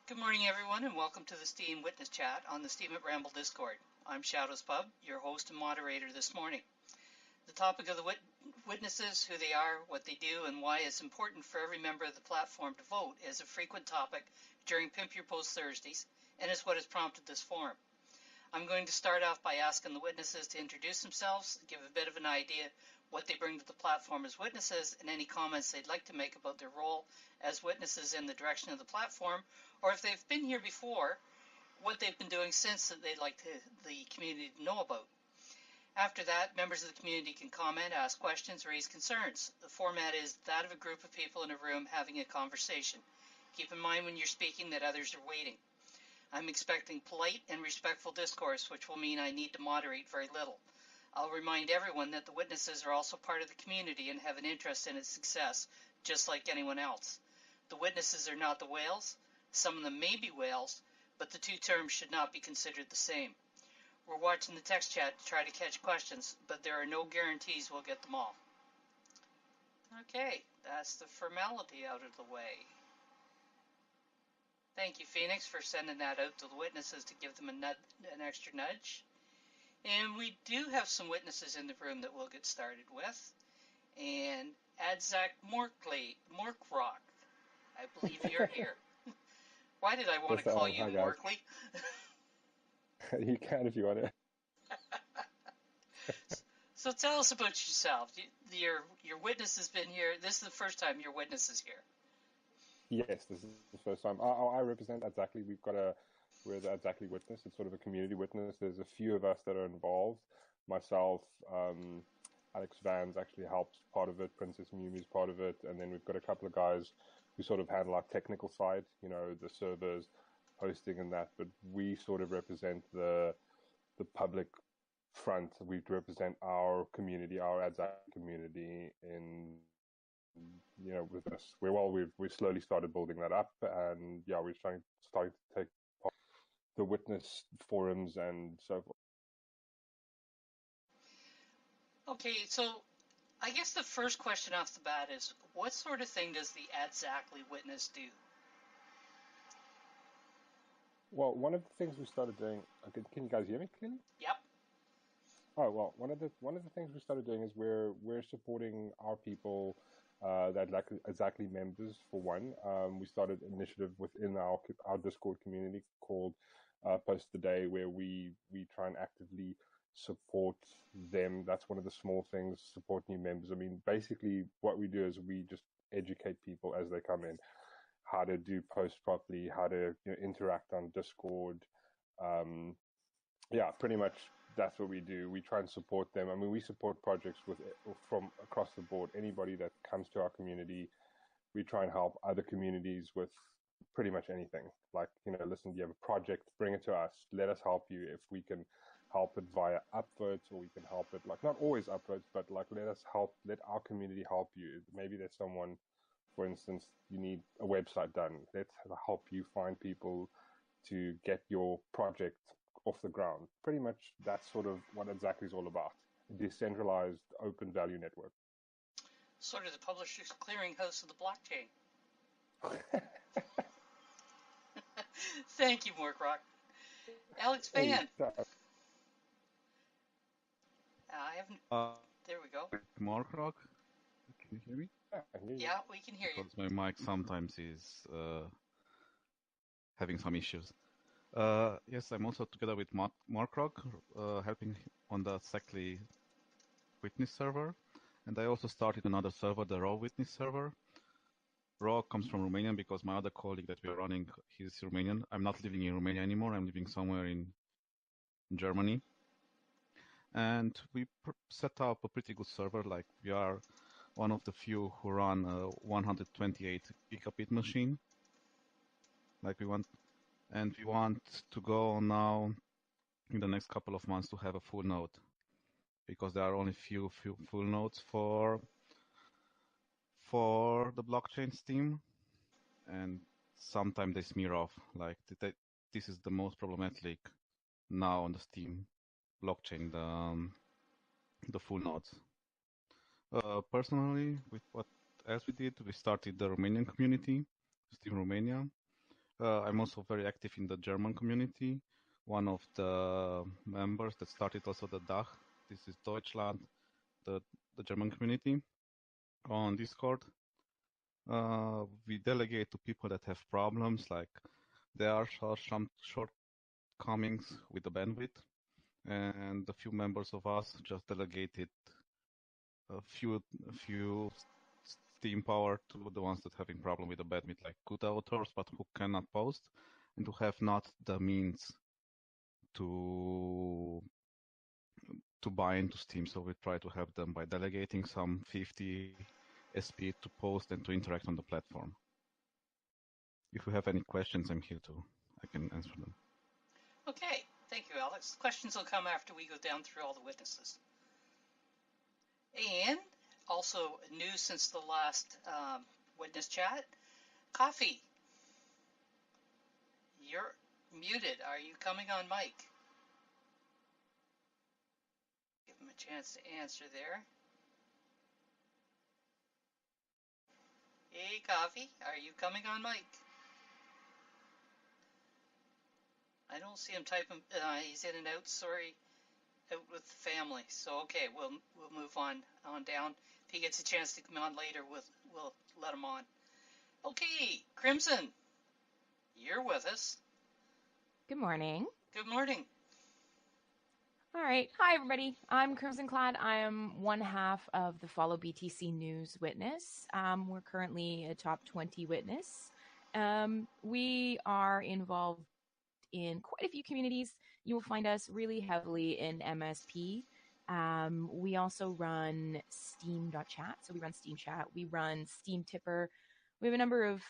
Good morning, everyone, and welcome to the Steam Witness Chat on the Steam at Ramble Discord. I'm Shadows Pub, your host and moderator this morning. The topic of the witnesses, who they are, what they do, and why it's important for every member of the platform to vote is a frequent topic during Pimp Your Post Thursdays, and is what has prompted this forum. I'm going to start off by asking the witnesses to introduce themselves, give a bit of an idea what they bring to the platform as witnesses, and any comments they'd like to make about their role as witnesses in the direction of the platform, or if they've been here before, what they've been doing since that they'd like the community to know about. After that, members of the community can comment, ask questions, raise concerns. The format is that of a group of people in a room having a conversation. Keep in mind when you're speaking that others are waiting. I'm expecting polite and respectful discourse, which will mean I need to moderate very little. I'll remind everyone that the witnesses are also part of the community and have an interest in its success, just like anyone else. The witnesses are not the whales. Some of them may be whales, but the two terms should not be considered the same. We're watching the text chat to try to catch questions, but there are no guarantees we'll get them all. Okay, that's the formality out of the way. Thank you, Phoenix, for sending that out to the witnesses to give them an extra nudge. And we do have some witnesses in the room that we'll get started with. And Adzak Morkrock, I believe you're here. Why did I want to call you Morkley? You can if you want to. So tell us about yourself. Your witness has been here. This is the first time your witness is here. Yes, this is the first time. I represent Exactly. We're the Exactly Witness. It's sort of a community witness. There's a few of us that are involved. Myself, Alex Vans actually helps part of it. Princess Mumi's part of it. And then we've got a couple of guys who sort of handle our technical side, the servers, hosting and that. But we sort of represent the public front. We represent our community, our Exactly community in with us. We've slowly started building that up, and we're starting to take part in the witness forums and so forth. Okay, so I guess the first question off the bat is, what sort of thing does the Exactly witness do? Well, one of the things we started doing. Can you guys hear me clearly? Yep. Oh well, one of the things we started doing is we're supporting our people. That like Exactly members for one. We started an initiative within our Discord community called Post the Day, where we try and actively support them. That's one of the small things, support new members. I mean, basically what we do is we just educate people as they come in, how to do posts properly, how to interact on Discord. Pretty much that's what we do. We try and support them. I mean, we support projects from across the board. Anybody that comes to our community, we try and help other communities with pretty much anything. Like, listen, you have a project, bring it to us. Let us help you. If we can help it via upvotes, or we can help it, like, not always upvotes, but like, let our community help you. Maybe there's someone, for instance, you need a website done. Let's help you find people to get your project off the ground. Pretty much that's sort of what Exactly is all about. A decentralized open value network. Sort of the publisher's clearinghouse of the blockchain. Thank you, Morkrock. Alex Van. I haven't. There we go. Morkrock, can you hear me? Yeah, we can hear you. Because my mic sometimes is having some issues. Yes, I'm also together with Morkrock, helping on the Exactly Witness server. And I also started another server, the Raw Witness server. Raw comes from Romania because my other colleague that we're running, he's Romanian. I'm not living in Romania anymore. I'm living somewhere in Germany. And we set up a pretty good server. Like, we are one of the few who run a 128 gigabit machine. Like, we want to go now in the next couple of months to have a full node, because there are only few full nodes for the blockchain Steam, and sometimes they smear off. Like, this is the most problematic now on the Steam blockchain, the full nodes. Personally, with what else we did, we started the Romanian community, Steam Romania. I'm also very active in the German community. One of the members that started also the DACH, this is Deutschland, the German community on Discord. We delegate to people that have problems, like there are some shortcomings with the bandwidth, and a few members of us just delegated a few Steam power to the ones that are having problem with the bandwidth, like good authors but who cannot post and who have not the means to buy into Steam. So we try to help them by delegating some 50 SP to post and to interact on the platform. If you have any questions, I'm here too. I can answer them. Okay, thank you, Alex. Questions will come after we go down through all the witnesses. And also news since the last witness chat, Coffee. You're muted. Are you coming on mic? Give him a chance to answer there. Hey, Coffee, are you coming on mic? I don't see him typing. He's in and out. Sorry, out with the family. So okay, we'll move on down. If he gets a chance to come on later, we'll let him on. Okay, Crimson, you're with us. Good morning. Good morning. All right. Hi, everybody. I'm Crimson Clad. I am one half of the Follow BTC News Witness. We're currently a top 20 witness. We are involved in quite a few communities. You will find us really heavily in MSP. We also run Steam.chat. So we run Steam Chat. We run Steam Tipper. We have a number of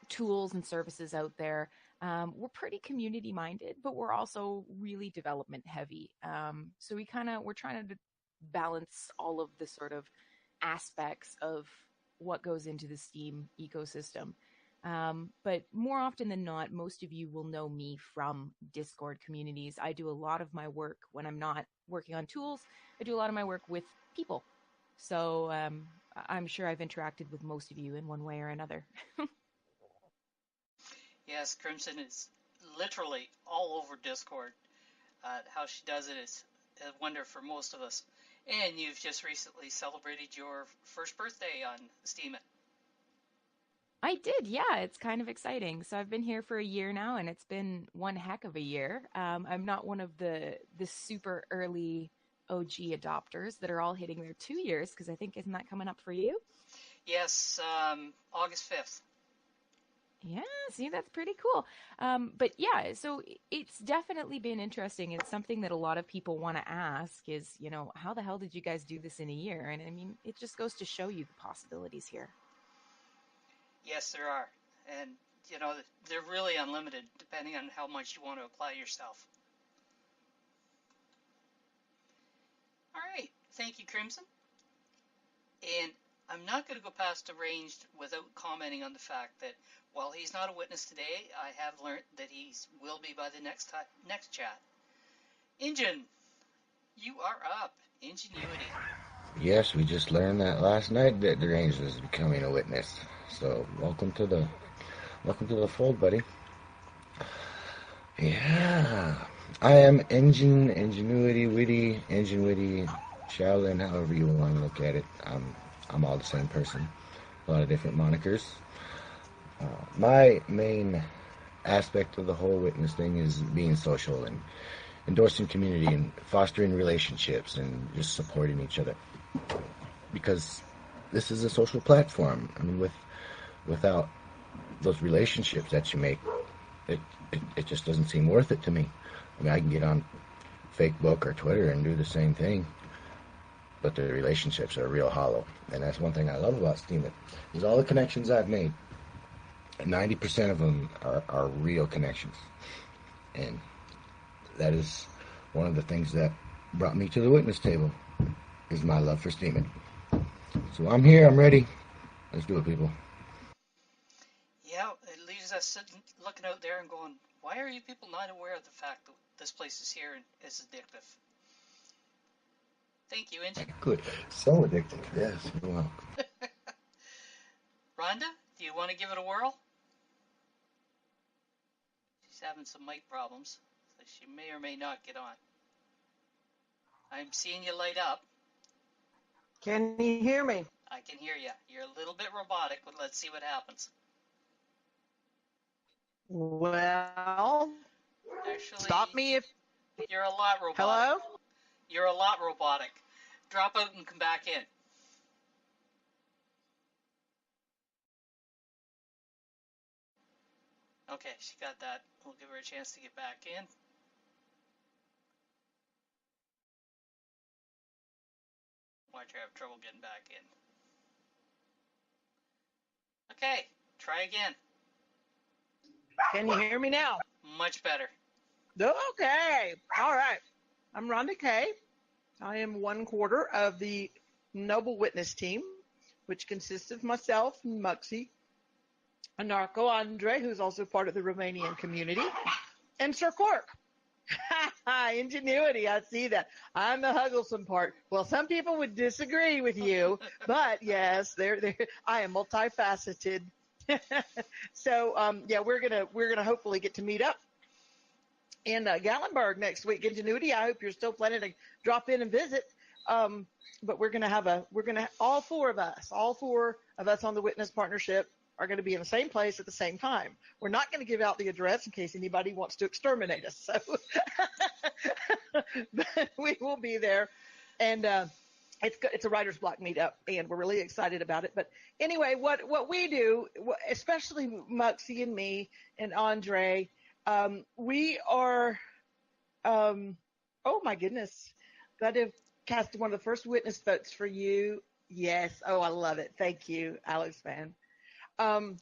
tools and services out there. We're pretty community minded, but we're also really development heavy. So we're trying to balance all of the sort of aspects of what goes into the Steam ecosystem. But more often than not, most of you will know me from Discord communities. I do a lot of my work when I'm not working on tools. I do a lot of my work with people. So I'm sure I've interacted with most of you in one way or another. Yes, Crimson is literally all over Discord. How she does it is a wonder for most of us. And you've just recently celebrated your first birthday on Steam. I did, yeah. It's kind of exciting. So I've been here for a year now, and it's been one heck of a year. I'm not one of the super early OG adopters that are all hitting their 2 years, because I think, isn't that coming up for you? Yes, August 5th. Yeah, see, that's pretty cool. But yeah, so it's definitely been interesting. It's something that a lot of people want to ask is, how the hell did you guys do this in a year? And I mean, it just goes to show you the possibilities here. Yes, there are. And, they're really unlimited depending on how much you want to apply yourself. All right. Thank you, Crimson. And I'm not going to go past arranged without commenting on the fact that while he's not a witness today, I have learned that he will be by the next chat. Ingen, you are up. Ingenuity. Yes, we just learned that last night that Deranged was becoming a witness. So welcome to the fold, buddy. Yeah, I am Ingenuity, Witty, Shaolin, however you want to look at it. I'm all the same person. A lot of different monikers. My main aspect of the whole witness thing is being social and endorsing community and fostering relationships and just supporting each other. Because this is a social platform. I mean, without those relationships that you make, it just doesn't seem worth it to me. I mean, I can get on Facebook or Twitter and do the same thing, but the relationships are real hollow. And that's one thing I love about Steam. Is all the connections I've made, 90% of them are real connections. And that is one of the things that brought me to the witness table, is my love for Steam. So I'm here, I'm ready. Let's do it, people. Yeah, it leaves us sitting, looking out there and going, why are you people not aware of the fact that this place is here and is addictive? Thank you, Ingen. Good. So addictive. Yes, you're welcome. Rhonda, do you want to give it a whirl? She's having some mic problems, so she may or may not get on. I'm seeing you light up. Can you hear me? I can hear you. You're a little bit robotic, but let's see what happens. Well, Actually, stop me if... You're a lot robotic. Hello? You're a lot robotic. Drop out and come back in. Okay, she got that. We'll give her a chance to get back in. Watch her have trouble getting back in. Okay, try again. Can you hear me now? Much better. Okay. All right. I'm Rhonda Kay. I am 1/4 of the Noble Witness team, which consists of myself, Muxie, Anarco Andre, who's also part of the Romanian community, and Sir Cork. Ingenuity, I see that. I'm the Hugglesome part. Well, some people would disagree with you, but yes, I am multifaceted. So, yeah, we're gonna hopefully get to meet up in Gallenberg next week. Ingenuity, I hope you're still planning to drop in and visit. But we're gonna all four of us on the Witness Partnership are going to be in the same place at the same time. We're not going to give out the address in case anybody wants to exterminate us. So but we will be there, and it's a writer's block meetup, and we're really excited about it. But anyway, what we do, especially Muxie and me and Andre, we are, oh my goodness, that have cast one of the first witness votes for you. Yes. Oh, I love it. Thank you, Alex Van. Our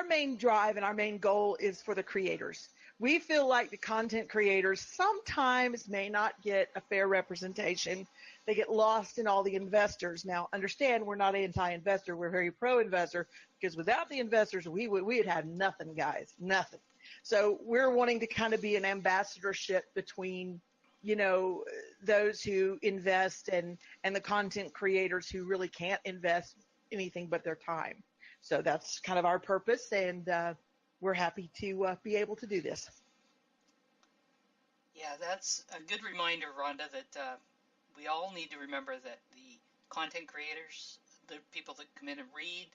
main drive and our main goal is for the creators. We feel like the content creators sometimes may not get a fair representation. They get lost in all the investors. Now, understand, we're not anti-investor. We're very pro-investor, because without the investors, we would have nothing, guys, nothing. So we're wanting to kind of be an ambassadorship between, those who invest and the content creators who really can't invest anything but their time. So that's kind of our purpose, and we're happy to be able to do this. Yeah, that's a good reminder, Rhonda, that we all need to remember that the content creators, the people that come in and read,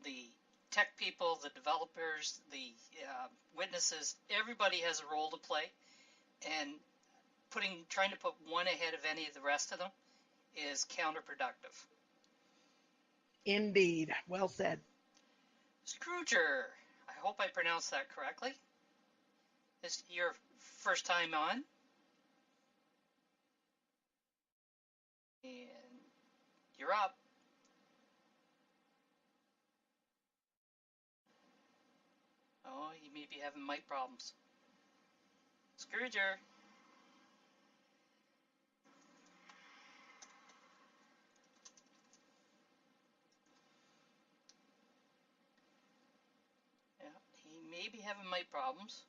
the tech people, the developers, the witnesses, everybody has a role to play, and trying to put one ahead of any of the rest of them is counterproductive. Indeed. Well said. Scrooger, I hope I pronounced that correctly. Is it your first time on? And you're up. Oh, you may be having mic problems. Scrooger. He may be having mic problems.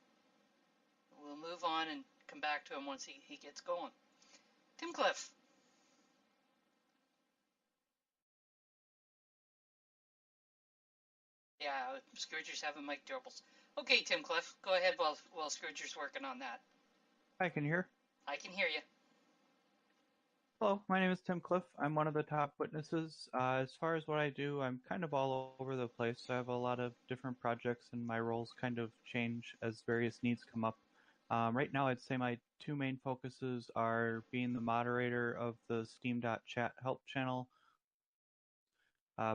We'll move on and come back to him once he gets going. Tim Cliff. Yeah, Scrooger's having mic troubles. Okay, Tim Cliff, go ahead while Scrooger's working on that. Hi, can you hear? I can hear you. Hello, my name is Tim Cliff. I'm one of the top witnesses. As far as what I do, I'm kind of all over the place. I have a lot of different projects, and my roles kind of change as various needs come up. Right now, I'd say my two main focuses are being the moderator of the Steam.chat help channel.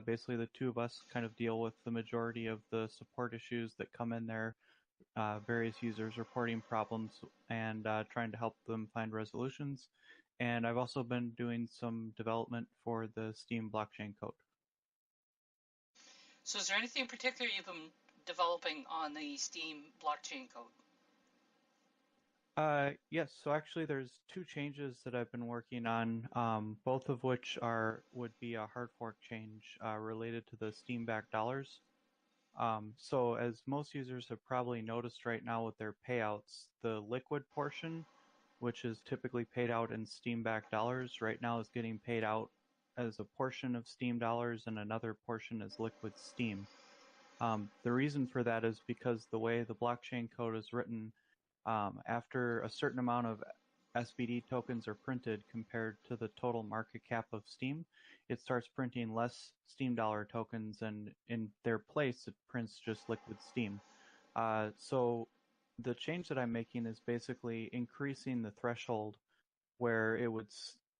Basically, the two of us kind of deal with the majority of the support issues that come in there, various users reporting problems and trying to help them find resolutions. And I've also been doing some development for the Steam blockchain code. So is there anything particular you've been developing on the Steam blockchain code? Yes, so actually there's two changes that I've been working on, both of which would be a hard fork change related to the Steam backed dollars. So as most users have probably noticed right now with their payouts, the liquid portion, which is typically paid out in Steam backed dollars, right now is getting paid out as a portion of Steam dollars and another portion as liquid Steam. The reason for that is because the way the blockchain code is written, after a certain amount of SBD tokens are printed compared to the total market cap of Steam, it starts printing less Steam dollar tokens, and in their place, it prints just liquid Steam. So the change that I'm making is basically increasing the threshold where it would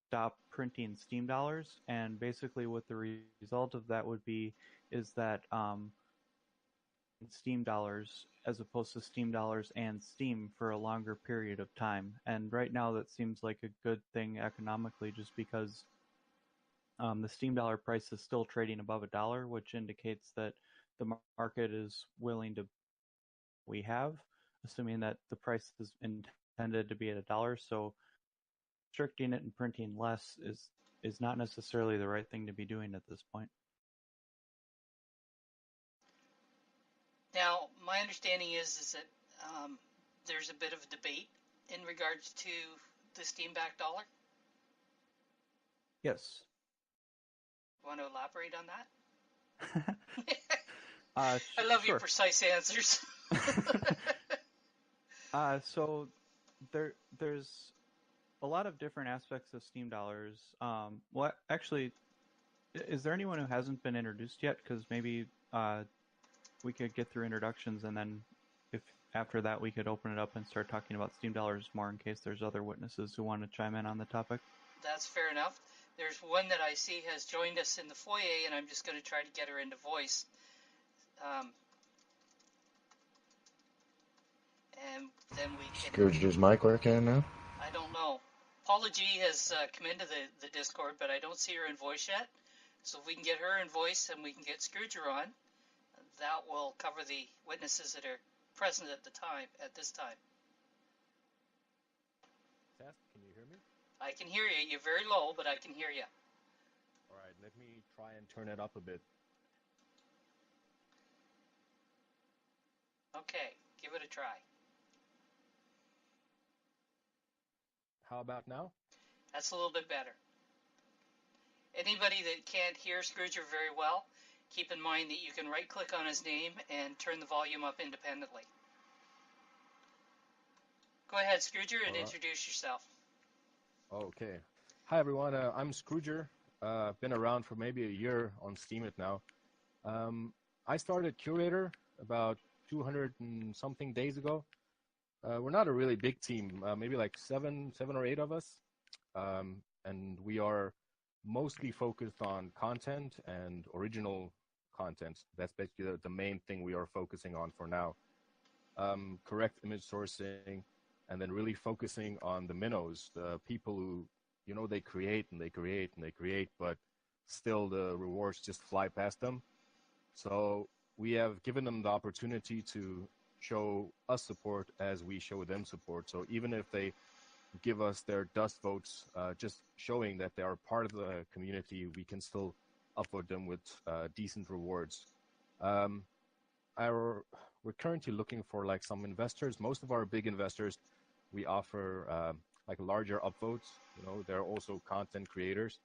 stop printing Steam dollars, and basically what the result of that would be is that Steam dollars as opposed to Steam dollars and Steam for a longer period of time. And right now that seems like a good thing economically, just because the Steam dollar price is still trading above $1, which indicates that the market is willing to we have, assuming that the price is intended to be at $1. So restricting it and printing less is not necessarily the right thing to be doing at this point. Now, my understanding is that there's a bit of a debate in regards to the Steam-backed dollar. Yes. Want to elaborate on that? I love your precise answers. So there's a lot of different aspects of Steam dollars. Well, actually, is there anyone who hasn't been introduced yet? Because maybe we could get through introductions, and then if after that we could open it up and start talking about Steam dollars more in case there's other witnesses who want to chime in on the topic. That's fair enough. There's one that I see has joined us in the foyer, and I'm just going to try to get her into voice. And then we can... Scrooge's mic working now? I don't know. Paula G has come into the Discord, but I don't see her in voice yet. So if we can get her in voice and we can get Scrooger on, that will cover the witnesses that are present at this time. Test, can you hear me? I can hear you. You're very low, but I can hear you. All right, let me try and turn it up a bit. Okay, give it a try. How about now? That's a little bit better. Anybody that can't hear Scrooger very well, keep in mind that you can right-click on his name and turn the volume up independently. Go ahead, Scrooger, and introduce yourself. Okay. Hi, everyone. I'm Scrooger. Been around for maybe a year on Steemit now. I started Curator about 200 and something days ago. We're not a really big team, maybe like seven or eight of us. And we are mostly focused on content and original content. That's basically the main thing we are focusing on for now. Correct image sourcing, and then really focusing on the minnows, the people who, they create and they create and they create, but still the rewards just fly past them. So we have given them the opportunity to show us support as we show them support. So even if they give us their dust votes, just showing that they are part of the community, we can still upvote them with decent rewards. We're currently looking for like some investors. Most of our big investors, we offer like larger upvotes. They're also content creators.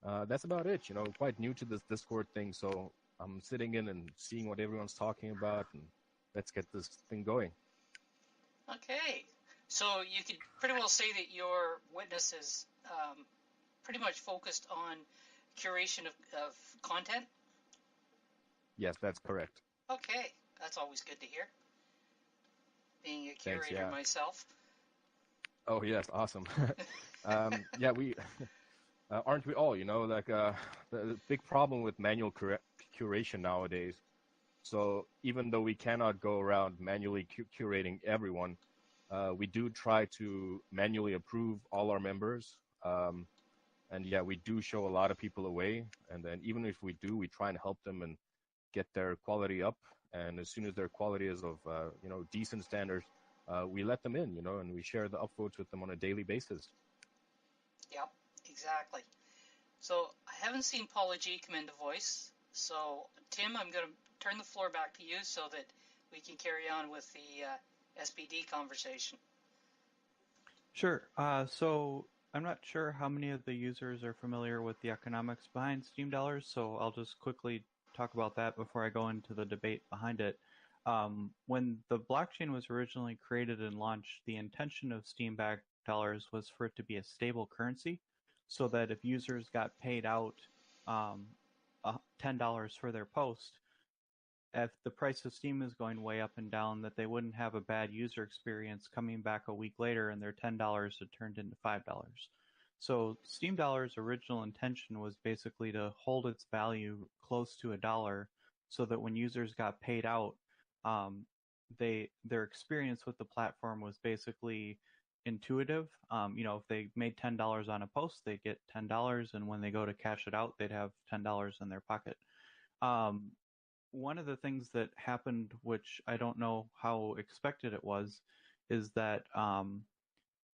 That's about it. Quite new to this Discord thing, so I'm sitting in and seeing what everyone's talking about, and let's get this thing going. Okay. So you could pretty well say that your witness is pretty much focused on curation of content? Yes, that's correct. Okay. That's always good to hear. Being a curator Thanks, yeah. myself. Oh, yes. Awesome. Yeah, we... aren't we all, the big problem with manual curation nowadays. So even though we cannot go around manually curating everyone, we do try to manually approve all our members. And yeah, we do show a lot of people away. And then even if we do, we try and help them and get their quality up. And as soon as their quality is of, decent standards, we let them in, and we share the upvotes with them on a daily basis. Yep, exactly. So I haven't seen Paula G come into voice. So Tim, I'm going to turn the floor back to you so that we can carry on with the SBD conversation. Sure. So I'm not sure how many of the users are familiar with the economics behind Steam dollars, so I'll just quickly talk about that before I go into the debate behind it. When the blockchain was originally created and launched, the intention of Steam-backed dollars was for it to be a stable currency, so that if users got paid out $10 for their post, if the price of Steam is going way up and down, that they wouldn't have a bad user experience coming back a week later and their $10 had turned into $5. So Steam Dollar's original intention was basically to hold its value close to $1, so that when users got paid out, their experience with the platform was basically intuitive. If they made $10 on a post, they'd get $10, and when they go to cash it out, they'd have $10 in their pocket. One of the things that happened, which I don't know how expected it was, is that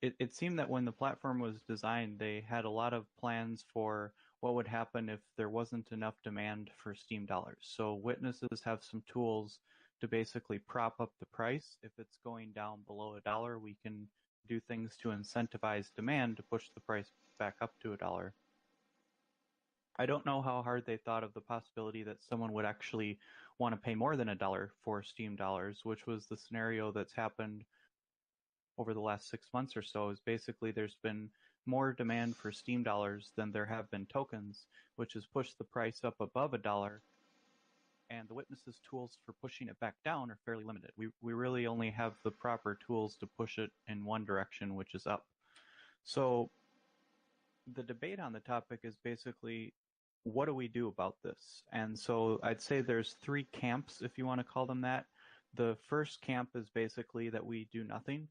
it seemed that when the platform was designed, they had a lot of plans for what would happen if there wasn't enough demand for Steam dollars. So witnesses have some tools to basically prop up the price. If it's going down below $1, we can do things to incentivize demand to push the price back up to $1. I don't know how hard they thought of the possibility that someone would actually want to pay more than $1 for Steam dollars, which was the scenario that's happened over the last 6 months or so. Is basically there's been more demand for Steam dollars than there have been tokens, which has pushed the price up above $1, and the witnesses' tools for pushing it back down are fairly limited. We really only have the proper tools to push it in one direction, which is up. So the debate on the topic is basically, what do we do about this? And so I'd say there's 3 camps, if you want to call them that. The first camp is basically that we do nothing.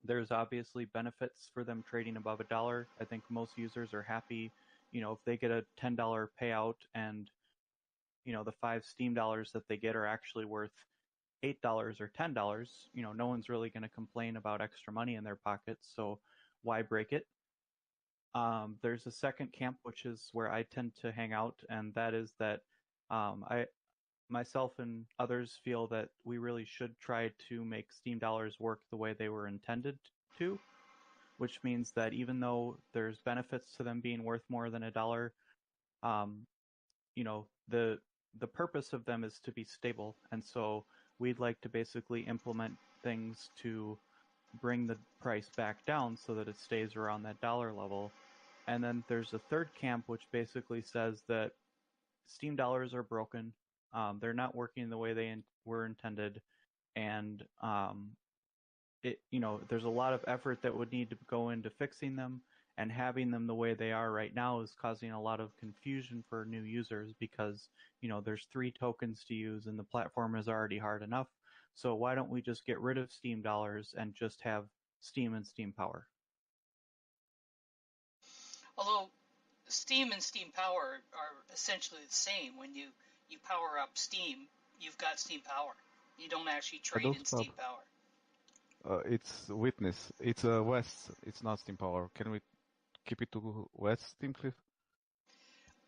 There's obviously benefits for them trading above $1. I think most users are happy, if they get a $10 payout and, the 5 Steam dollars that they get are actually worth $8 or $10, no one's really going to complain about extra money in their pockets, so why break it? There's a second camp, which is where I tend to hang out, and that is that myself and others feel that we really should try to make Steam dollars work the way they were intended to, which means that even though there's benefits to them being worth more than $1, the purpose of them is to be stable, and so we'd like to basically implement things to bring the price back down so that it stays around that $1 level. And then there's a third camp, which basically says that Steam dollars are broken. They're not working the way they were intended, and there's a lot of effort that would need to go into fixing them, and having them the way they are right now is causing a lot of confusion for new users because, there's 3 tokens to use and the platform is already hard enough. So why don't we just get rid of Steam dollars and just have Steam and Steam Power? Although Steam and Steam Power are essentially the same. When you power up Steam, you've got Steam Power. You don't actually trade in Steam Power. It's Witness. It's West. It's not Steam Power. Can we keep it to West, Steam Cliff?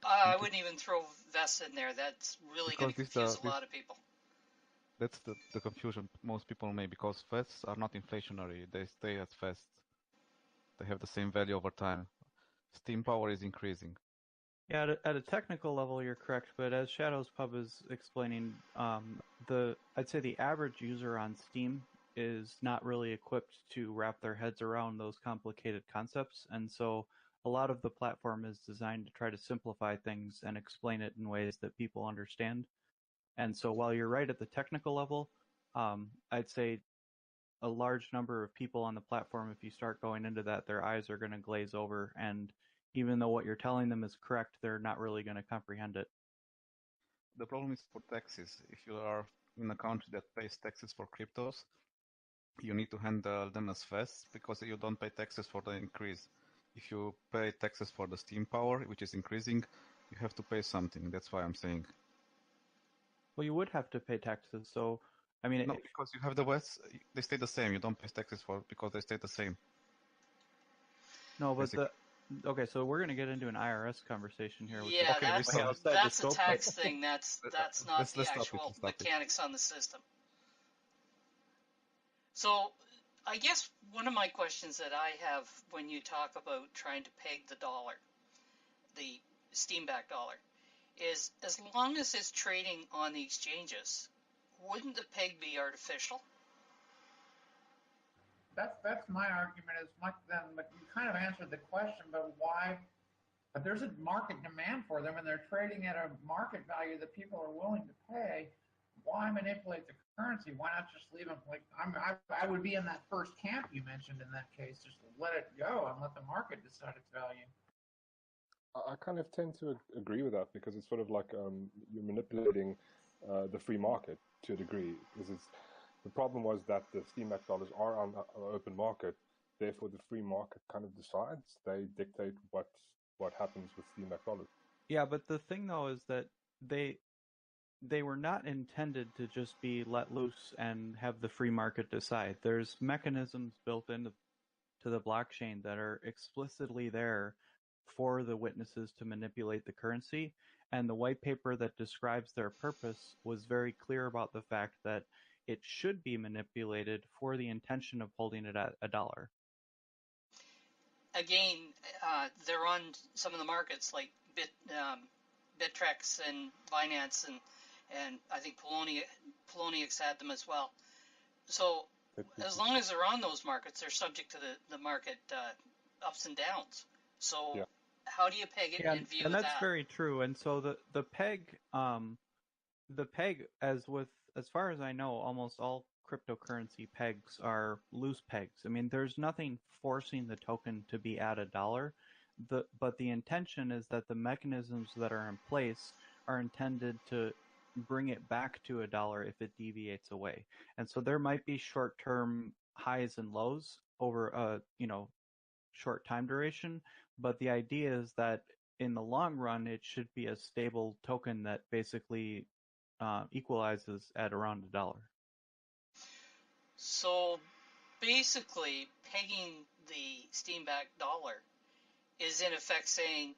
I wouldn't even throw Vest in there. That's really going to confuse a lot of people. That's the confusion most people make, because Vests are not inflationary. They stay as Vest. They have the same value over time. Steam Power is increasing. Yeah, at a technical level, you're correct, but as Shadows Pub is explaining, I'd say the average user on Steam is not really equipped to wrap their heads around those complicated concepts, and so a lot of the platform is designed to try to simplify things and explain it in ways that people understand. And so while you're right at the technical level, I'd say a large number of people on the platform, if you start going into that, their eyes are going to glaze over, and even though what you're telling them is correct, they're not really going to comprehend it. The problem is for taxes. If you are in a country that pays taxes for cryptos, you need to handle them as fast because you don't pay taxes for the increase. If you pay taxes for the Steam Power, which is increasing, you have to pay something. That's why I'm saying. Well, you would have to pay taxes, so No, because you have the West, they stay the same. You don't pay taxes for because they stay the same. No, but okay, so we're going to get into an IRS conversation here. Yeah, that's a tax thing. That's not let's the stop actual it. mechanics on the system. So I guess one of my questions that I have when you talk about trying to peg the dollar, the Steam-backed dollar, is as long as it's trading on the exchanges, wouldn't the peg be artificial? That's my argument as much then, but you kind of answered the question, but why? But there's a market demand for them, and they're trading at a market value that people are willing to pay. Why manipulate the currency? Why not just leave them? Like I would be in that first camp you mentioned in that case. Just let it go and let the market decide its value. I kind of tend to agree with that, because it's sort of like you're manipulating the free market to a degree. Because the problem was that the Steam Back dollars are on an open market, therefore the free market kind of decides. They dictate what happens with Steam Back dollars. Yeah, but the thing though is that they were not intended to just be let loose and have the free market decide. There's mechanisms built into the blockchain that are explicitly there for the witnesses to manipulate the currency, and the white paper that describes their purpose was very clear about the fact that it should be manipulated for the intention of holding it at $1. Again, they're on some of the markets like Bittrex and Binance, and I think Poloniex had them as well. So as long as they're on those markets, they're subject to the market ups and downs. So yeah. How do you peg it in view of that? And that's very true. And so the peg, as far as I know, almost all cryptocurrency pegs are loose pegs. I mean, there's nothing forcing the token to be at $1. But the intention is that the mechanisms that are in place are intended to bring it back to $1 if it deviates away. And so there might be short-term highs and lows over a short time duration, but the idea is that in the long run it should be a stable token that basically equalizes at around $1. So basically pegging the Steam Back dollar is in effect saying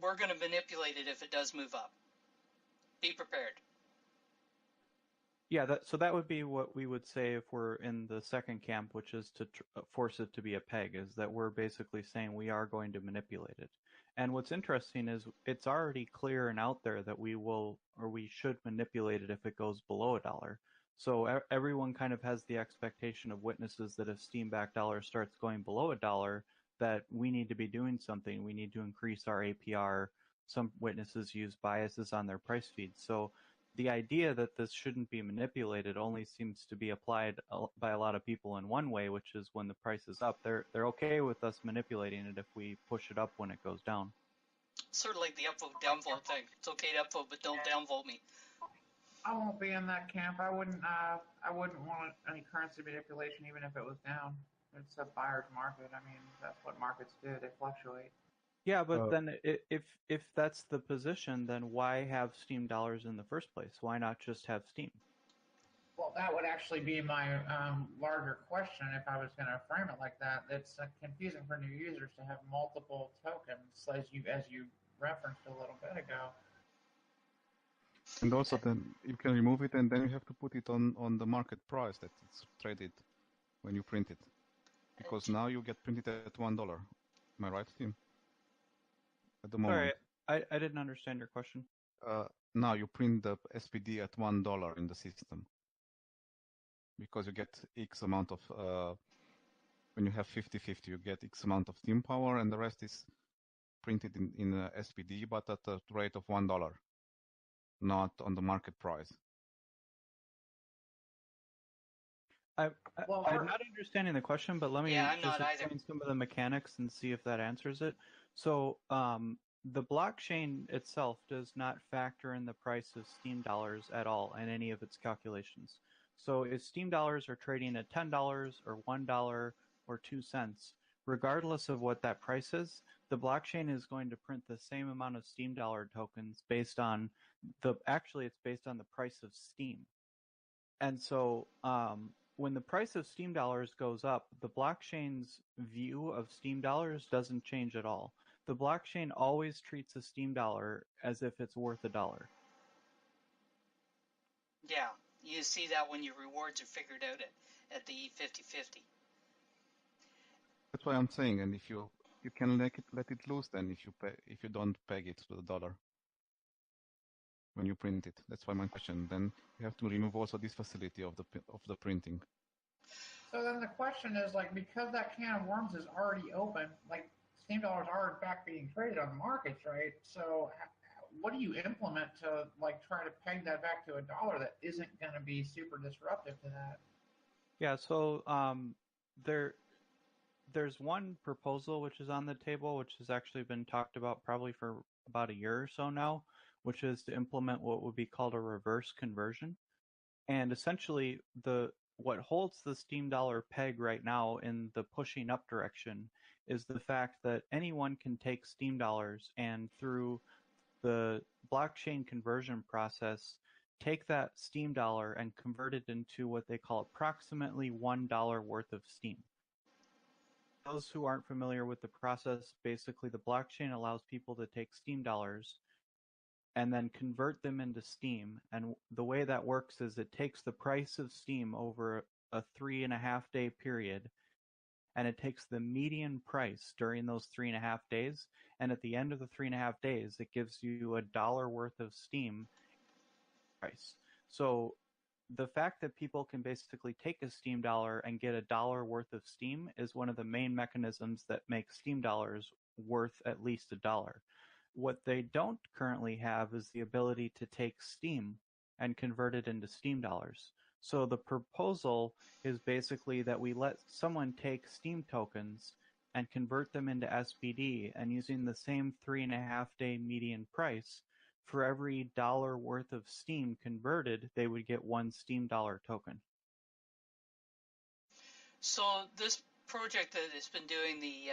we're going to manipulate it if it does move up. Be prepared. Yeah, so that would be what we would say if we're in the second camp, which is to force it to be a peg, is that we're basically saying we are going to manipulate it. And what's interesting is it's already clear and out there that we will, or we should manipulate it if it goes below $1. So everyone kind of has the expectation of witnesses that if Steam Back dollar starts going below $1, that we need to be doing something. We need to increase our APR. Some witnesses use biases on their price feeds. So the idea that this shouldn't be manipulated only seems to be applied by a lot of people in one way, which is when the price is up. They're okay with us manipulating it if we push it up when it goes down. Sort of like the upvote downvote thing. It's okay to upvote, but don't downvote me. I won't be in that camp. I wouldn't want any currency manipulation, even if it was down. It's a buyer's market. I mean, that's what markets do. They fluctuate. Yeah, but then if that's the position, then why have Steam dollars in the first place? Why not just have Steam? Well, that would actually be my larger question if I was going to frame it like that. It's confusing for new users to have multiple tokens, as you referenced a little bit ago. And also, then you can remove it, and then you have to put it on the market price that it's traded when you print it, because now you get printed at $1. Am I right, Tim? At the moment. Sorry, I didn't understand your question. Now you print the SPD at $1 in the system, because you get X amount of, when you have 50-50, you get X amount of steam power, and the rest is printed in SPD, but at a rate of $1, not on the market price. I'm not understanding the question, but let me just explain some of the mechanics and see if that answers it. So the blockchain itself does not factor in the price of Steam dollars at all in any of its calculations. So if Steam dollars are trading at $10 or $1 or 2 cents, regardless of what that price is, the blockchain is going to print the same amount of Steam dollar tokens based on it's based on the price of Steam. And so when the price of Steam dollars goes up, the blockchain's view of Steam dollars doesn't change at all. The blockchain always treats a Steam dollar as if it's worth $1. Yeah, you see that when your rewards are figured out at the 50-50. That's why I'm saying, and if you can let it loose, then if you don't peg it to the dollar. when you print it. That's why my question. Then you have to remove also this facility of the printing. So then the question is, like, because that can of worms is already open, like Steam dollars are in fact being traded on the markets, right? So what do you implement to like try to peg that back to a dollar that isn't going to be super disruptive to that? Yeah, so there's one proposal which is on the table, which has actually been talked about probably for about a year or so now, which is to implement what would be called a reverse conversion. And essentially, what holds the Steam dollar peg right now in the pushing up direction is the fact that anyone can take Steam dollars and through the blockchain conversion process, take that Steam dollar and convert it into what they call approximately $1 worth of Steam. Those who aren't familiar with the process, basically the blockchain allows people to take Steam dollars and then convert them into Steam. And the way that works is it takes the price of Steam over a 3.5-day period, and it takes the median price during those 3.5 days. And at the end of the 3.5 days, it gives you $1 worth of Steam price. So the fact that people can basically take a Steam dollar and get $1 worth of Steam is one of the main mechanisms that make Steam dollars worth at least $1. What they don't currently have is the ability to take Steam and convert it into Steam dollars. So the proposal is basically that we let someone take Steam tokens and convert them into SPD, and using the same 3.5-day median price, for every $1 worth of Steam converted, they would get one Steam dollar token. So this project that has been doing the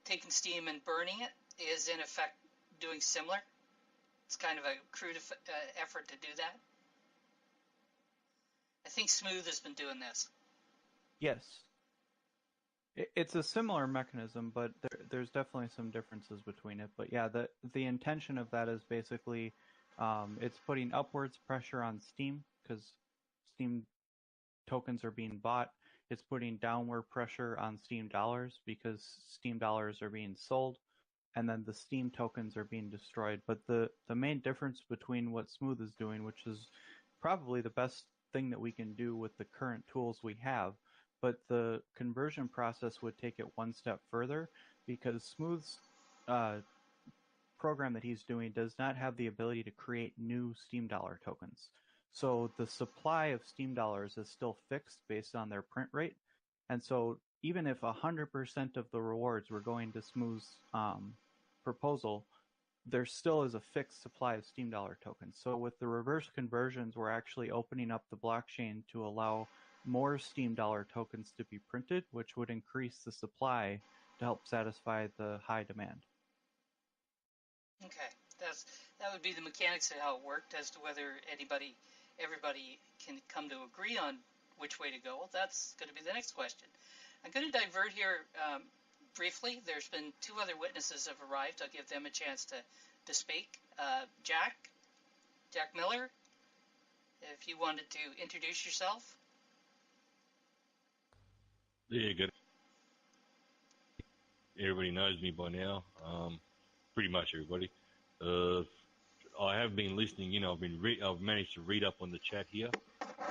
taking Steam and burning it is in effect doing similar. It's kind of a crude effort to do that. I think Smooth has been doing this. Yes. It's a similar mechanism, but there's definitely some differences between it. But yeah, the intention of that is basically it's putting upwards pressure on Steam because Steam tokens are being bought. It's putting downward pressure on Steam dollars because Steam dollars are being sold, and then the Steam tokens are being destroyed. But the main difference between what Smooth is doing, which is probably the best thing that we can do with the current tools we have, but the conversion process would take it one step further because Smooth's program that he's doing does not have the ability to create new Steam dollar tokens. So the supply of Steam dollars is still fixed based on their print rate. And so even if 100% of the rewards were going to Smooth's proposal, there still is a fixed supply of Steam dollar tokens. So with the reverse conversions, we're actually opening up the blockchain to allow more Steam dollar tokens to be printed, which would increase the supply to help satisfy the high demand. Okay, that would be the mechanics of how it worked. As to whether everybody can come to agree on which way to go, well, that's going to be the next question. I'm going to divert here briefly. There's been two other witnesses have arrived. I'll give them a chance to speak. Jack Miller, if you wanted to introduce yourself. Yeah, good. Everybody knows me by now. Pretty much everybody. I have been listening in. I've managed to read up on the chat here.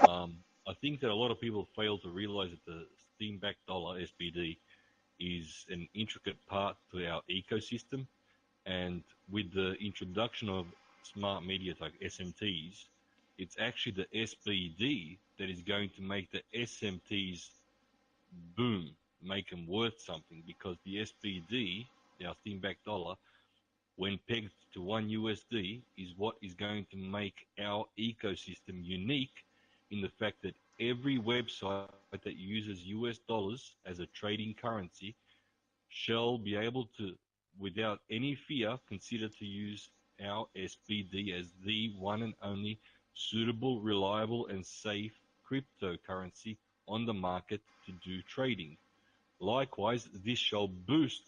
I think that a lot of people fail to realize that the Steam-backed dollar SPD is an intricate part to our ecosystem, and with the introduction of smart media like SMTs, it's actually the SPD that is going to make the SMTs boom, make them worth something, because the SPD, our Steam-backed dollar, when pegged to $1 is what is going to make our ecosystem unique in the fact that every website that uses US dollars as a trading currency shall be able to, without any fear, consider to use our SPD as the one and only suitable, reliable, and safe cryptocurrency on the market to do trading. Likewise, this shall boost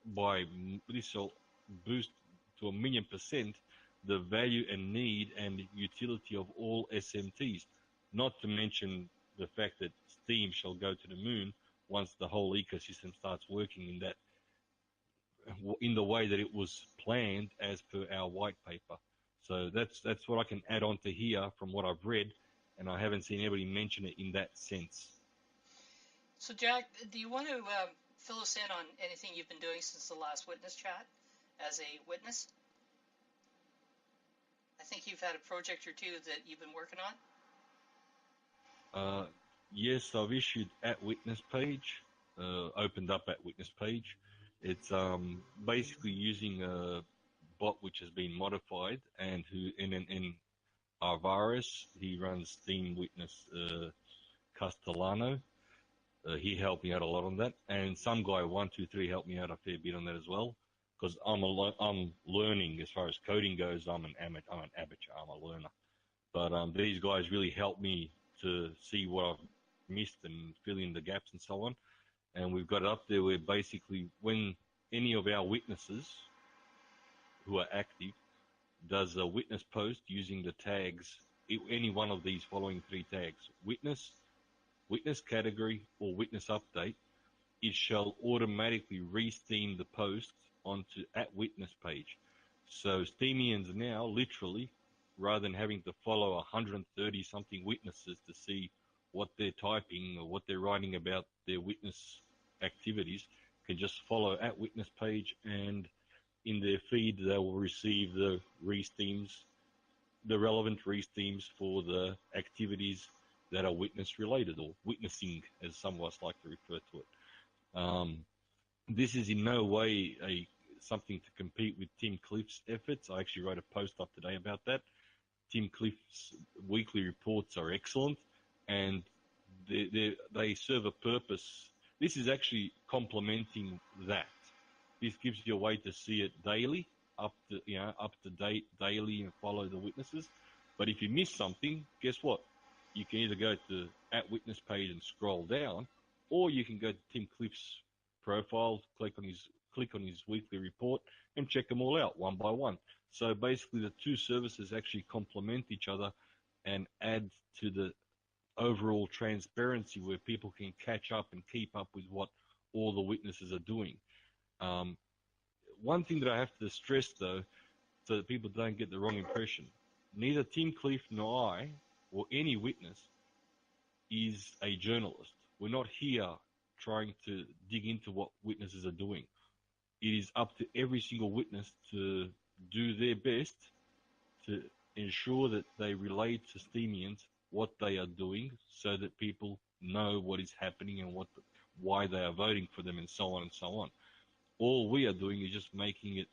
to 1,000,000% the value and need and utility of all SMTs, not to mention the fact that Steam shall go to the moon once the whole ecosystem starts working in the way that it was planned as per our white paper. So that's what I can add on to here from what I've read, and I haven't seen anybody mention it in that sense. So, Jack, do you want to fill us in on anything you've been doing since the last witness chat as a witness? I think you've had a project or two that you've been working on. Yes, I've issued at witness page, opened up at witness page. It's basically using a bot which has been modified, and who in Alvarez, he runs Steam Witness Castellano. He helped me out a lot on that, and some guy 123 helped me out a fair bit on that as well, because I'm learning as far as coding goes. I'm an amateur. I'm a learner, but these guys really helped me to see what I've missed and fill in the gaps and so on. And we've got it up there where basically when any of our witnesses who are active does a witness post using the tags, any one of these following 3 tags: witness category, or witness update, it shall automatically re-steam the post onto at witness page. So Steamians now, literally, rather than having to follow 130 something witnesses to see what they're typing or what they're writing about their witness activities, can just follow at witness page, and in their feed they will receive the re-steams, the relevant re-steams for the activities that are witness related, or witnessing as some of us like to refer to it. This is in no way something to compete with Tim Cliff's efforts. I actually wrote a post up today about that. Tim Cliff's weekly reports are excellent, and they serve a purpose. This is actually complementing that. This gives you a way to see it daily, up to date daily, and follow the witnesses. But if you miss something, guess what? You can either go to at witness page and scroll down, or you can go to Tim Cliff's profile, click on his weekly report, and check them all out one by one. So basically, the two services actually complement each other and add to the overall transparency, where people can catch up and keep up with what all the witnesses are doing. One thing that I have to stress, though, so that people don't get the wrong impression: neither Tim Cliff nor I, or any witness, is a journalist. We're not here trying to dig into what witnesses are doing. It is up to every single witness to do their best to ensure that they relay to Steamians what they are doing, so that people know what is happening and why they are voting for them, and so on and so on. All we are doing is just making it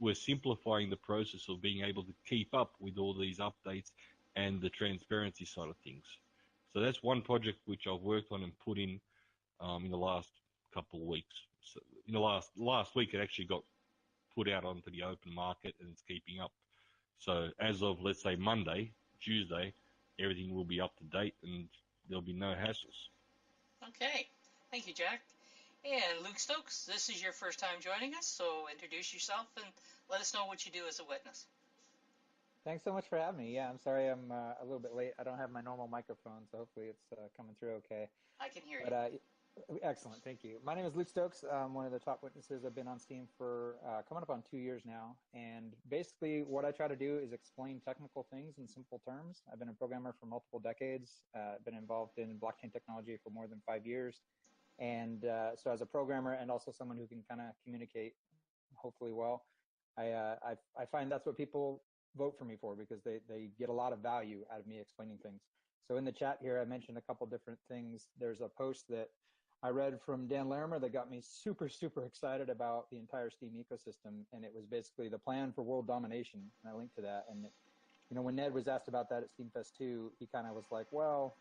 we're simplifying the process of being able to keep up with all these updates and the transparency side of things. So that's one project which I've worked on and put in the last couple of weeks. So in the last week, it actually got put out onto the open market, and it's keeping up. So as of, let's say, Monday, Tuesday, everything will be up to date and there'll be no hassles. Okay. Thank you, Jack. And Luke Stokes, this is your first time joining us, so introduce yourself and let us know what you do as a witness. Thanks so much for having me. Yeah, I'm sorry I'm a little bit late. I don't have my normal microphone, so hopefully it's coming through okay. I can hear you. Excellent, thank you. My name is Luke Stokes. I'm one of the top witnesses. I've been on Steam for coming up on 2 years now. And basically what I try to do is explain technical things in simple terms. I've been a programmer for multiple decades, been involved in blockchain technology for more than 5 years. And so as a programmer and also someone who can kind of communicate hopefully well, I find that's what people vote for me for, because they get a lot of value out of me explaining things. So in the chat here, I mentioned a couple different things. There's a post that I read from Dan Larimer that got me super, super excited about the entire Steam ecosystem. And it was basically the plan for world domination. And I linked to that. And, when Ned was asked about that at SteamFest 2, he kind of was like, well,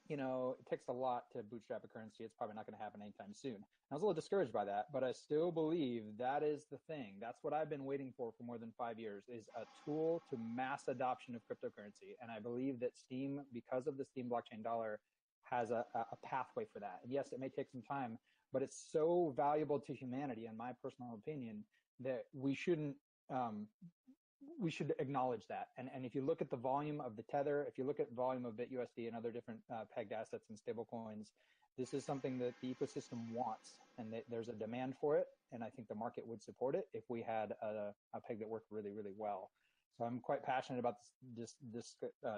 it takes a lot to bootstrap a currency. It's probably not going to happen anytime soon. I was a little discouraged by that, but I still believe that is the thing. That's what I've been waiting for more than 5 years, is a tool to mass adoption of cryptocurrency. And I believe that Steam, because of the Steam blockchain dollar, has a pathway for that. And yes, it may take some time, but it's so valuable to humanity, in my personal opinion, that we should acknowledge that. And if you look at the volume of the Tether, if you look at volume of BitUSD and other different pegged assets and stable coins, this is something that the ecosystem wants, and there's a demand for it. And I think the market would support it if we had a peg that worked really, really well. So I'm quite passionate about this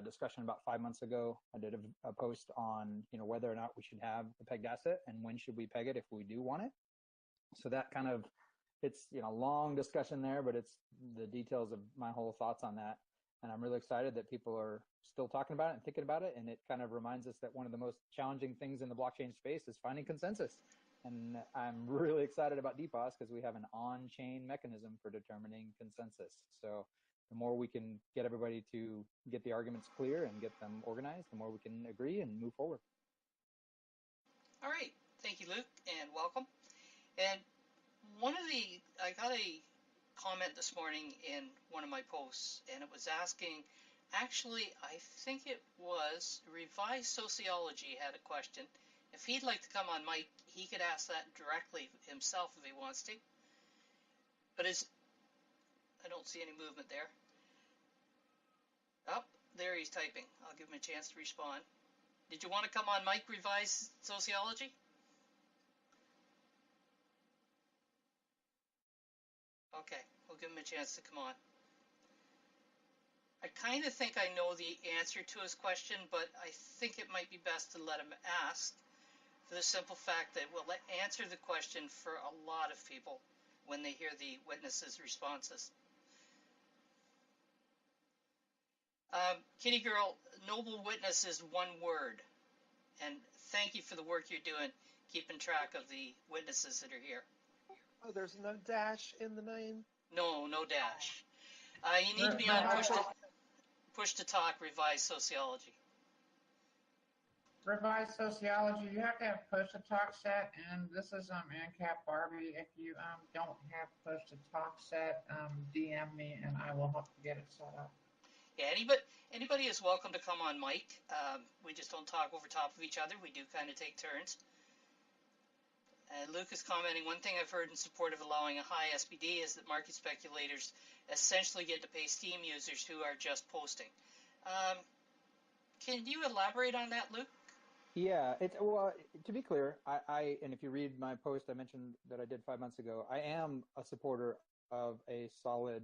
discussion. About 5 months ago, I did a post on, whether or not we should have the pegged asset and when should we peg it if we do want it. So that kind of, it's, long discussion there, but it's the details of my whole thoughts on that. And I'm really excited that people are still talking about it and thinking about it. And it kind of reminds us that one of the most challenging things in the blockchain space is finding consensus. And I'm really excited about DPoS because we have an on-chain mechanism for determining consensus. So the more we can get everybody to get the arguments clear and get them organized, the more we can agree and move forward. All right. Thank you, Luke, and welcome. And I got a comment this morning in one of my posts, and it was asking, actually, I think it was Revised Sociology had a question. If he'd like to come on mic, he could ask that directly himself if he wants to. But I don't see any movement there. Oh, there he's typing. I'll give him a chance to respond. Did you want to come on mic, Revised Sociology? Okay, we'll give him a chance to come on. I kind of think I know the answer to his question, but I think it might be best to let him ask, for the simple fact that we'll answer the question for a lot of people when they hear the witnesses' responses. Kitty Girl, noble witness is one word, and thank you for the work you're doing, keeping track of the witnesses that are here. Oh, there's no dash in the name? No dash. You need to be on push to talk, Revised Sociology. Revised Sociology, you have to have push to talk set, and this is ANCAP Barbie. If you don't have push to talk set, DM me and I will help you get it set up. Yeah, anybody is welcome to come on mic. We just don't talk over top of each other. We do kind of take turns. Luke is commenting, one thing I've heard in support of allowing a high SBD is that market speculators essentially get to pay Steam users who are just posting. Can you elaborate on that, Luke? Yeah, well, to be clear, and if you read my post I mentioned that I did 5 months ago, I am a supporter of a solid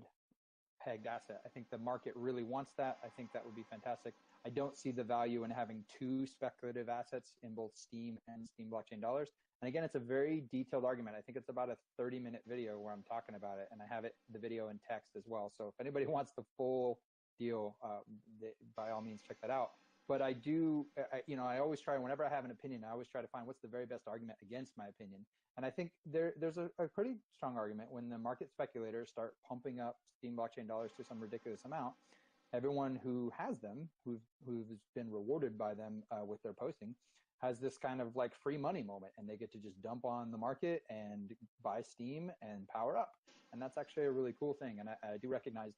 pegged asset. I think the market really wants that. I think that would be fantastic. I don't see the value in having two speculative assets in both Steam and Steam blockchain dollars. And again, it's a very detailed argument. I think it's about a 30-minute video where I'm talking about it, and I have the video in text as well. So if anybody wants the full deal, by all means, check that out. But I always try, whenever I have an opinion, I always try to find what's the very best argument against my opinion. And I think there's a pretty strong argument when the market speculators start pumping up Steam blockchain dollars to some ridiculous amount. Everyone who has them, who's been rewarded by them with their posting, has this kind of like free money moment, and they get to just dump on the market and buy Steam and power up. And that's actually a really cool thing. And I do recognize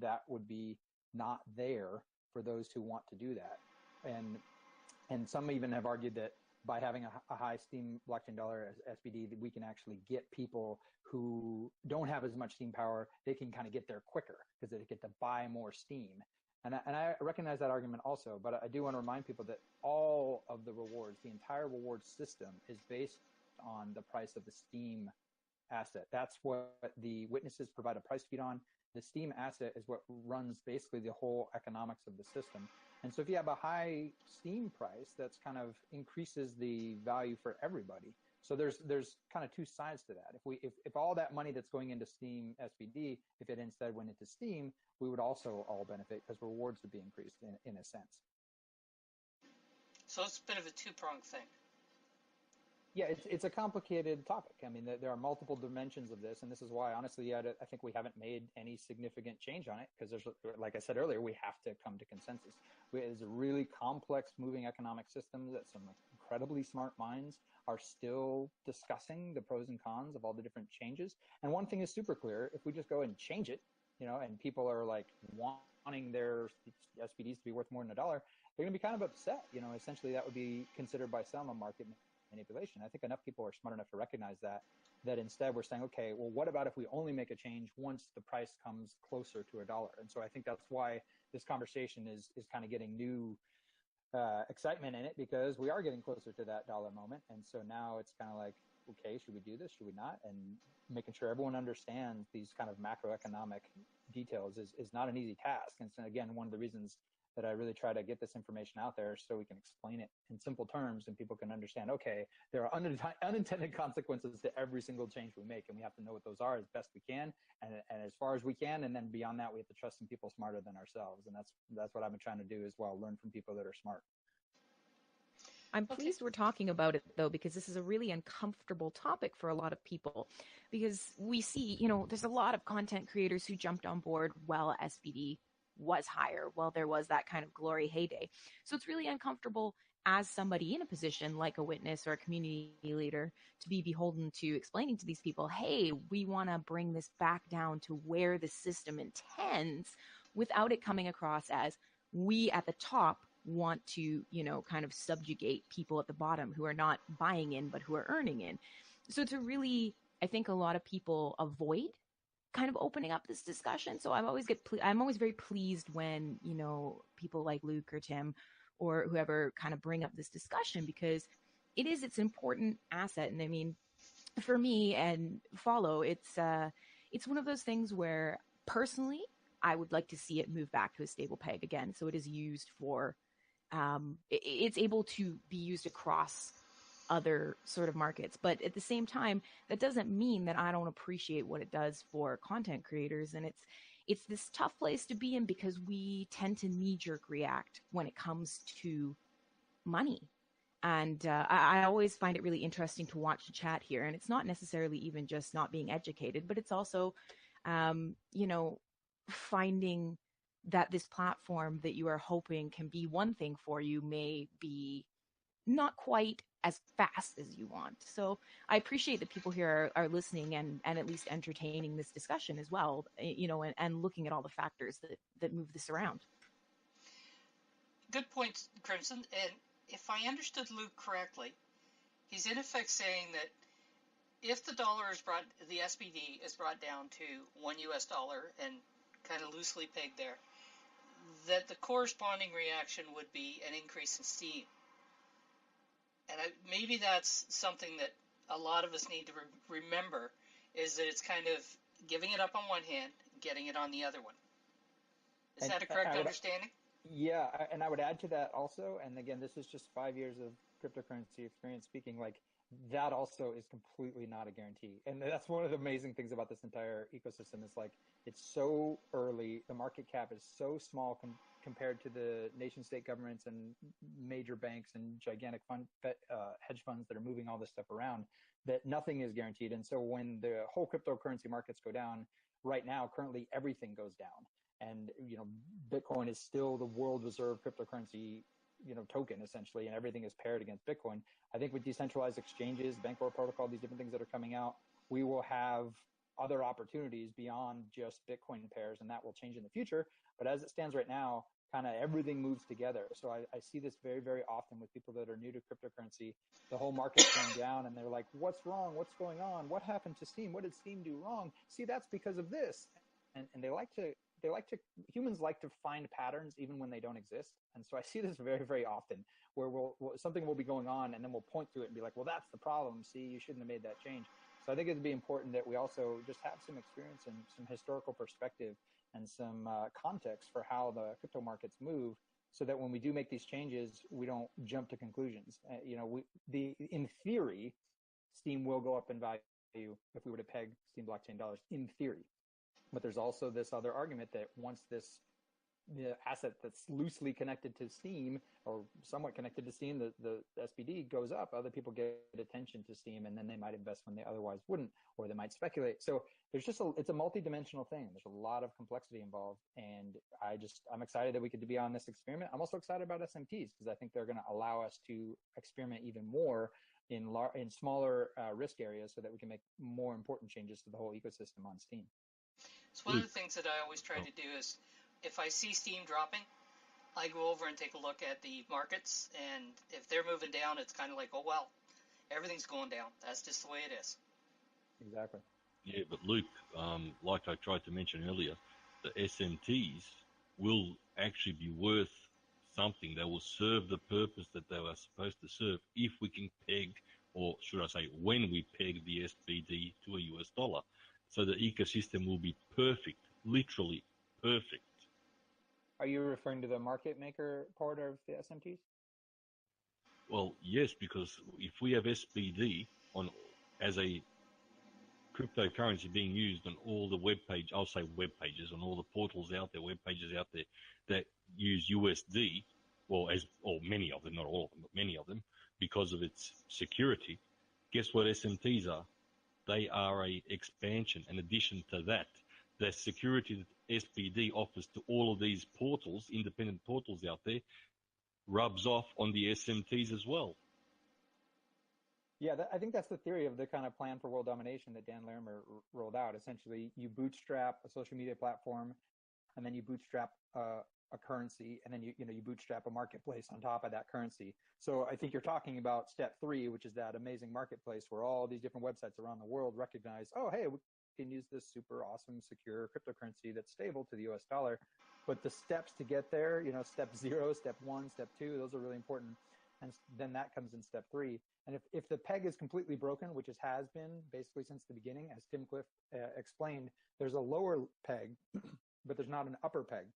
that would be not there for those who want to do that. And some even have argued that by having a high Steam blockchain dollar as SBD, that we can actually get people who don't have as much Steam power, they can kind of get there quicker because they get to buy more Steam. And I recognize that argument also, but I do want to remind people that all of the rewards, the entire reward system, is based on the price of the Steam asset. That's what the witnesses provide a price feed on. The Steam asset is what runs basically the whole economics of the system. And so if you have a high Steam price, that's kind of increases the value for everybody. So there's kind of two sides to that. If all that money that's going into Steam SBD, if it instead went into Steam, we would also all benefit because rewards would be increased in a sense. So it's a bit of a two-pronged thing. Yeah, it's a complicated topic. I mean, there are multiple dimensions of this, and this is why, honestly, I think we haven't made any significant change on it because there's, like I said earlier, we have to come to consensus. It's a really complex moving economic system that some incredibly smart minds are still discussing the pros and cons of all the different changes. And one thing is super clear: if we just go and change it, and people are like wanting their SPDs to be worth more than $1, they're going to be kind of upset. Essentially, that would be considered by some a market manipulation. I think enough people are smart enough to recognize that instead we're saying, okay, well, what about if we only make a change once the price comes closer to $1? And so I think that's why this conversation is kind of getting new excitement in it, because we are getting closer to that dollar moment. And so now it's kind of like, okay, should we do this? Should we not? And making sure everyone understands these kind of macroeconomic details is not an easy task. And so again, one of the reasons that I really try to get this information out there so we can explain it in simple terms and people can understand, okay, there are unintended consequences to every single change we make, and we have to know what those are as best we can and as far as we can. And then beyond that, we have to trust in people smarter than ourselves. And that's what I've been trying to do as well, learn from people that are smart. I'm pleased we're talking about it, though, because this is a really uncomfortable topic for a lot of people. Because we see, there's a lot of content creators who jumped on board while SBD was higher, while there was that kind of glory heyday. So it's really uncomfortable as somebody in a position like a witness or a community leader to be beholden to explaining to these people, hey, we want to bring this back down to where the system intends, without it coming across as we at the top want to, kind of subjugate people at the bottom who are not buying in, but who are earning in. So to really, I think a lot of people avoid kind of opening up this discussion. So I'm always very pleased when, people like Luke or Tim or whoever kind of bring up this discussion, because it's an important asset. And I mean, for me and Follow, it's one of those things where personally, I would like to see it move back to a stable peg again. So it is used for, it's able to be used across other sort of markets. But at the same time, that doesn't mean that I don't appreciate what it does for content creators. And it's this tough place to be in, because we tend to knee-jerk react when it comes to money. And I always find it really interesting to watch the chat here. And it's not necessarily even just not being educated, but it's also, finding that this platform that you are hoping can be one thing for you may be not quite as fast as you want. So I appreciate that people here are listening and at least entertaining this discussion as well, and looking at all the factors that move this around. Good point, Crimson. And if I understood Luke correctly, he's in effect saying that if the SBD is brought down to $1 and kind of loosely pegged there, that the corresponding reaction would be an increase in steam. And maybe that's something that a lot of us need to remember, is that it's kind of giving it up on one hand, getting it on the other one. Is that a correct understanding? Yeah, and I would add to that also, and again, this is just 5 years of cryptocurrency experience speaking, like that also is completely not a guarantee. And that's one of the amazing things about this entire ecosystem is like, it's so early, the market cap is so small compared to the nation state governments and major banks and gigantic hedge funds that are moving all this stuff around, that nothing is guaranteed. And so when the whole cryptocurrency markets go down right now, currently everything goes down. And, Bitcoin is still the world reserve cryptocurrency, token essentially, and everything is paired against Bitcoin. I think with decentralized exchanges, Bancor protocol, these different things that are coming out, we will have other opportunities beyond just Bitcoin pairs, and that will change in the future. But as it stands right now, kind of everything moves together. So I see this very, very often with people that are new to cryptocurrency. The whole market's going down and they're like, what's wrong? What's going on? What happened to Steam? What did Steam do wrong? See, that's because of this. And humans like to find patterns even when they don't exist. And so I see this very, very often where something will be going on and then we'll point to it and be like, well, that's the problem. See, you shouldn't have made that change. So I think it'd be important that we also just have some experience and some historical perspective and some context for how the crypto markets move, so that when we do make these changes, we don't jump to conclusions. In theory, Steam will go up in value if we were to peg Steam blockchain dollars, in theory. But there's also this other argument that once the asset that's loosely connected to Steam or somewhat connected to Steam, the SBD goes up, other people get attention to Steam and then they might invest when they otherwise wouldn't, or they might speculate. So there's it's a multi-dimensional thing. There's a lot of complexity involved. And I'm excited that we could be on this experiment. I'm also excited about SMTs because I think they're going to allow us to experiment even more in smaller risk areas so that we can make more important changes to the whole ecosystem on Steam. So one of the things that I always try to do is, if I see Steam dropping, I go over and take a look at the markets, and if they're moving down, it's kind of like, oh, well, everything's going down. That's just the way it is. Exactly. Yeah, but Luke, like I tried to mention earlier, the SMTs will actually be worth something. They will serve the purpose that they are supposed to serve if we can peg, or should I say, when we peg the SBD to a US dollar. So the ecosystem will be perfect literally perfect. Are you referring to the market maker part of the SMTs? Well, yes, because if we have SBD on as a cryptocurrency being used on all the I'll say web pages, on all the portals out there, web pages out there that use USD, or many of them, not all of them, but many of them, because of its security. Guess what SMTs are? They are a expansion, an addition to that. The security that SBD offers to all of these portals, independent portals out there, rubs off on the SMTs as well. Yeah, I think that's the theory of the kind of plan for world domination that Dan Larimer rolled out. Essentially, you bootstrap a social media platform, and then you bootstrap a currency, and then you bootstrap a marketplace on top of that currency. So I think you're talking about step 3, which is that amazing marketplace where all these different websites around the world recognize, oh, hey, we can use this super awesome, secure cryptocurrency that's stable to the US dollar. But the steps to get there, step 0, step 1, step 2, those are really important. And then that comes in step 3. And if the peg is completely broken, which it has been basically since the beginning, as Tim Cliff explained, there's a lower peg, but there's not an upper peg.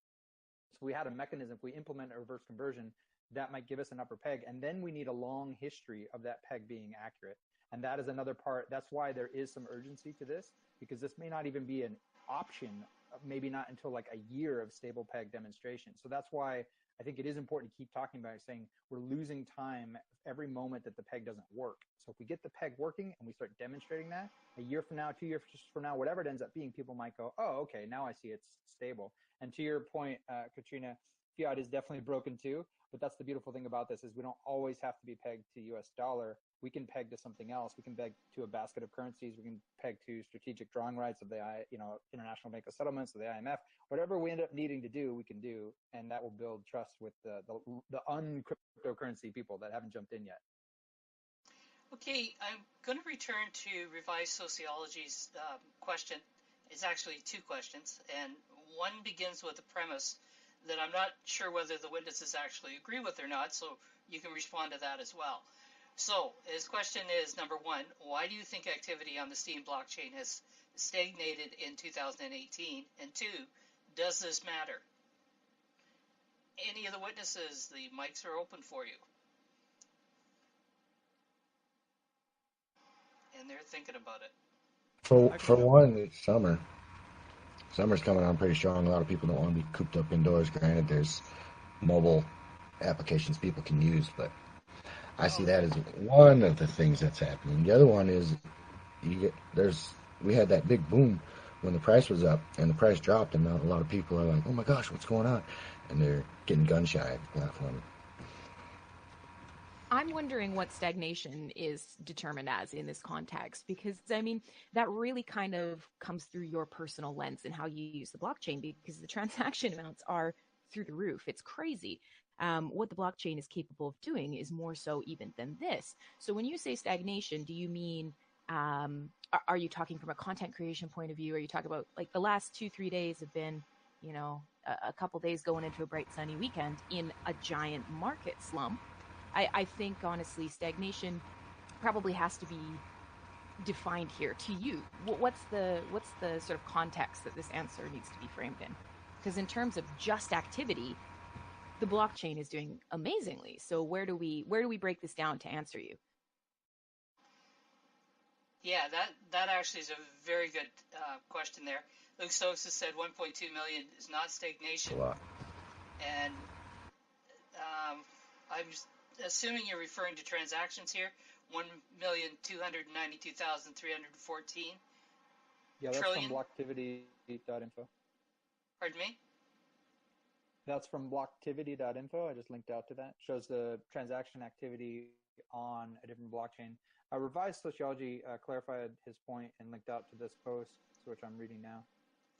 So we had a mechanism, if we implement a reverse conversion, that might give us an upper peg. And then we need a long history of that peg being accurate. And that is another part. That's why there is some urgency to this, because this may not even be an option, maybe not until like a year of stable peg demonstration. So that's why I think it is important to keep talking about it, saying we're losing time every moment that the peg doesn't work. So if we get the peg working and we start demonstrating that, a year from now, 2 years from now, whatever it ends up being, people might go, oh, okay, now I see it's stable. And to your point, Katrina, fiat is definitely broken too. But that's the beautiful thing about this is we don't always have to be pegged to US dollar. We can peg to something else. We can peg to a basket of currencies. We can peg to strategic drawing rights of the International Bank of Settlements, of the IMF. Whatever we end up needing to do, we can do, and that will build trust with the un-cryptocurrency people that haven't jumped in yet. Okay, I'm going to return to revised sociology's question. It's actually 2 questions, and one begins with the premise that I'm not sure whether the witnesses actually agree with or not, so you can respond to that as well. So his question is, number 1, why do you think activity on the Steem blockchain has stagnated in 2018? And 2, does this matter? Any of the witnesses, the mics are open for you. And they're thinking about it. For one, it's summer. Summer's coming on pretty strong. A lot of people don't want to be cooped up indoors. Granted, there's mobile applications people can use, but I see that as one of the things that's happening. The other one is we had that big boom when the price was up and the price dropped, and now a lot of people are like, oh my gosh, what's going on? And they're getting gun shy at the platform. I'm wondering what stagnation is determined as in this context, because I mean, that really kind of comes through your personal lens and how you use the blockchain, because the transaction amounts are through the roof. It's crazy. What the blockchain is capable of doing is more so even than this. So when you say stagnation, do you mean, are you talking from a content creation point of view? Are you talking about like the last 2-3 days have been, a couple days going into a bright sunny weekend in a giant market slump? I think, honestly, stagnation probably has to be defined here to you. What's the sort of context that this answer needs to be framed in? Because in terms of just activity, the blockchain is doing amazingly. So where do we break this down to answer you? Yeah, that actually is a very good question there. Luke Stokes has said 1.2 million is not stagnation. That's a lot. And I'm assuming you're referring to transactions here, 1,292,314. Yeah, that's trillion. from blocktivity.info. Pardon me? That's from blocktivity.info. I just linked out to that. Shows the transaction activity on a different blockchain. Revised Sociology clarified his point and linked out to this post, which I'm reading now.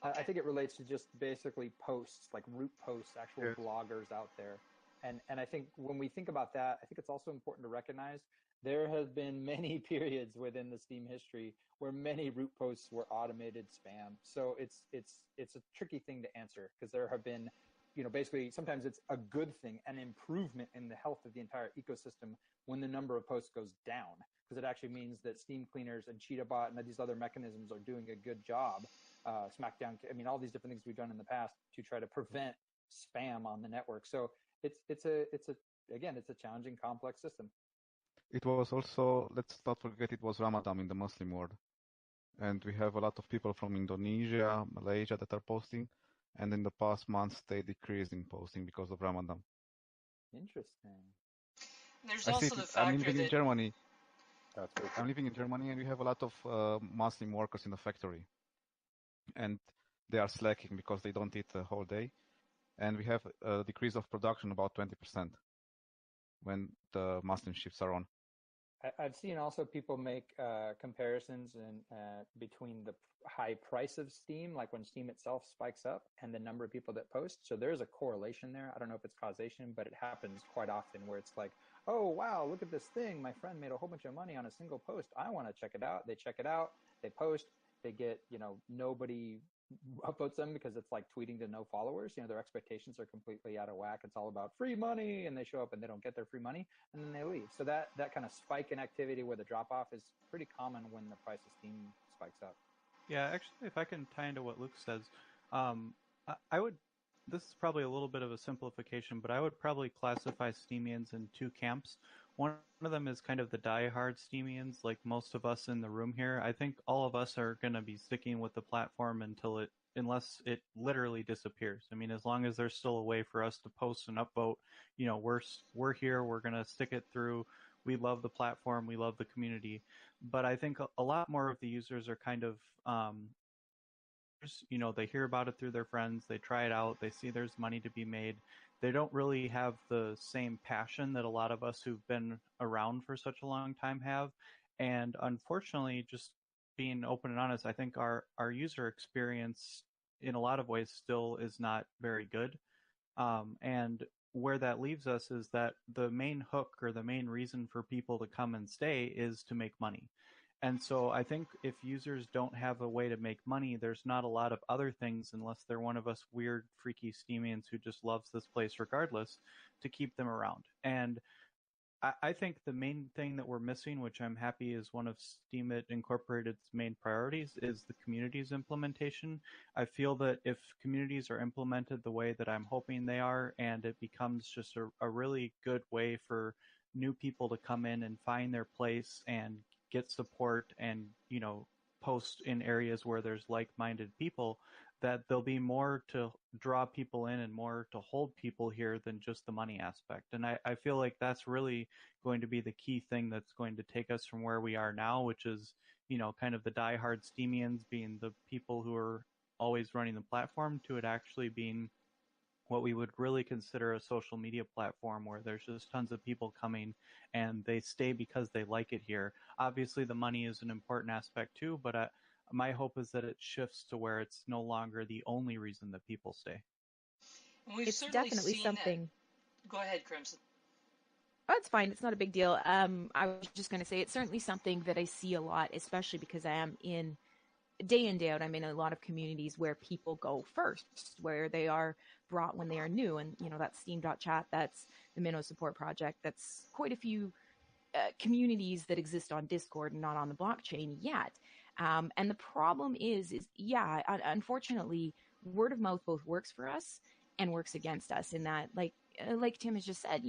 Okay. I think it relates to just basically posts, like root posts, actual bloggers out there. And I think when we think about that, I think it's also important to recognize there have been many periods within the Steem history where many root posts were automated spam. So it's a tricky thing to answer, because there have been, basically sometimes it's a good thing, an improvement in the health of the entire ecosystem when the number of posts goes down, because it actually means that Steem cleaners and CheetahBot and these other mechanisms are doing a good job. Smackdown. I mean, all these different things we've done in the past to try to prevent spam on the network. So it's a challenging, complex system. It was also, let's not forget, it was Ramadan in the Muslim world. And we have a lot of people from Indonesia, Malaysia that are posting. And in the past months, they decreased in posting because of Ramadan. Interesting. There's I also see the it. I'm factor living in that Germany. That's very I'm living in Germany, and we have a lot of Muslim workers in the factory. And they are slacking because they don't eat the whole day. And we have a decrease of production about 20% when the Muslim shifts are on. I've seen also people make comparisons between the high price of Steam, like when Steam itself spikes up, and the number of people that post. So there's a correlation there. I don't know if it's causation, but it happens quite often where it's like, oh, wow, look at this thing. My friend made a whole bunch of money on a single post. I want to check it out. They check it out. They post. They get, nobody upvotes them because it's like tweeting to no followers. Their expectations are completely out of whack. It's all about free money, and they show up and they don't get their free money, and then they leave. So that kind of spike in activity where the drop off is pretty common when the price of Steam spikes up. Yeah, actually, if I can tie into what Luke says, I would. This is probably a little bit of a simplification, but I would probably classify Steamians in two camps. One of them is kind of the diehard Steamians, like most of us in the room here. I think all of us are going to be sticking with the platform unless it literally disappears. I mean, as long as there's still a way for us to post and upvote, we're here. We're going to stick it through. We love the platform. We love the community. But I think a lot more of the users are kind of, they hear about it through their friends. They try it out. They see there's money to be made. They don't really have the same passion that a lot of us who've been around for such a long time have. And unfortunately, just being open and honest, I think our user experience in a lot of ways still is not very good. And where that leaves us is that the main hook or the main reason for people to come and stay is to make money. And so I think if users don't have a way to make money, there's not a lot of other things, unless they're one of us weird, freaky Steamians who just loves this place regardless, to keep them around. And I think the main thing that we're missing, which I'm happy is one of Steemit Incorporated's main priorities, is the community's implementation. I feel that if communities are implemented the way that I'm hoping they are, and it becomes just a really good way for new people to come in and find their place and get support and, post in areas where there's like-minded people, that there'll be more to draw people in and more to hold people here than just the money aspect. And I feel like that's really going to be the key thing that's going to take us from where we are now, which is, kind of the diehard Steamians being the people who are always running the platform, to it actually being what we would really consider a social media platform where there's just tons of people coming and they stay because they like it here. Obviously, the money is an important aspect too, but my hope is that it shifts to where it's no longer the only reason that people stay. It's definitely something. Go ahead, Crimson. Oh, it's fine. It's not a big deal. I was just going to say it's certainly something that I see a lot, especially because I am day in, day out, I'm in a lot of communities where people go first, where they are brought when they are new. And, that's Steam.chat, that's the Minnow Support Project, that's quite a few communities that exist on Discord and not on the blockchain yet. And the problem is unfortunately, word of mouth both works for us and works against us in that, like Tim has just said,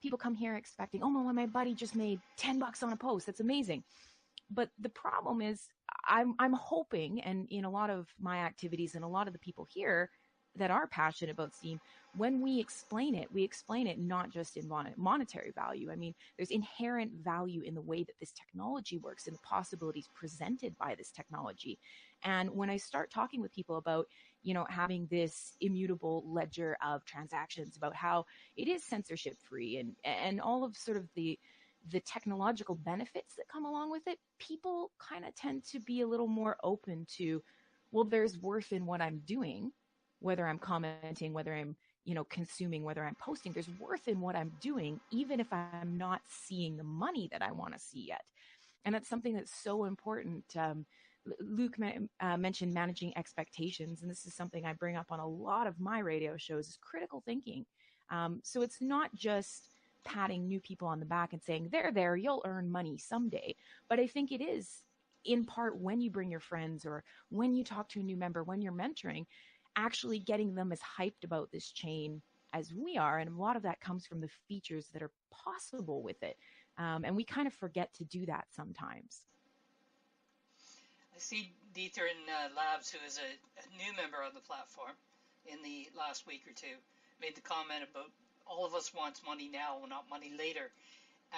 people come here expecting, oh, my buddy just made $10 on a post. That's amazing. But the problem is I'm hoping, and in a lot of my activities and a lot of the people here that are passionate about Steam, when we explain it not just in monetary value. I mean, there's inherent value in the way that this technology works and the possibilities presented by this technology. And when I start talking with people about, having this immutable ledger of transactions, about how it is censorship free and all of sort of the technological benefits that come along with it, people kind of tend to be a little more open to, well, there's worth in what I'm doing, whether I'm commenting, whether I'm, consuming, whether I'm posting, there's worth in what I'm doing, even if I'm not seeing the money that I want to see yet. And that's something that's so important. Luke mentioned managing expectations, and this is something I bring up on a lot of my radio shows, is critical thinking. So it's not just patting new people on the back and saying, there, you'll earn money someday. But I think it is in part when you bring your friends or when you talk to a new member, when you're mentoring, actually getting them as hyped about this chain as we are. And a lot of that comes from the features that are possible with it. And we kind of forget to do that sometimes. I see Dieter in Labs, who is a new member on the platform in the last week or two, made the comment about all of us wants money now, not money later.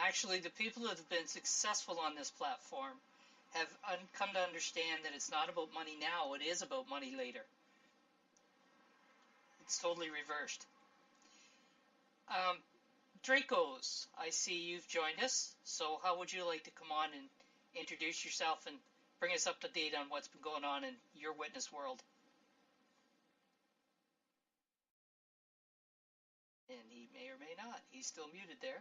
Actually, the people that have been successful on this platform have come to understand that it's not about money now, it is about money later. It's totally reversed. Dracos, I see you've joined us, so how would you like to come on and introduce yourself and bring us up to date on what's been going on in your witness world? And he may or may not. He's still muted there.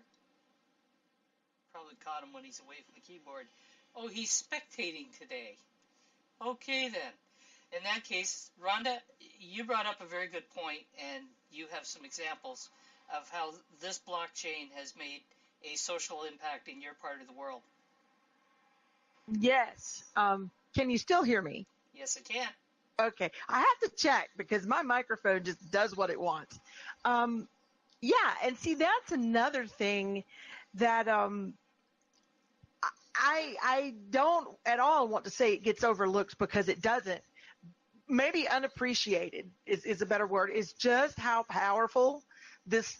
Probably caught him when he's away from the keyboard. Oh, he's spectating today. Okay, then. In that case, Rhonda, you brought up a very good point, and you have some examples of how this blockchain has made a social impact in your part of the world. Yes. Can you still hear me? Yes, I can. Okay. I have to check because my microphone just does what it wants. Yeah, and see, that's another thing that I don't at all want to say it gets overlooked, because it doesn't. Maybe unappreciated is a better word, is just how powerful this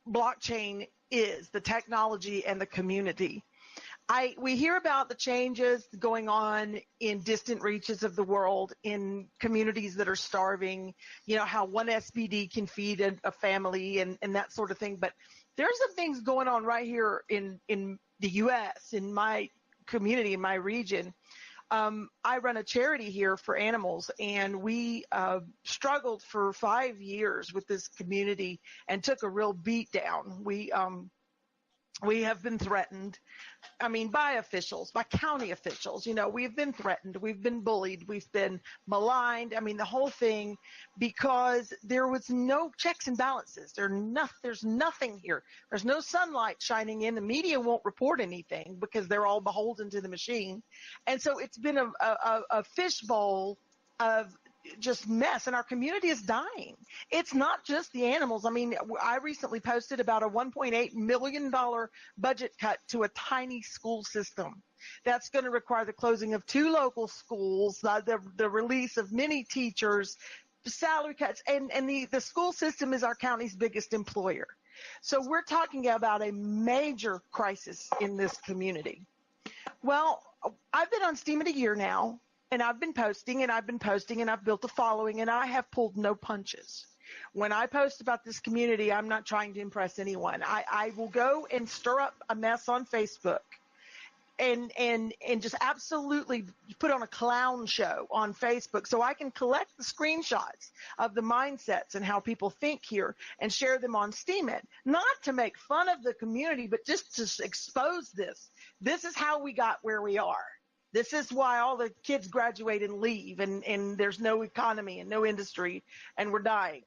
blockchain is, the technology and the community. We hear about the changes going on in distant reaches of the world, in communities that are starving, how one SBD can feed a family and that sort of thing. But there's some things going on right here in the U.S., in my community, in my region. I run a charity here for animals, and we struggled for 5 years with this community and took a real beat down. We have been threatened, by officials, by county officials. We've been threatened. We've been bullied. We've been maligned. The whole thing, because there was no checks and balances. There's nothing here. There's no sunlight shining in. The media won't report anything because they're all beholden to the machine. And so it's been a fishbowl of just mess, and our community is dying. It's not just the animals. I recently posted about a $1.8 million budget cut to a tiny school system. That's going to require the closing of 2 local schools, the release of many teachers, salary cuts, and the school system is our county's biggest employer. So we're talking about a major crisis in this community. Well, I've been on Steam a year now, and I've been posting, and I've built a following, and I have pulled no punches. When I post about this community, I'm not trying to impress anyone. I will go and stir up a mess on Facebook and just absolutely put on a clown show on Facebook so I can collect the screenshots of the mindsets and how people think here and share them on Steemit, not to make fun of the community, but just to expose this. This is how we got where we are. This is why all the kids graduate and leave, and there's no economy and no industry, and we're dying.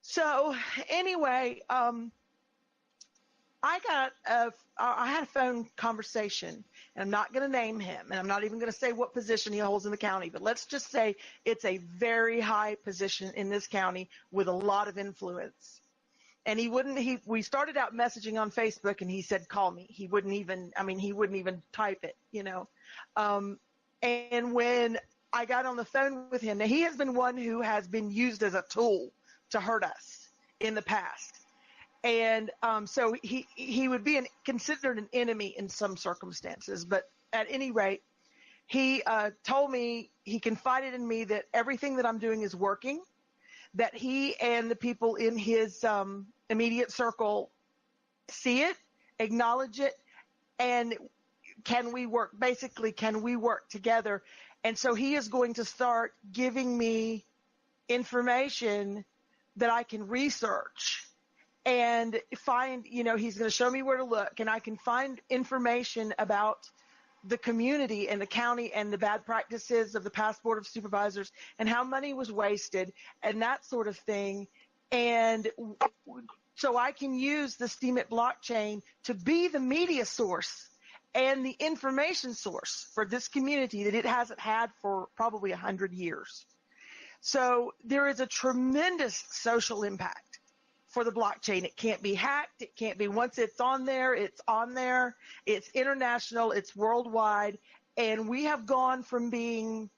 So anyway, I had a phone conversation, and I'm not going to name him, and I'm not even going to say what position he holds in the county, but let's just say it's a very high position in this county with a lot of influence. And we started out messaging on Facebook, and he said, call me. He wouldn't even type it, and when I got on the phone with him, now he has been one who has been used as a tool to hurt us in the past. And so he would be considered an enemy in some circumstances. But at any rate, he told me, he confided in me that everything that I'm doing is working, that he and the people in his immediate circle see it, acknowledge it, and can we work together? And so he is going to start giving me information that I can research and find, he's going to show me where to look, and I can find information about the community and the county and the bad practices of the past Board of Supervisors and how money was wasted and that sort of thing. And so I can use the Steemit blockchain to be the media source and the information source for this community that it hasn't had for probably 100 years. So there is a tremendous social impact for the blockchain. It can't be hacked. It can't be, once it's on there, it's on there. It's international. It's worldwide. And I have gone from being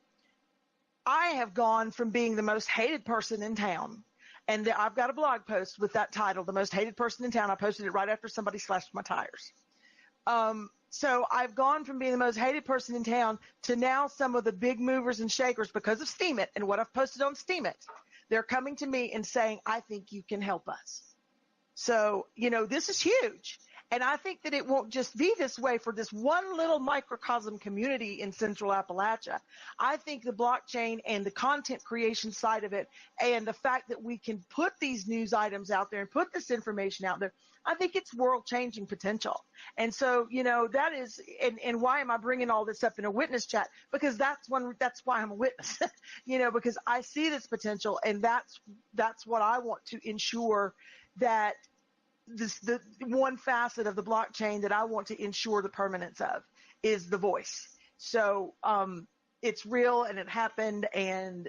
the most hated person in town. And I've got a blog post with that title, The Most Hated Person in Town. I posted it right after somebody slashed my tires. So I've gone from being the most hated person in town to now some of the big movers and shakers because of Steemit and what I've posted on Steemit. They're coming to me and saying, I think you can help us. So, this is huge. And I think that it won't just be this way for this one little microcosm community in Central Appalachia. I think the blockchain and the content creation side of it and the fact that we can put these news items out there and put this information out there, I think it's world-changing potential. And so, that is, and why am I bringing all this up in a witness chat? Because that's why I'm a witness, because I see this potential, and that's what I want to ensure that the one facet of the blockchain that I want to ensure the permanence of is the voice. So, it's real and it happened, and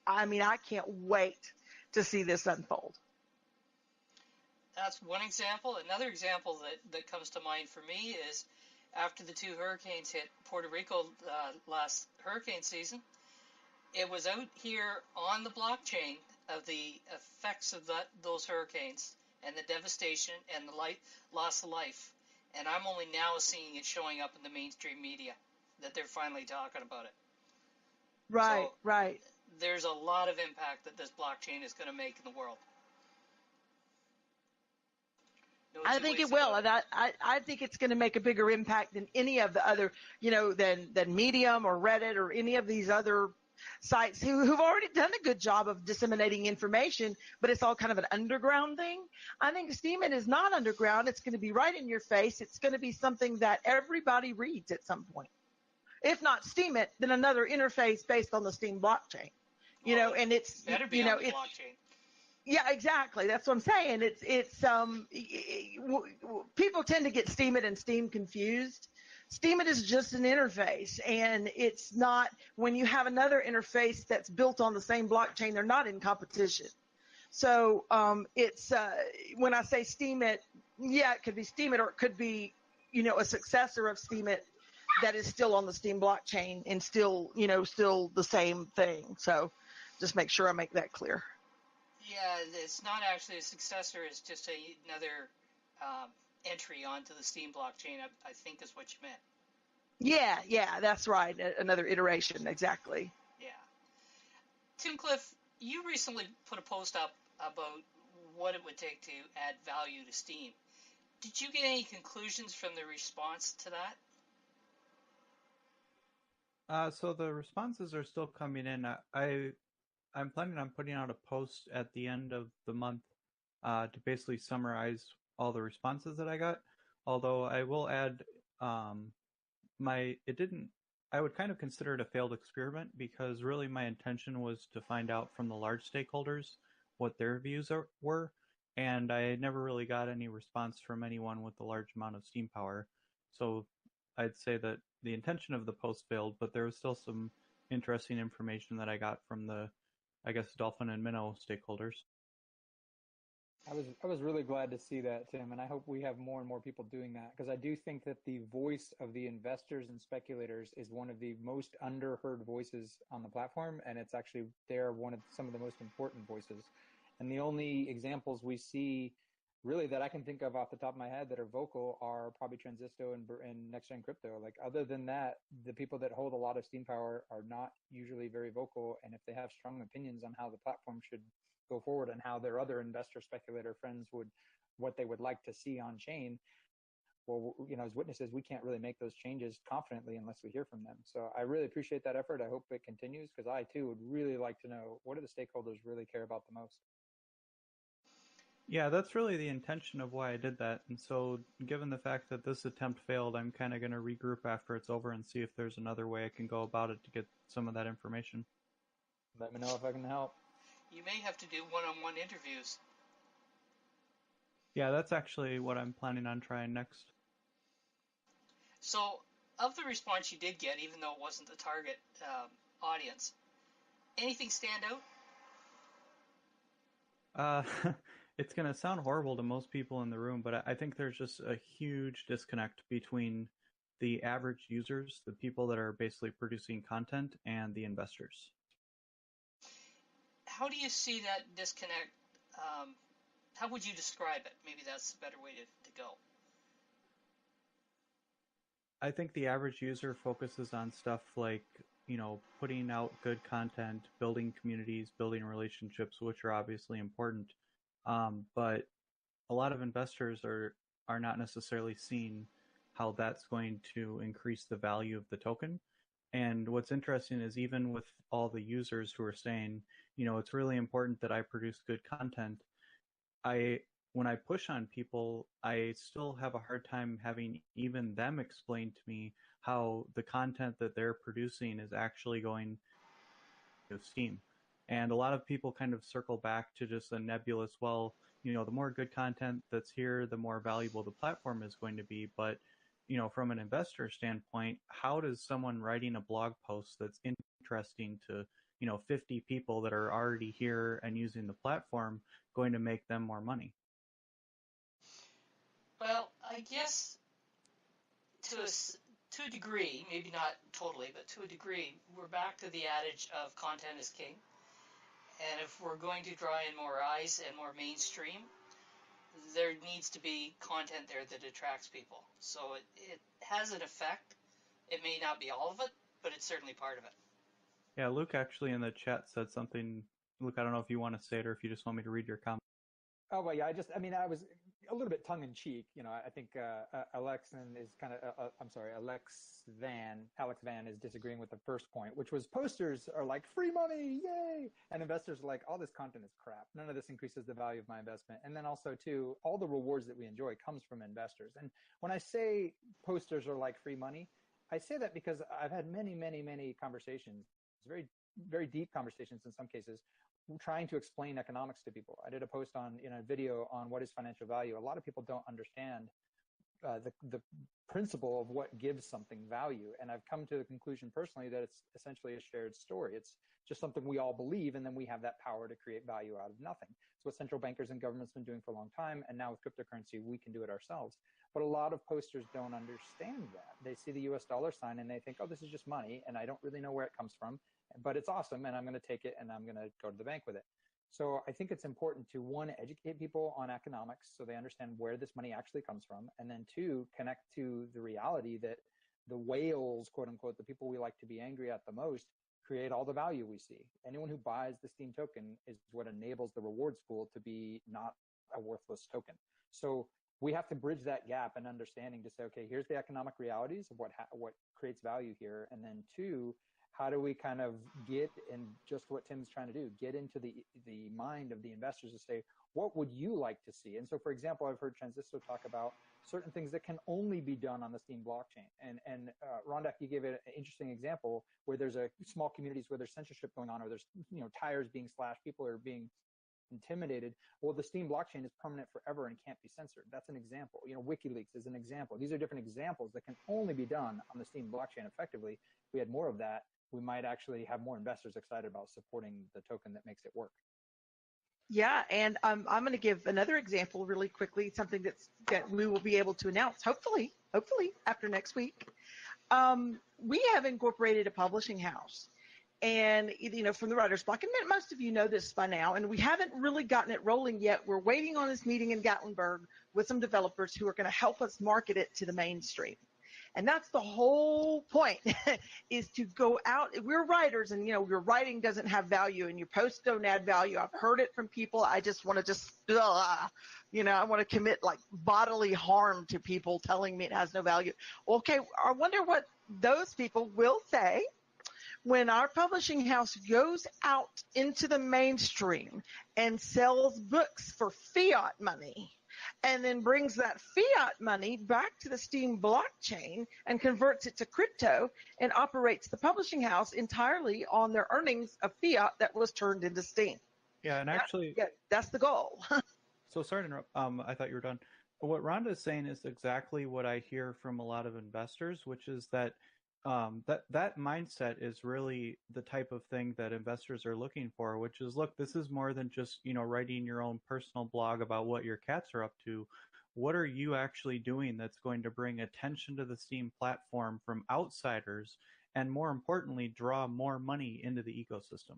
I can't wait to see this unfold. That's one example. Another example that comes to mind for me is after the 2 hurricanes hit Puerto Rico last hurricane season, it was out here on the blockchain of the effects of those hurricanes and the devastation and the loss of life. And I'm only now seeing it showing up in the mainstream media, that they're finally talking about it. Right, so right. There's a lot of impact that this blockchain is going to make in the world. I think it will, and I think it's going to make a bigger impact than any of the other, than Medium or Reddit or any of these other sites who've already done a good job of disseminating information, but it's all kind of an underground thing. I think Steemit is not underground. It's going to be right in your face. It's going to be something that everybody reads at some point. If not Steemit, then another interface based on the Steem blockchain. And it's better be on the blockchain. Yeah, exactly. That's what I'm saying. People tend to get Steemit and Steem confused. Steemit is just an interface, and it's not, when you have another interface that's built on the same blockchain, they're not in competition. So it's when I say Steemit, yeah, it could be Steemit, or it could be, a successor of Steemit that is still on the Steem blockchain and still the same thing. So just make sure I make that clear. Yeah, it's not actually a successor. It's just another entry onto the Steem blockchain, I think is what you meant. Yeah, that's right. Another iteration, exactly. Yeah. Tim Cliff, you recently put a post up about what it would take to add value to Steem. Did you get any conclusions from the response to that? So the responses are still coming in. I'm planning on putting out a post at the end of the month to basically summarize all the responses that I got. Although I will add, I would kind of consider it a failed experiment, because really my intention was to find out from the large stakeholders what their views were, and I never really got any response from anyone with a large amount of Steem power. So I'd say that the intention of the post failed, but there was still some interesting information that I got from the, Dolphin and Minnow stakeholders. I was really glad to see that, Tim, and I hope we have more and more people doing that, because I do think that the voice of the investors and speculators is one of the most underheard voices on the platform, and it's actually some of the most important voices. And the only examples we see really that I can think of off the top of my head that are vocal are probably Transisto and Next Gen Crypto. Like, other than that, the people that hold a lot of Steem power are not usually very vocal, and if they have strong opinions on how the platform should go forward and how their other investor speculator friends what they would like to see on chain, well, as witnesses, we can't really make those changes confidently unless we hear from them. So I really appreciate that effort. I hope it continues, because I too would really like to know, what do the stakeholders really care about the most? Yeah, that's really the intention of why I did that. And so given the fact that this attempt failed, I'm kind of going to regroup after it's over and see if there's another way I can go about it to get some of that information. Let me know if I can help. You may have to do one-on-one interviews. Yeah, that's actually what I'm planning on trying next. So, of the response you did get, even though it wasn't the target audience, anything stand out? It's going to sound horrible to most people in the room, but I think there's just a huge disconnect between the average users, the people that are basically producing content, and the investors. How do you see that disconnect? How would you describe it? Maybe that's a better way to go. I think the average user focuses on stuff like, putting out good content, building communities, building relationships, which are obviously important. But a lot of investors are not necessarily seeing how that's going to increase the value of the token. And what's interesting is even with all the users who are saying, it's really important that I produce good content, when I push on people, I still have a hard time having even them explain to me how the content that they're producing is actually going to Steam. And a lot of people kind of circle back to just a nebulous, well, the more good content that's here, the more valuable the platform is going to be. But, from an investor standpoint, how does someone writing a blog post that's interesting to, 50 people that are already here and using the platform going to make them more money? Well, I guess to a degree, maybe not totally, but to a degree, we're back to the adage of content is king. And if we're going to draw in more eyes and more mainstream, there needs to be content there that attracts people. So it has an effect. It may not be all of it, but it's certainly part of it. Yeah, Luke actually in the chat said something. Luke, I don't know if you want to say it or if you just want me to read your comment. Oh, well, yeah, I was a little bit tongue-in-cheek. I think Alex Van is disagreeing with the first point, which was posters are like free money, yay! And investors are like, all this content is crap. None of this increases the value of my investment. And then also, too, all the rewards that we enjoy comes from investors. And when I say posters are like free money, I say that because I've had many, many, many conversations, very, very deep conversations in some cases, trying to explain economics to people. I did a post in a video on what is financial value. A lot of people don't understand the principle of what gives something value. And I've come to the conclusion personally that it's essentially a shared story. It's just something we all believe, and then we have that power to create value out of nothing. It's what central bankers and governments have been doing for a long time, and now with cryptocurrency, we can do it ourselves. But a lot of posters don't understand that. They see the US dollar sign and they think, oh, this is just money, and I don't really know where it comes from, but it's awesome, and I'm going to take it, and I'm going to go to the bank with it. So I think it's important to, one, educate people on economics so they understand where this money actually comes from, and then two, connect to the reality that the whales, quote unquote, the people we like to be angry at the most, create all the value we see. Anyone who buys the Steam token is what enables the rewards pool to be not a worthless token. So we have to bridge that gap in understanding to say, okay, here's the economic realities of what creates value here, and then two, how do we kind of get, and just what Tim's trying to do, get into the mind of the investors to say, what would you like to see? And so, for example, I've heard Transistor talk about certain things that can only be done on the Steam blockchain. And Rondak, you gave it an interesting example where there's small communities where there's censorship going on, or there's tires being slashed, people are being intimidated. Well, the Steam blockchain is permanent forever and can't be censored. That's an example. WikiLeaks is an example. These are different examples that can only be done on the Steam blockchain effectively. If we had more of that, we might actually have more investors excited about supporting the token that makes it work. Yeah, and I'm going to give another example really quickly, something that we will be able to announce, hopefully after next week. We have incorporated a publishing house. And, from the writer's block, and most of you know this by now, and we haven't really gotten it rolling yet. We're waiting on this meeting in Gatlinburg with some developers who are going to help us market it to the mainstream. And that's the whole point, is to go out. We're writers, and, your writing doesn't have value, and your posts don't add value. I've heard it from people. I just want to I want to commit like bodily harm to people telling me it has no value. Okay, I wonder what those people will say when our publishing house goes out into the mainstream and sells books for fiat money, and then brings that fiat money back to the Steam blockchain and converts it to crypto and operates the publishing house entirely on their earnings of fiat that was turned into Steam. Yeah, and actually, that's the goal. So sorry to interrupt. I thought you were done. What Rhonda is saying is exactly what I hear from a lot of investors, which is that that mindset is really the type of thing that investors are looking for, which is, look, this is more than just, writing your own personal blog about what your cats are up to. What are you actually doing that's going to bring attention to the Steam platform from outsiders, and more importantly, draw more money into the ecosystem?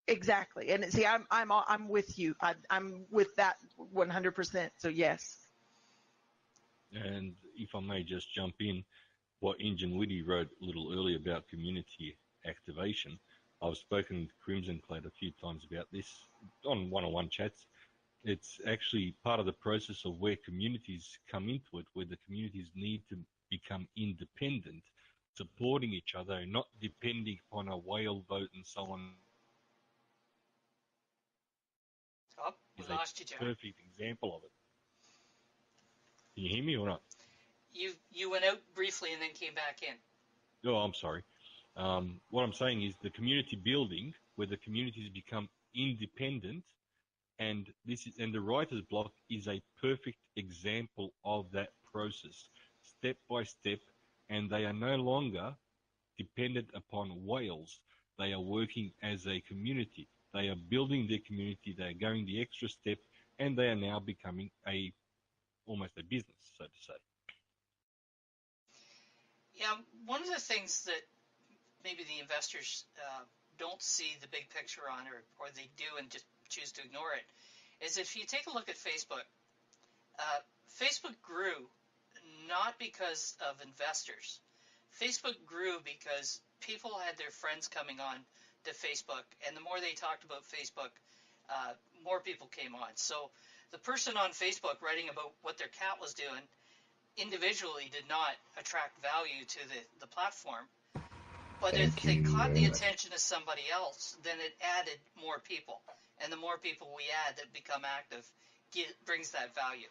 Exactly. And see, I'm with you. I'm with that 100%. So yes. And if I may just jump in, what Ingenuity wrote a little earlier about community activation, I've spoken with Crimson Clad a few times about this on one-on-one chats. It's actually part of the process of where communities come into it, where the communities need to become independent, supporting each other, and not depending upon a whale vote and so on. Oh, we lost you, Jack. Perfect example of it. Can you hear me or not? You went out briefly and then came back in. Oh, I'm sorry. What I'm saying is the community building, where the communities become independent, and the writer's block is a perfect example of that process, step by step, and they are no longer dependent upon whales. They are working as a community. They are building their community. They are going the extra step, and they are now becoming almost a business, so to say. Yeah, one of the things that maybe the investors don't see the big picture on, or they do and just choose to ignore it, is if you take a look at Facebook, Facebook grew not because of investors. Facebook grew because people had their friends coming on to Facebook, and the more they talked about Facebook, more people came on. So the person on Facebook writing about what their cat was doing individually did not attract value to the platform. But if they caught the attention of somebody else, then it added more people. And the more people we add that become active brings that value.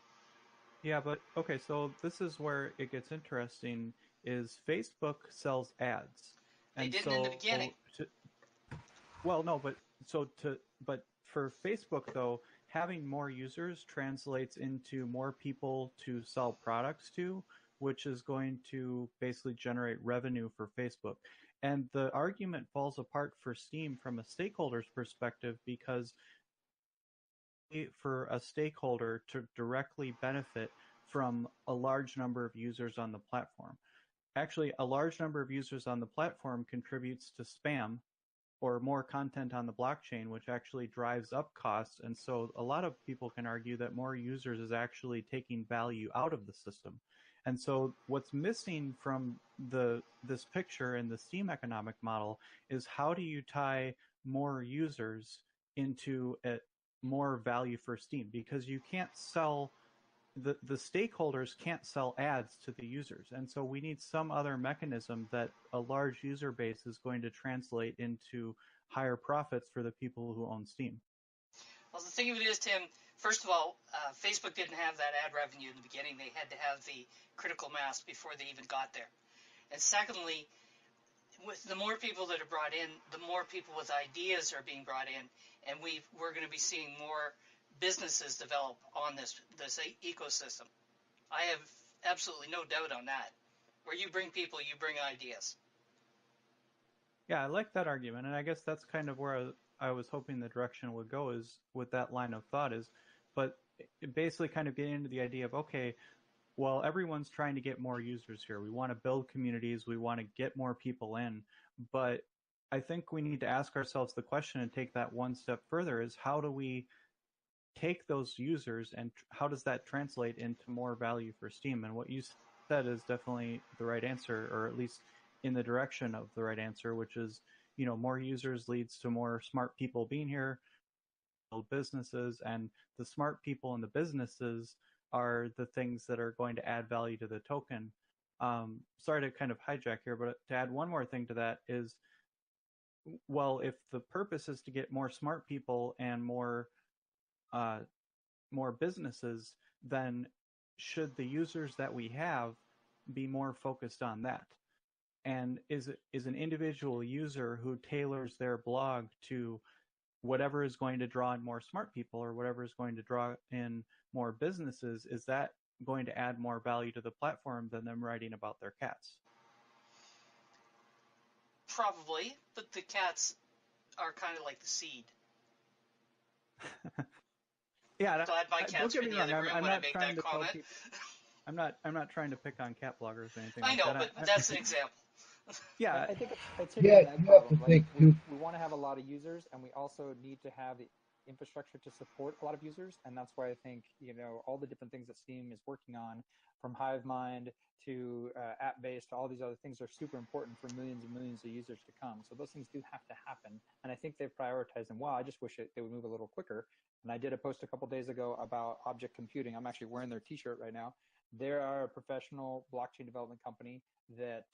Yeah, but okay, so this is where it gets interesting, is Facebook sells ads. They didn't in the beginning. But for Facebook though, having more users translates into more people to sell products to, which is going to basically generate revenue for Facebook. And the argument falls apart for Steam from a stakeholder's perspective, because for a stakeholder to directly benefit from a large number of users on the platform. Actually, a large number of users on the platform contributes to spam or more content on the blockchain, which actually drives up costs. And so a lot of people can argue that more users is actually taking value out of the system. And so what's missing from this picture in the Steam economic model is, how do you tie more users into more value for Steam? Because you can't sell, the stakeholders can't sell ads to the users. And so we need some other mechanism that a large user base is going to translate into higher profits for the people who own Steam. Well, the thing of it is, Tim, first of all, Facebook didn't have that ad revenue in the beginning. They had to have the critical mass before they even got there. And secondly, with the more people that are brought in, the more people with ideas are being brought in, and we're going to be seeing more businesses develop on this ecosystem. I have absolutely no doubt on that. Where you bring people, you bring ideas. Yeah, I like that argument, and I guess that's kind of where I was hoping the direction would go, is with that line of thought, but it basically kind of getting into the idea of, okay, well, everyone's trying to get more users here. We want to build communities. We want to get more people in. But I think we need to ask ourselves the question and take that one step further, is how do we take those users and how does that translate into more value for Steam? And what you said is definitely the right answer, or at least in the direction of the right answer, which is, more users leads to more smart people being here, build businesses, and the smart people and the businesses are the things that are going to add value to the token. Sorry to kind of hijack here, but to add one more thing to that is, well, if the purpose is to get more smart people and more businesses, then should the users that we have be more focused on that? And is an individual user who tailors their blog to whatever is going to draw in more smart people or whatever is going to draw in more businesses, is that going to add more value to the platform than them writing about their cats? Probably, but the cats are kind of like the seed. Yeah, Glad my cat's don't get in me the other wrong. room I'm when I not make trying that to tell comment. people. I'm not trying to pick on cat bloggers or anything I like know, that. but that's an example. Yeah, I think it's a Yeah, chicken and egg you have to problem. think Like too. we want to have a lot of users, and we also need to have the infrastructure to support a lot of users, and that's why I think all the different things that Steam is working on, from HiveMind to app-based, all these other things are super important for millions and millions of users to come. So those things do have to happen, and I think they've prioritized them well. I just wish they would move a little quicker. And I did a post a couple days ago about object computing. I'm actually wearing their T-shirt right now. They are a professional blockchain development company that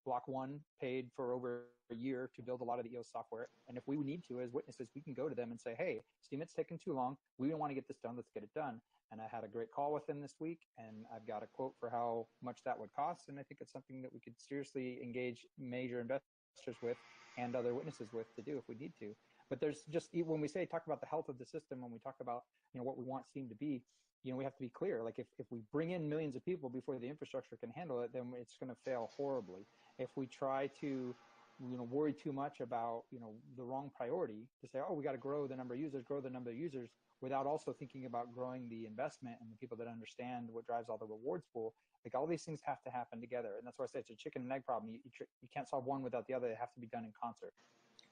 Block One paid for over a year to build a lot of the EOS software. And if we need to, as witnesses, we can go to them and say, hey, Steam, it's taken too long. We don't want to get this done. Let's get it done. And I had a great call with them this week, and I've got a quote for how much that would cost. And I think it's something that we could seriously engage major investors with and other witnesses with to do if we need to. But there's just, when we talk about the health of the system, when we talk about, what we want Steam to be, we have to be clear. Like if we bring in millions of people before the infrastructure can handle it, then it's going to fail horribly. If we try to, worry too much about, the wrong priority to say, oh, we got to grow the number of users, without also thinking about growing the investment and the people that understand what drives all the rewards pool. Like all these things have to happen together. And that's why I say it's a chicken and egg problem. You can't solve one without the other. They have to be done in concert.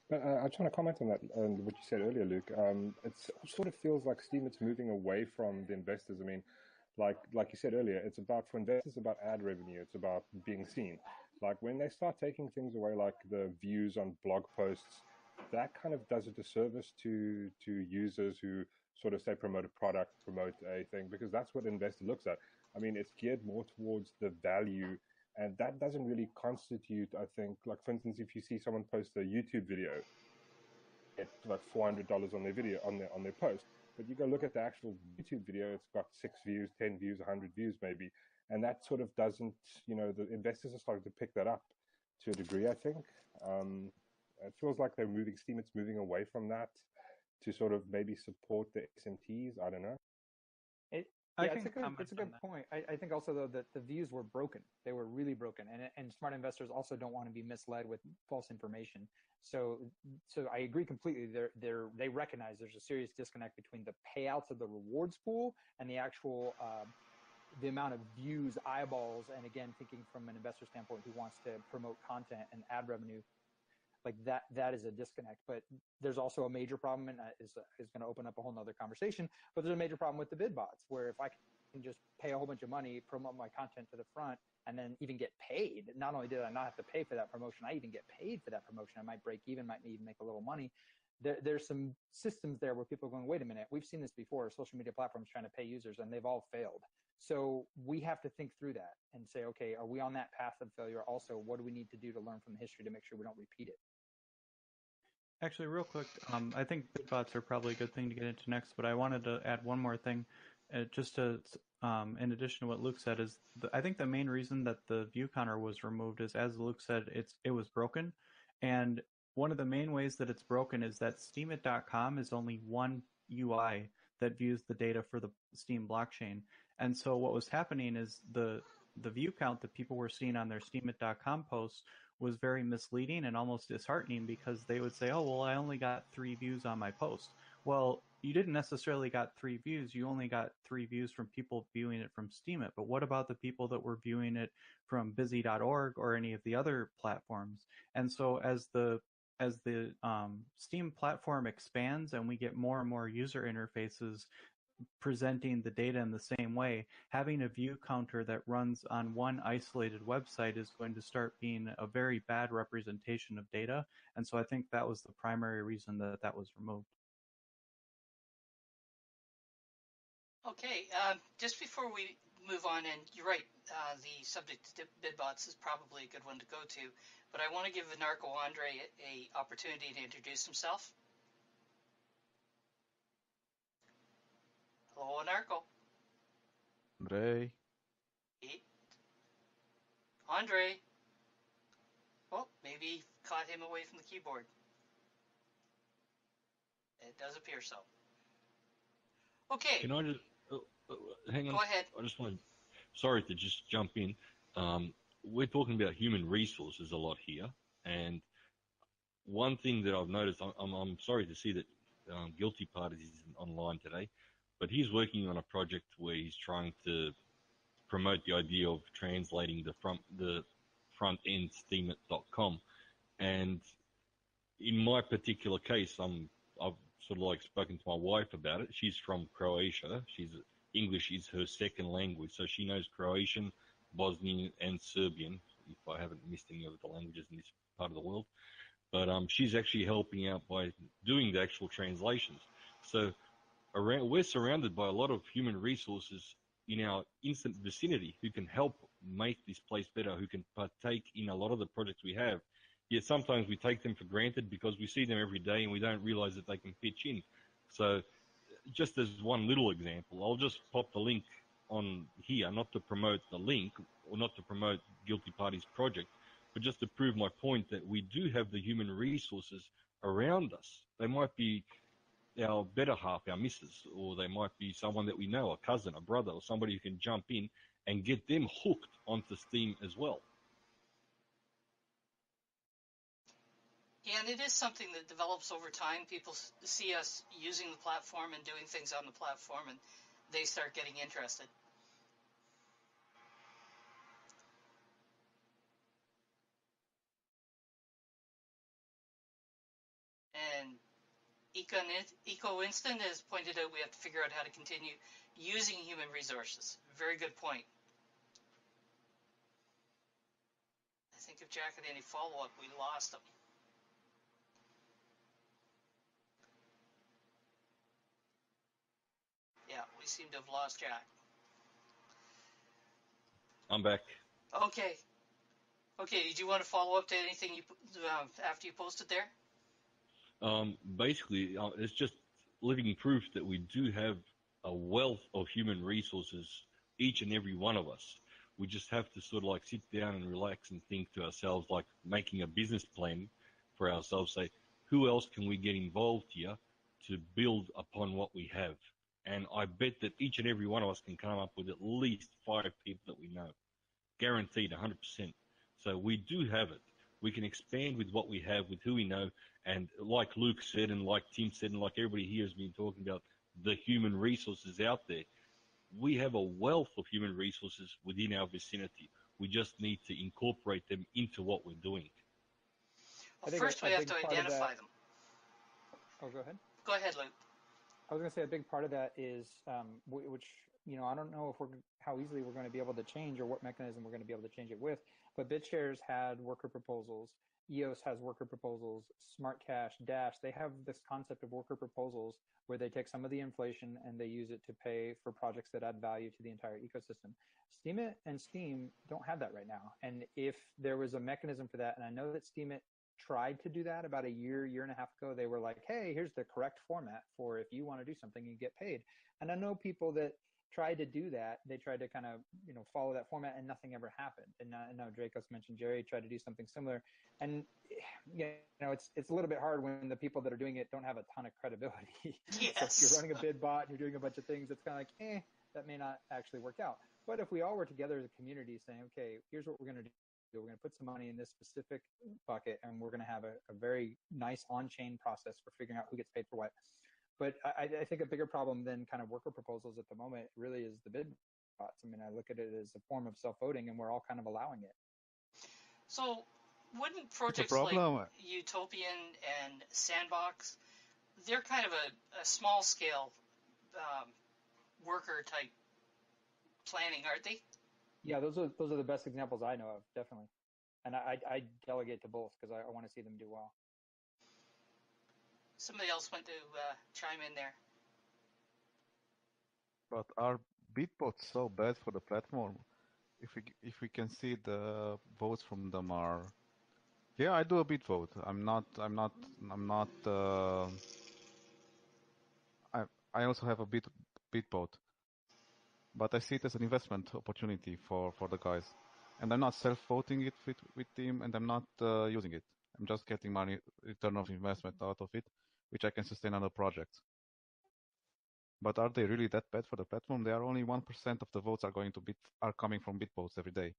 But I just want to comment on that, what you said earlier, Luke. It sort of feels like Steam, it's moving away from the investors. I mean, like you said earlier, it's about, for investors, about ad revenue. It's about being seen. Like when they start taking things away, like the views on blog posts, that kind of does a disservice to users who sort of say promote a product, promote a thing, because that's what an investor looks at. I mean, it's geared more towards the value. And that doesn't really constitute, I think, like for instance, if you see someone post a YouTube video, it's like $400 on their video, on their post. But you go look at the actual YouTube video, it's got 6 views, 10 views, 100 views maybe. And that sort of doesn't, the investors are starting to pick that up to a degree, I think. It feels like they're moving, Steam, it's moving away from that to sort of maybe support the SMTs. I don't know. It's a good point. I think also though that the views were broken. They were really broken, and smart investors also don't want to be misled with false information. So I agree completely. They recognize there's a serious disconnect between the payouts of the rewards pool and the actual the amount of views, eyeballs, and again, thinking from an investor standpoint who wants to promote content and ad revenue. Like that is a disconnect. But there's also a major problem, and is going to open up a whole nother conversation. But there's a major problem with the bid bots, where if I can just pay a whole bunch of money, promote my content to the front, and then even get paid. Not only did I not have to pay for that promotion, I even get paid for that promotion. I might break even, might even make a little money. There's some systems there where people are going, wait a minute, we've seen this before, social media platforms trying to pay users, and they've all failed. So we have to think through that and say, okay, are we on that path of failure? Also, what do we need to do to learn from the history to make sure we don't repeat it? Actually, real quick, I think bidbots are probably a good thing to get into next, but I wanted to add one more thing, just to, in addition to what Luke said, is I think the main reason that the view counter was removed is, as Luke said, it was broken, and one of the main ways that it's broken is that Steemit.com is only one UI that views the data for the Steam blockchain, and so what was happening is the view count that people were seeing on their Steemit.com posts was very misleading and almost disheartening, because they would say, oh, well, I only got 3 views on my post. Well, you didn't necessarily got 3 views. You only got 3 views from people viewing it from Steemit. But what about the people that were viewing it from busy.org or any of the other platforms? And so as the Steam platform expands and we get more and more user interfaces presenting the data in the same way, having a view counter that runs on one isolated website is going to start being a very bad representation of data. And so I think that was the primary reason that was removed. Okay, just before we move on, and you're right, the subject to bidbots is probably a good one to go to, but I want to give Anarcho Andre a opportunity to introduce himself. Hello, Anarcho. Andre. Andre. Oh, maybe caught him away from the keyboard. It does appear so. Okay. Can I just hang on? Go ahead. I just want to. Sorry to just jump in. We're talking about human resources a lot here, and one thing that I've noticed, I'm sorry to see that Guilty Parties isn't online today, but he's working on a project where he's trying to promote the idea of translating the front end steemit.com. And in my particular case, I've sort of like spoken to my wife about it. She's from Croatia. English is her second language, so she knows Croatian, Bosnian, and Serbian, if I haven't missed any of the languages in this part of the world. But she's actually helping out by doing the actual translations. So we're surrounded by a lot of human resources in our instant vicinity who can help make this place better, who can partake in a lot of the projects we have. Yet sometimes we take them for granted because we see them every day and we don't realize that they can pitch in. So just as one little example, I'll just pop the link on here, not to promote the link or not to promote Guilty Party's project, but just to prove my point that we do have the human resources around us. They might be our better half, our missus, or they might be someone that we know, a cousin, a brother, or somebody who can jump in and get them hooked onto Steam as well. Yeah, and it is something that develops over time. People see us using the platform and doing things on the platform, and they start getting interested. And Eco Instant has pointed out we have to figure out how to continue using human resources. Very good point. I think if Jack had any follow-up, we lost him. Yeah, we seem to have lost Jack. I'm back. Okay. Did you want to follow up to anything you after you posted there? Basically, it's just living proof that we do have a wealth of human resources, each and every one of us. We just have to sort of like sit down and relax and think to ourselves, like making a business plan for ourselves, say, who else can we get involved here to build upon what we have? And I bet that each and every one of us can come up with at least 5 people that we know. Guaranteed, 100%. So we do have it. We can expand with what we have, with who we know. And like Luke said, and like Tim said, and like everybody here has been talking about, the human resources out there. We have a wealth of human resources within our vicinity. We just need to incorporate them into what we're doing. Well, first we have to identify them. Oh, go ahead. Go ahead, Luke. I was going to say a big part of that is, which, I don't know if how easily we're going to be able to change or what mechanism we're going to be able to change it with, but BitShares had worker proposals. EOS has worker proposals. Smart Cash, Dash, they have this concept of worker proposals where they take some of the inflation and they use it to pay for projects that add value to the entire ecosystem. Steemit and Steam don't have that right now. And if there was a mechanism for that, and I know that Steemit tried to do that about a year and a half ago, they were like, hey, here's the correct format for if you want to do something, you get paid. And I know people that tried to do that. They tried to kind of, follow that format and nothing ever happened. And I know Dracos mentioned Jerry tried to do something similar. And, it's a little bit hard when the people that are doing it don't have a ton of credibility. Yes. So if you're running a bid bot and you're doing a bunch of things, it's kind of like, that may not actually work out. But if we all were together as a community saying, okay, here's what we're going to do. We're going to put some money in this specific bucket, and we're going to have a very nice on-chain process for figuring out who gets paid for what. But I think a bigger problem than kind of worker proposals at the moment really is the bid bots. I mean, I look at it as a form of self-voting, and we're all kind of allowing it. So wouldn't projects like Utopian and Sandbox, they're kind of a small-scale worker-type planning, aren't they? Yeah, those are the best examples I know of, definitely. And I delegate to both because I want to see them do well. Somebody else went to chime in there. But are bid bots so bad for the platform? If we can see the votes from them are, yeah, I do a bid vote. I also have a bid bot. But I see it as an investment opportunity for the guys. And I'm not self-voting it with team, and I'm not using it. I'm just getting money, return of investment out of it. which I can sustain on a project. But are they really that bad for the platform? They are only 1% of the votes are coming from bit votes every day.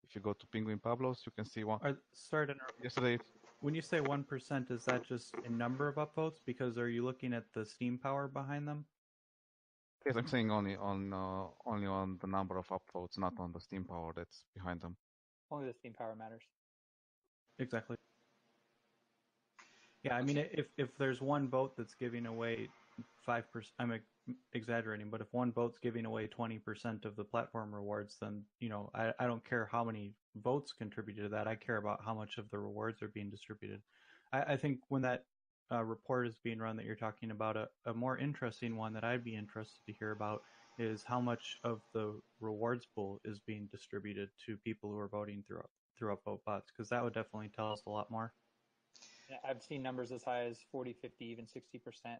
If you go to Penguin Pablos, you can see one. Sorry to interrupt. Yesterday, when you say 1%, is that just a number of upvotes? Because are you looking at the Steam power behind them? Yes, I'm saying only on the number of upvotes, not on the Steam power that's behind them. Only the Steam power matters. Exactly. Yeah, I mean, if there's one vote that's giving away 5%, I'm exaggerating, but if one vote's giving away 20% of the platform rewards, then, I don't care how many votes contributed to that. I care about how much of the rewards are being distributed. I think when that report is being run that you're talking about, a more interesting one that I'd be interested to hear about is how much of the rewards pool is being distributed to people who are voting through upvote bots, because that would definitely tell us a lot more. I've seen numbers as high as 40, 50, even 60%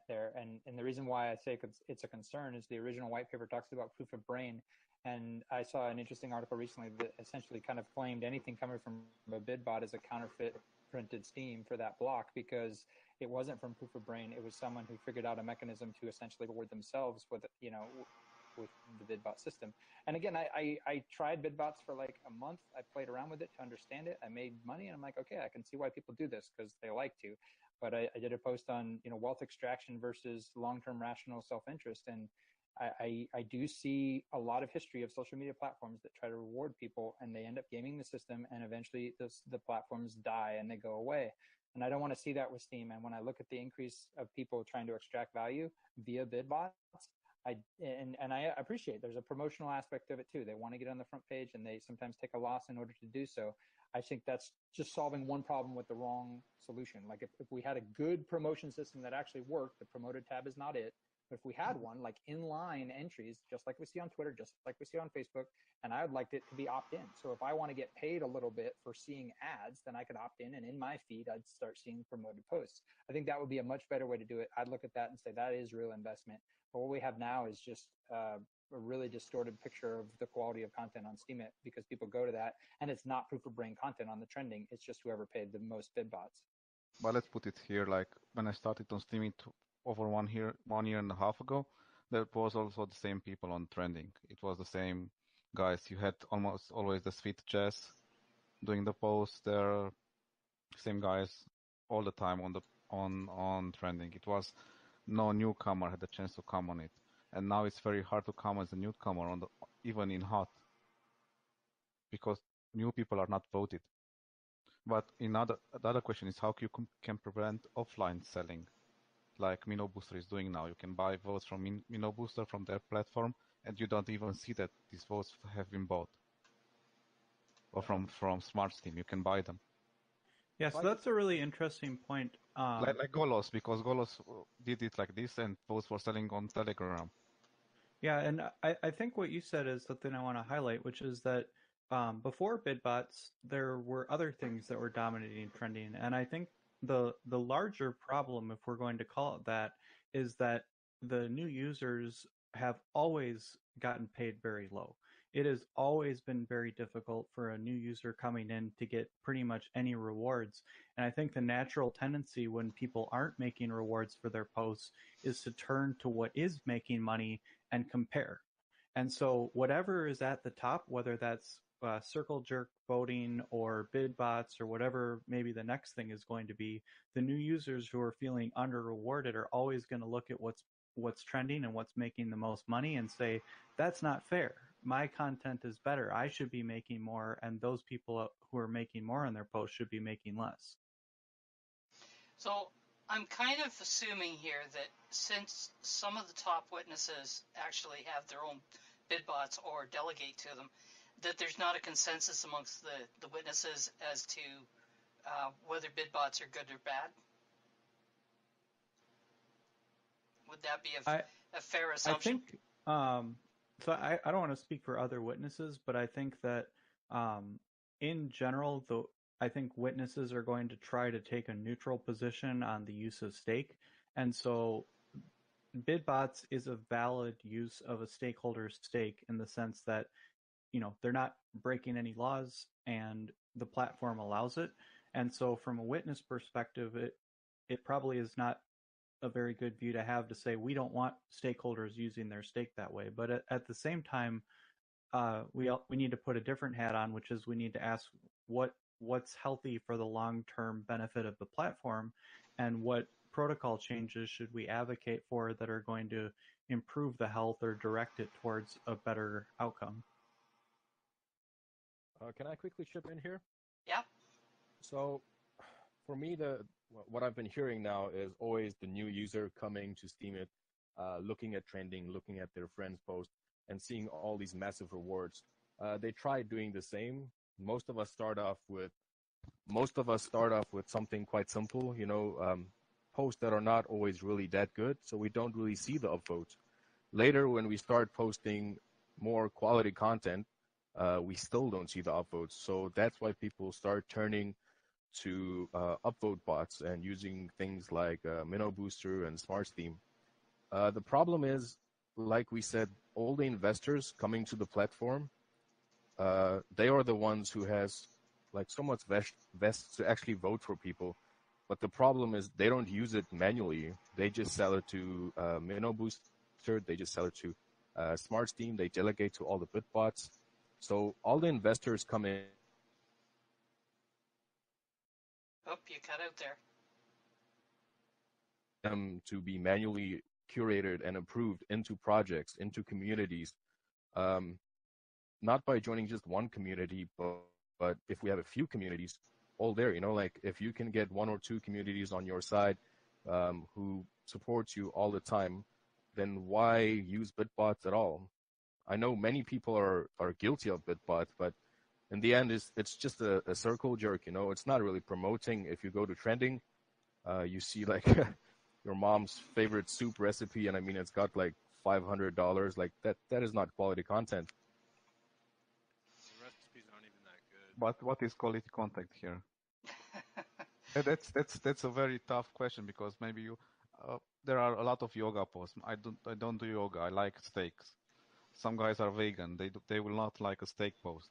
there. And the reason why I say it's a concern is the original white paper talks about proof of brain. And I saw an interesting article recently that essentially kind of claimed anything coming from a bid bot is a counterfeit printed Steam for that block, because it wasn't from proof of brain. It was someone who figured out a mechanism to essentially reward themselves with, with the BidBot system. And again, I tried BidBots for like a month. I played around with it to understand it. I made money, and I'm like, okay, I can see why people do this because they like to. But I did a post on, wealth extraction versus long-term rational self-interest. And I do see a lot of history of social media platforms that try to reward people, and they end up gaming the system, and eventually the platforms die and they go away. And I don't want to see that with Steam. And when I look at the increase of people trying to extract value via BidBots, I appreciate there's a promotional aspect of it too. They want to get on the front page, and they sometimes take a loss in order to do so. I think that's just solving one problem with the wrong solution. Like if we had a good promotion system that actually worked, the promoted tab is not it. But if we had one like inline entries, just like we see on Twitter, just like we see on Facebook, and I would like it to be opt-in. So if I want to get paid a little bit for seeing ads, then I could opt in, and in my feed, I'd start seeing promoted posts. I think that would be a much better way to do it. I'd look at that and say that is real investment. But what we have now is just a really distorted picture of the quality of content on Steemit, because people go to that, and it's not proof of brain content on the trending. It's just whoever paid the most bid bots. But let's put it here, like when I started on Steemit over 1 year and a half ago, there was also the same people on trending. It was the same guys. You had almost always the Sweet Jazz doing the posts there, same guys all the time on trending. It was no newcomer had the chance to come on it, and now it's very hard to come as a newcomer even in hot, because new people are not voted. But the other question is how you can prevent offline selling, like Minnow Booster is doing now. You can buy votes from Minnow Booster from their platform, and you don't even see that these votes have been bought. Or from Smart Steam, you can buy them. Yeah, so that's a really interesting point. Like Golos, because Golos did it like this, and votes were selling on Telegram. Yeah, and I think what you said is something I want to highlight, which is that before BidBots, there were other things that were dominating trending. And I think the larger problem, if we're going to call it that, is that the new users have always gotten paid very low. It has always been very difficult for a new user coming in to get pretty much any rewards. And I think the natural tendency when people aren't making rewards for their posts is to turn to what is making money and compare. And so whatever is at the top, whether that's circle jerk voting or bid bots or whatever maybe the next thing is going to be, the new users who are feeling under rewarded are always going to look at what's trending and what's making the most money and say, that's not fair. My content is better. I should be making more, and those people who are making more on their posts should be making less. So I'm kind of assuming here that since some of the top witnesses actually have their own bid bots or delegate to them, that there's not a consensus amongst the witnesses as to whether bid bots are good or bad. Would that be a fair assumption? I think, so I don't want to speak for other witnesses, but I think that in general, I think witnesses are going to try to take a neutral position on the use of stake. And so BidBots is a valid use of a stakeholder's stake in the sense that, they're not breaking any laws and the platform allows it. And so from a witness perspective, it probably is not a very good view to have, to say we don't want stakeholders using their stake that way. But at the same time, we need to put a different hat on, which is we need to ask what's healthy for the long-term benefit of the platform, and what protocol changes should we advocate for that are going to improve the health or direct it towards a better outcome. Can I quickly chip in here? Yeah. So for me, what I've been hearing now is always the new user coming to Steemit, looking at trending, looking at their friends' posts, and seeing all these massive rewards. They try doing the same. Most of us start off with something quite simple, posts that are not always really that good, so we don't really see the upvotes. Later, when we start posting more quality content, we still don't see the upvotes. So that's why people start turning to upvote bots and using things like Minnow Booster and Smart Steam. The problem is, like we said, all the investors coming to the platform, they are the ones who has like so much vests to actually vote for people. But the problem is they don't use it manually. They just sell it to Minnow Booster. They just sell it to Smart Steam. They delegate to all the bit bots. So all the investors come in. Oh, you cut out there. To be manually curated and approved into projects, into communities, not by joining just one community, but if we have a few communities, all there, like if you can get 1 or 2 communities on your side who support you all the time, then why use bitbots at all? I know many people are guilty of bitbots, but in the end, it's just a circle jerk, It's not really promoting. If you go to trending, you see like your mom's favorite soup recipe, and I mean, it's got like $500. Like that is not quality content. The recipes aren't even that good. But what is quality content here? That's a very tough question, because maybe there are a lot of yoga posts. I don't do yoga. I like steaks. Some guys are vegan. They will not like a steak post,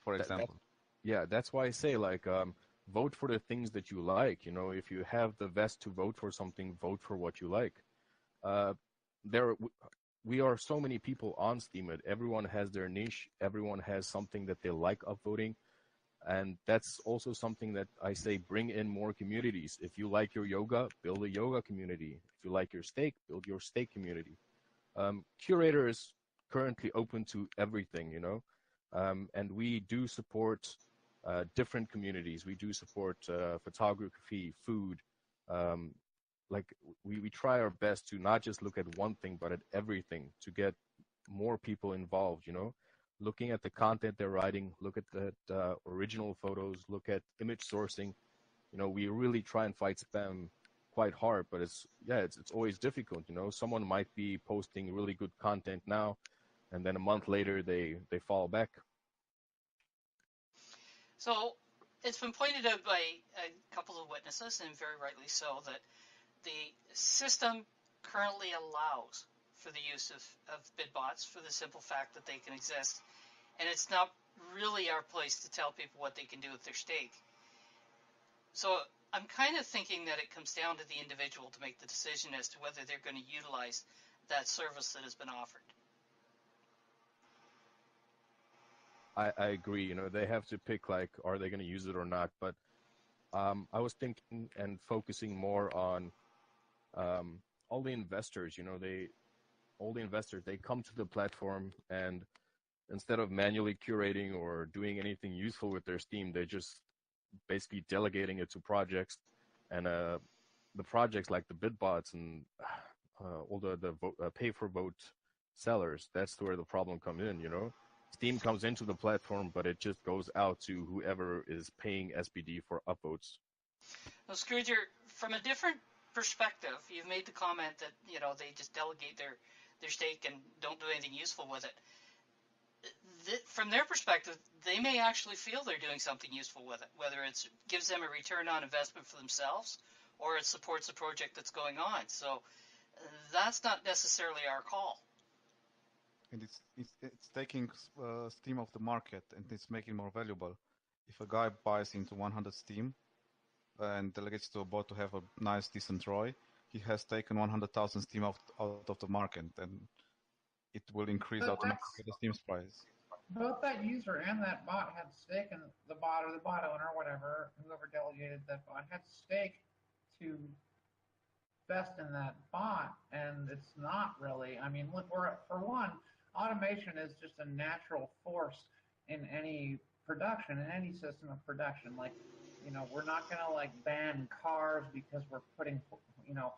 for example. That's why I say like vote for the things that you like. If you have the vest to vote for something, vote for what you like. We are so many people on Steemit. Everyone has their niche. Everyone has something that they like upvoting. And that's also something that I say, bring in more communities. If you like your yoga, build a yoga community. If you like your steak, build your steak community. Curator is currently open to everything, and we do support different communities. We do support photography, food. Like we try our best to not just look at one thing, but at everything to get more people involved, looking at the content they're writing, look at the original photos, look at image sourcing. We really try and fight spam quite hard, but it's always difficult. Someone might be posting really good content now, and then a month later they fall back. So it's been pointed out by a couple of witnesses, and very rightly so, that the system currently allows for the use of bidbots for the simple fact that they can exist, and it's not really our place to tell people what they can do with their stake. So I'm kind of thinking that it comes down to the individual to make the decision as to whether they're going to utilize that service that has been offered. I agree. They have to pick, like, are they going to use it or not? But I was thinking and focusing more on all the investors. They come to the platform, and instead of manually curating or doing anything useful with their Steam, they're just basically delegating it to projects, and the projects like the bidbots and all the pay-for-vote sellers. That's where the problem comes in. Steam comes into the platform, but it just goes out to whoever is paying SPD for upvotes. Well, Scrooger, from a different perspective, you've made the comment that they just delegate their stake and don't do anything useful with it. From their perspective, they may actually feel they're doing something useful with it, whether it gives them a return on investment for themselves or it supports a project that's going on. So that's not necessarily our call. And it's taking Steam off the market, and it's making it more valuable. If a guy buys into 100 Steam, and delegates to a board to have a nice, decent ROI, he has taken 100,000 Steam out of the market, and it will increase automatically the Steam's price. Both that user and that bot had stake in the bot, or the bot owner, whatever, whoever delegated that bot, had stake to invest in that bot, and it's not really. I mean, look, for one, automation is just a natural force in any production, in any system of production. Like, we're not going to ban cars because we're putting,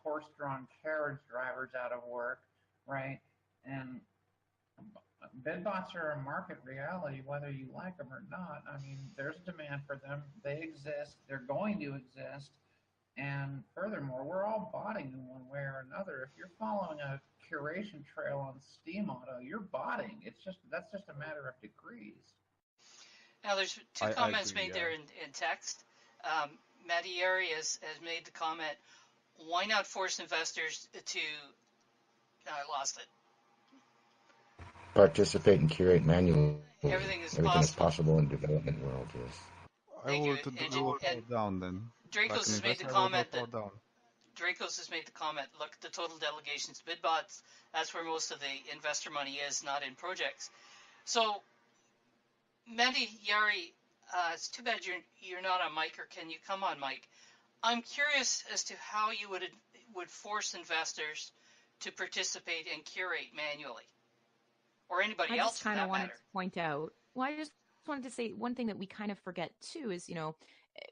horse-drawn carriage drivers out of work, right? And bid bots are a market reality, whether you like them or not. I mean, there's demand for them. They exist. They're going to exist. And furthermore, we're all botting in one way or another. If you're following a curation trail on Steam Auto, you're botting. That's just a matter of degrees. Now, there's two comments made there in text. Matty Yari has made the comment, why not force investors to, I lost it. Participate and curate manually. Everything is possible in development world, yes. I will do it down then. Dracos has made the comment look, the total delegations bid bots, that's where most of the investor money is, not in projects. So, Matty Yari, it's too bad you're not on mic, or can you come on mic? I'm curious as to how you would force investors to participate and curate manually, or anybody else for that matter. I just kind of wanted to point out. Well, I just wanted to say one thing that we kind of forget too is,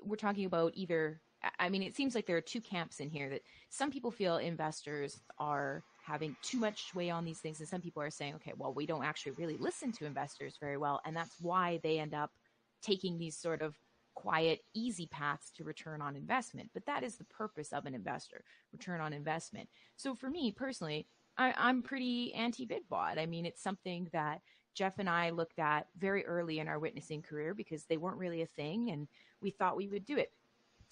we're talking about either. I mean, it seems like there are two camps in here. That some people feel investors are having too much sway on these things, and some people are saying, okay, well, we don't actually really listen to investors very well, and that's why they end up taking these sort of quiet, easy paths to return on investment. But that is the purpose of an investor, return on investment. So for me personally, I'm pretty anti-bid bot. I mean, it's something that Jeff and I looked at very early in our witnessing career because they weren't really a thing, and we thought we would do it.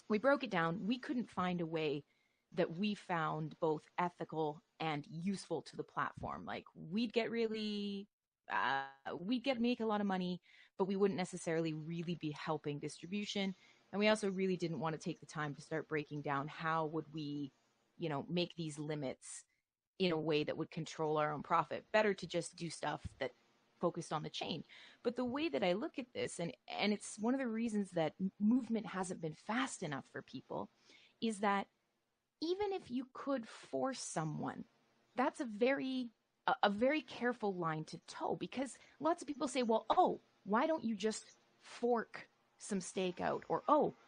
We broke it down. We couldn't find a way that we found both ethical and useful to the platform. Like, we'd make a lot of money, but we wouldn't necessarily really be helping distribution. And we also really didn't want to take the time to start breaking down how would we, make these limits in a way that would control our own profit. Better to just do stuff that focused on the chain. But the way that I look at this, and it's one of the reasons that movement hasn't been fast enough for people, is that even if you could force someone, that's a very careful line to toe, because lots of people say, well, why don't you just fork some stake out? Or,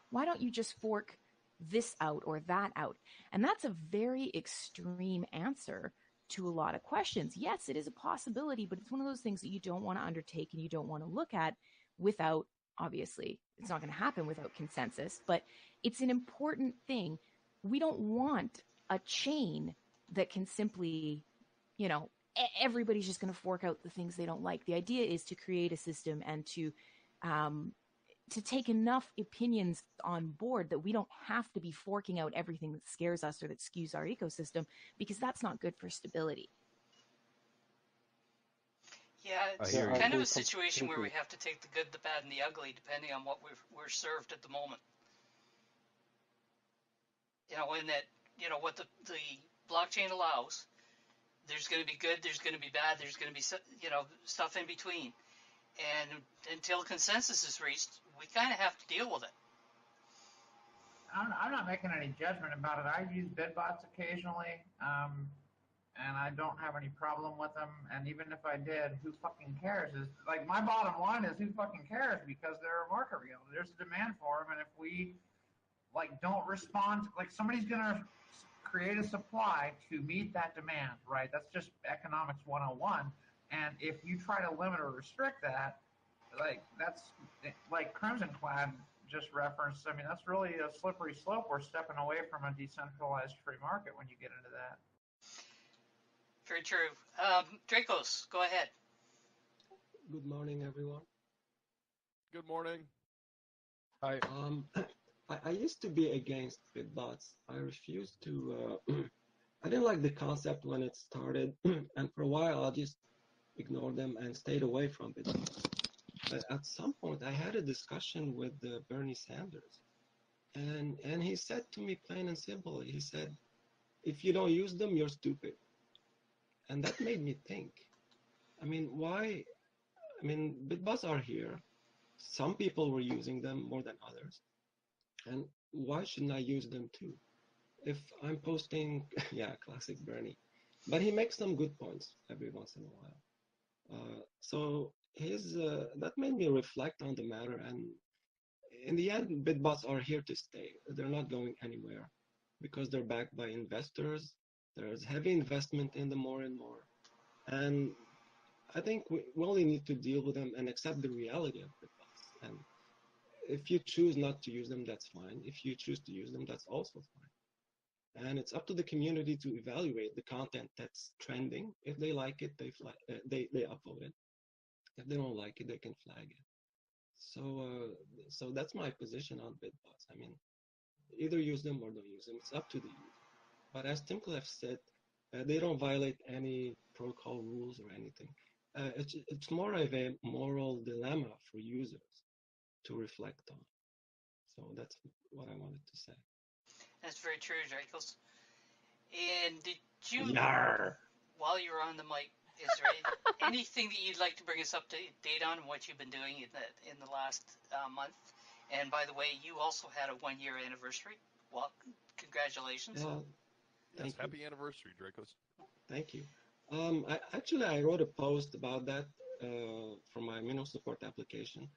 why don't you just fork this out or that out? And that's a very extreme answer to a lot of questions. Yes, it is a possibility, but it's one of those things that you don't want to undertake and you don't want to look at without, obviously, it's not going to happen without consensus, but it's an important thing. We don't want a chain that can simply, everybody's just going to fork out the things they don't like. The idea is to create a system and to take enough opinions on board that we don't have to be forking out everything that scares us or that skews our ecosystem, because that's not good for stability. Yeah, it's kind of a situation where we have to take the good, the bad, and the ugly, depending on what we're served at the moment. In that, what the blockchain allows, there's going to be good, there's going to be bad, there's going to be, stuff in between. And until consensus is reached, we kind of have to deal with it. I'm not making any judgment about it. I use bid bots occasionally, and I don't have any problem with them. And even if I did, who fucking cares? Is like, my bottom line is, who fucking cares? Because they're a market reality. There's a demand for them, and if we don't respond, somebody's gonna create a supply to meet that demand, right? That's just economics 101. And if you try to limit or restrict that, that's like Crimson Clad just referenced. I mean, that's really a slippery slope. We're stepping away from a decentralized free market when you get into that. Very true. Dracos, go ahead. Good morning, everyone. Good morning. Hi. I used to be against bid bots. I refused to. I didn't like the concept when it started, and for a while I just ignored them and stayed away from it. But at some point, I had a discussion with Bernie Sanders, And he said to me plain and simple, he said, if you don't use them, you're stupid. And that made me think. I mean, why? I mean, bitbots are here. Some people were using them more than others. And why shouldn't I use them too? If I'm posting, yeah, classic Bernie. But he makes some good points every once in a while. So that made me reflect on the matter. And in the end, bitbots are here to stay. They're not going anywhere because they're backed by investors. There's heavy investment in them more and more. And I think we only need to deal with them and accept the reality of bitbots. And if you choose not to use them, that's fine. If you choose to use them, that's also fine. And it's up to the community to evaluate the content that's trending. If they like it, they upvote it. If they don't like it, they can flag it. So that's my position on bitbots. I mean, either use them or don't use them. It's up to the user. But as Tim Cliff said, they don't violate any protocol rules or anything. It's more of a moral dilemma for users to reflect on. So that's what I wanted to say. That's very true, Dracos. And did you, Yarr. while you're on the mic, is there anything that you'd like to bring us up to date on what you've been doing in the last month? And by the way, you also had a 1-year anniversary. Well, congratulations. Yes, happy anniversary, Dracos. Thank you. I wrote a post about that for my Minnow support application.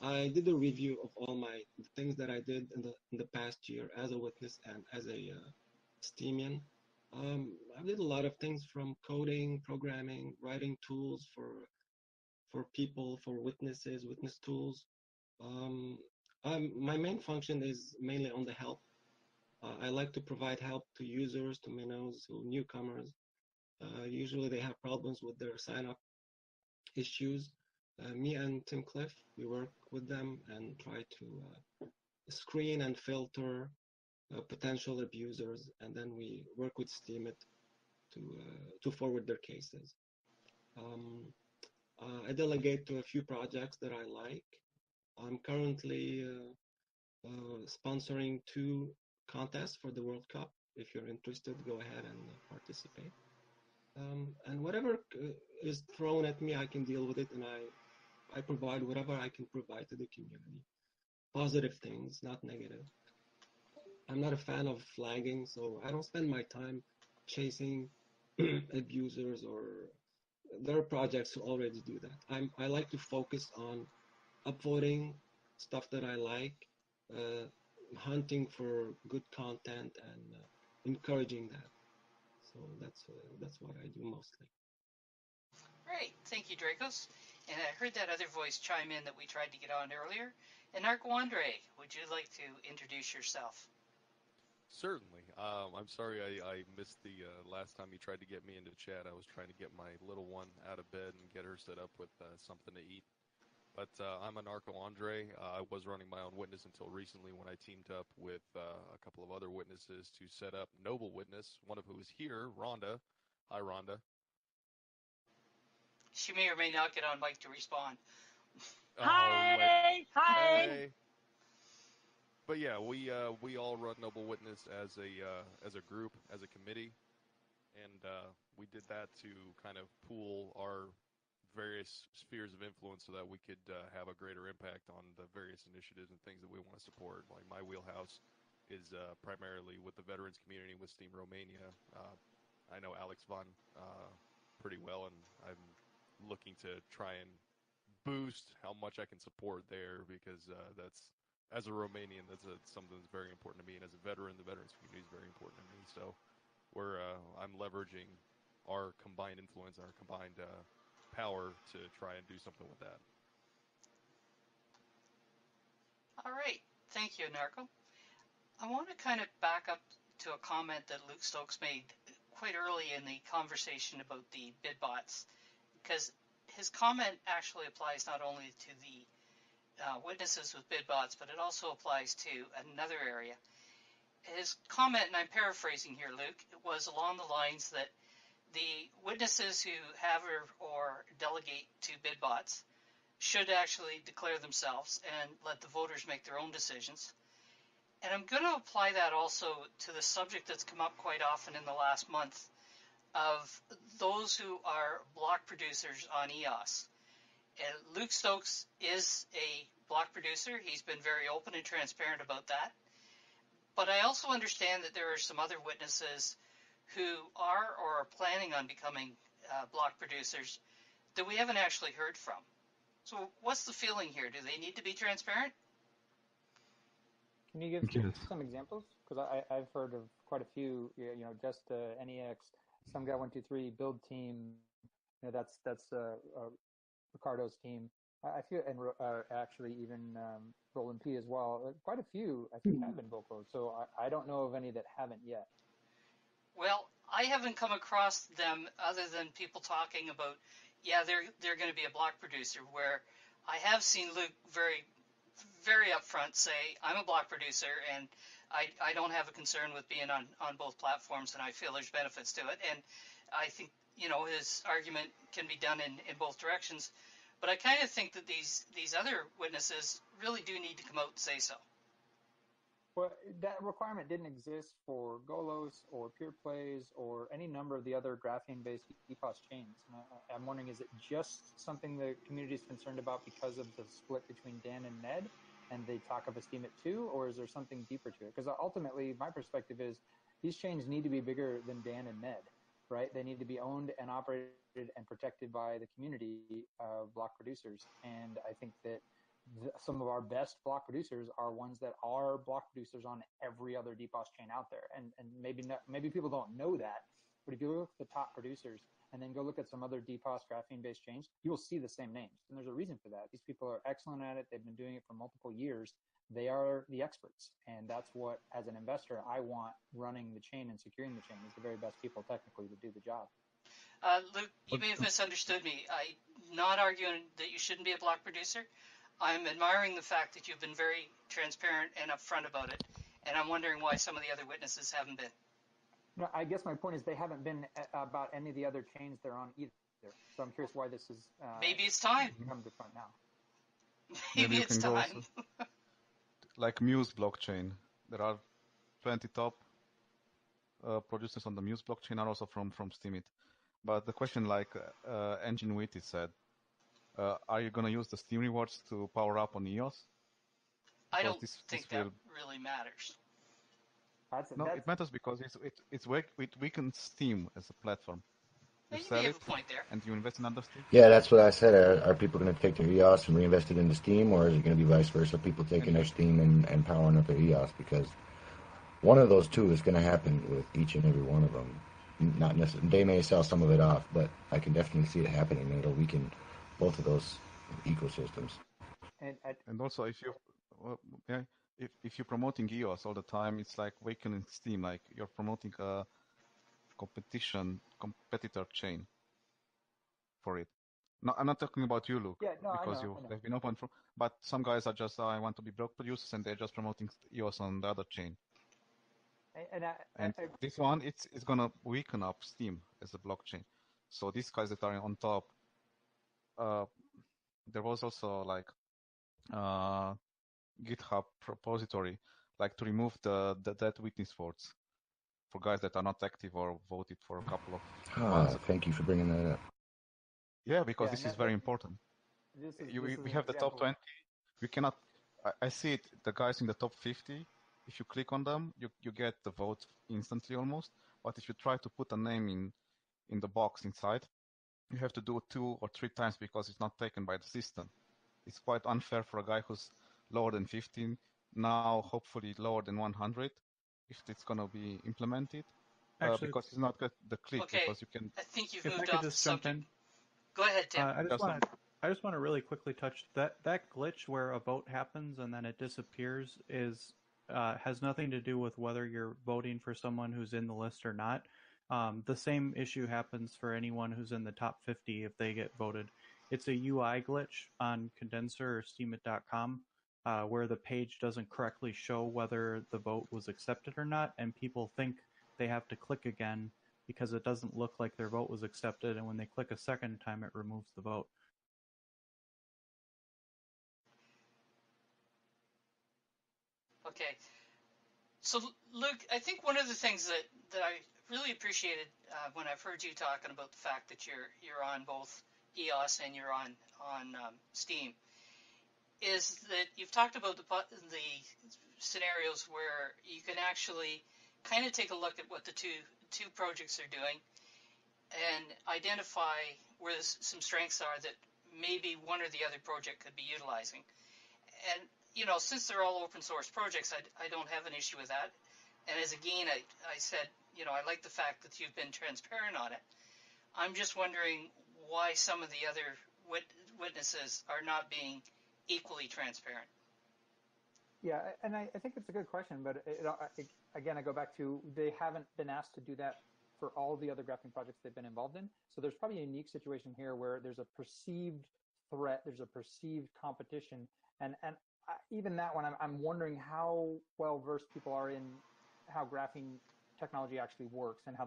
I did a review of all the things that I did in the past year as a witness and as a Steamian. I did a lot of things from coding, programming, writing tools for people, for witnesses, witness tools. My main function is mainly on the help. I like to provide help to users, to minnows, to newcomers. Usually they have problems with their sign-up issues. Me and Tim Cliff, we work with them and try to screen and filter potential abusers, and then we work with Steemit to forward their cases. I delegate to a few projects that I like. I'm currently sponsoring 2 contests for the World Cup. If you're interested, go ahead and participate. And whatever is thrown at me, I can deal with it, and I provide whatever I can provide to the community. Positive things, not negative. I'm not a fan of flagging, so I don't spend my time chasing abusers, or there are projects who already do that. I like to focus on upvoting stuff that I like, hunting for good content, and encouraging that. So that's what I do mostly. Great, thank you, Dracos. And I heard that other voice chime in that we tried to get on earlier. And Narco Andre, would you like to introduce yourself? Certainly. I'm sorry I missed the last time you tried to get me into chat. I was trying to get my little one out of bed and get her set up with something to eat. But I'm a Narco Andre. I was running my own witness until recently when I teamed up with a couple of other witnesses to set up Noble Witness, one of who is here, Rhonda. Hi, Rhonda. She may or may not get on mic to respond. Hi! Hi! But yeah, we all run Noble Witness as a group, as a committee, and we did that to kind of pool our various spheres of influence so that we could have a greater impact on the various initiatives and things that we want to support. Like my wheelhouse is primarily with the veterans community with Steam Romania. I know Alex Von pretty well, and I'm looking to try and boost how much I can support there, because that's, as a Romanian, that's something that's very important to me, and as a veteran, the veterans community is very important to me. So I'm leveraging our combined influence, our combined power to try and do something with that. All right, thank you, Narco. I want to kind of back up to a comment that Luke Stokes made quite early in the conversation about the bidbots, because his comment actually applies not only to the witnesses with bidbots, but it also applies to another area. His comment, and I'm paraphrasing here, Luke, was along the lines that the witnesses who have or delegate to bidbots should actually declare themselves and let the voters make their own decisions. And I'm going to apply that also to the subject that's come up quite often in the last month of those who are block producers on EOS. And Luke Stokes is a block producer. He's been very open and transparent about that. But I also understand that there are some other witnesses who are or are planning on becoming block producers that we haven't actually heard from. So what's the feeling here? Do they need to be transparent? Can you give some examples? Because I've heard of quite a few. Just NEX, some guy 123 build team. That's Ricardo's team. I feel, and actually even Roland P as well. Quite a few, I think, have been vocal. So I don't know of any that haven't yet. Well, I haven't come across them other than people talking about, they're going to be a block producer. Where I have seen Luke very, very upfront say, I'm a block producer and I don't have a concern with being on both platforms, and I feel there's benefits to it. And I think, his argument can be done in both directions. But I kind of think that these other witnesses really do need to come out and say so. Well, that requirement didn't exist for Golos or Pure Plays or any number of the other graphene-based EPOS chains. I'm wondering, is it just something the community is concerned about because of the split between Dan and Ned, and they talk of a Steemit 2, or is there something deeper to it? Because ultimately, my perspective is these chains need to be bigger than Dan and Ned, right? They need to be owned and operated and protected by the community of block producers. And I think that some of our best block producers are ones that are block producers on every other DPoS chain out there. And maybe people don't know that, but if you look at the top producers and then go look at some other DPoS graphene-based chains, you will see the same names. And there's a reason for that. These people are excellent at it. They've been doing it for multiple years. They are the experts. And that's what, as an investor, I want running the chain and securing the chain is the very best people technically to do the job. Luke, you may have misunderstood me. I'm not arguing that you shouldn't be a block producer. I'm admiring the fact that you've been very transparent and upfront about it, and I'm wondering why some of the other witnesses haven't been. No, I guess my point is they haven't been about any of the other chains they're on either. So I'm curious why this is. Maybe it's time. Come to front now. Maybe it's time. Like Muse blockchain, there are 20 top producers on the Muse blockchain are also from Steemit. But the question, like Ingenuity said, are you going to use the Steam rewards to power up on EOS? I don't think that really matters. No, it matters because it weakens Steam as a platform. You sell it, and you invest in other Steam. Yeah, that's what I said. Are people going to take their EOS and reinvest it into Steam, or is it going to be vice versa? People taking their Steam and powering up their EOS, because one of those two is going to happen with each and every one of them. Not necessarily, they may sell some of it off, but I can definitely see it happening, and it'll weaken both of those ecosystems. And also, if you're promoting EOS all the time, it's like weakening Steam. Like you're promoting a competitor chain for it. No, I'm not talking about you, Luke, because you have been open for. But some guys are just, I want to be block producers, and they're just promoting EOS on the other chain. And this one, it's gonna weaken up Steam as a blockchain. So these guys that are on top, there was also like GitHub repository, like to remove the dead witness votes for guys that are not active or voted for a couple of months. Thank you for bringing that up. Yeah, because this is very important. We have the top 20. We cannot. I see it. The guys in the top 50. If you click on them, you get the vote instantly almost. But if you try to put a name in the box inside, you have to do it 2 or 3 times because it's not taken by the system. It's quite unfair for a guy who's lower than 15, now hopefully lower than 100, if it's going to be implemented. Actually, because it's not the click, because you can. I think you've moved off the subject. Go ahead, Tim. I just want to really quickly touch that glitch where a vote happens and then it disappears has nothing to do with whether you're voting for someone who's in the list or not. The same issue happens for anyone who's in the top 50 if they get voted. It's a UI glitch on Condenser or Steemit.com where the page doesn't correctly show whether the vote was accepted or not, and people think they have to click again because it doesn't look like their vote was accepted, and when they click a second time, it removes the vote. Okay. So, Luke, I think one of the things that I really appreciated when I've heard you talking about the fact that you're on both EOS and you're on Steam is that you've talked about the scenarios where you can actually kind of take a look at what the two projects are doing and identify where some strengths are that maybe one or the other project could be utilizing. And, since they're all open source projects, I don't have an issue with that. And as again, I said, I like the fact that you've been transparent on it. I'm just wondering why some of the other witnesses are not being equally transparent. Yeah, and I think it's a good question, but again, I go back to they haven't been asked to do that for all the other graphing projects they've been involved in. So there's probably a unique situation here where there's a perceived threat, there's a perceived competition, and even that one, I'm wondering how well versed people are in how graphing technology actually works and how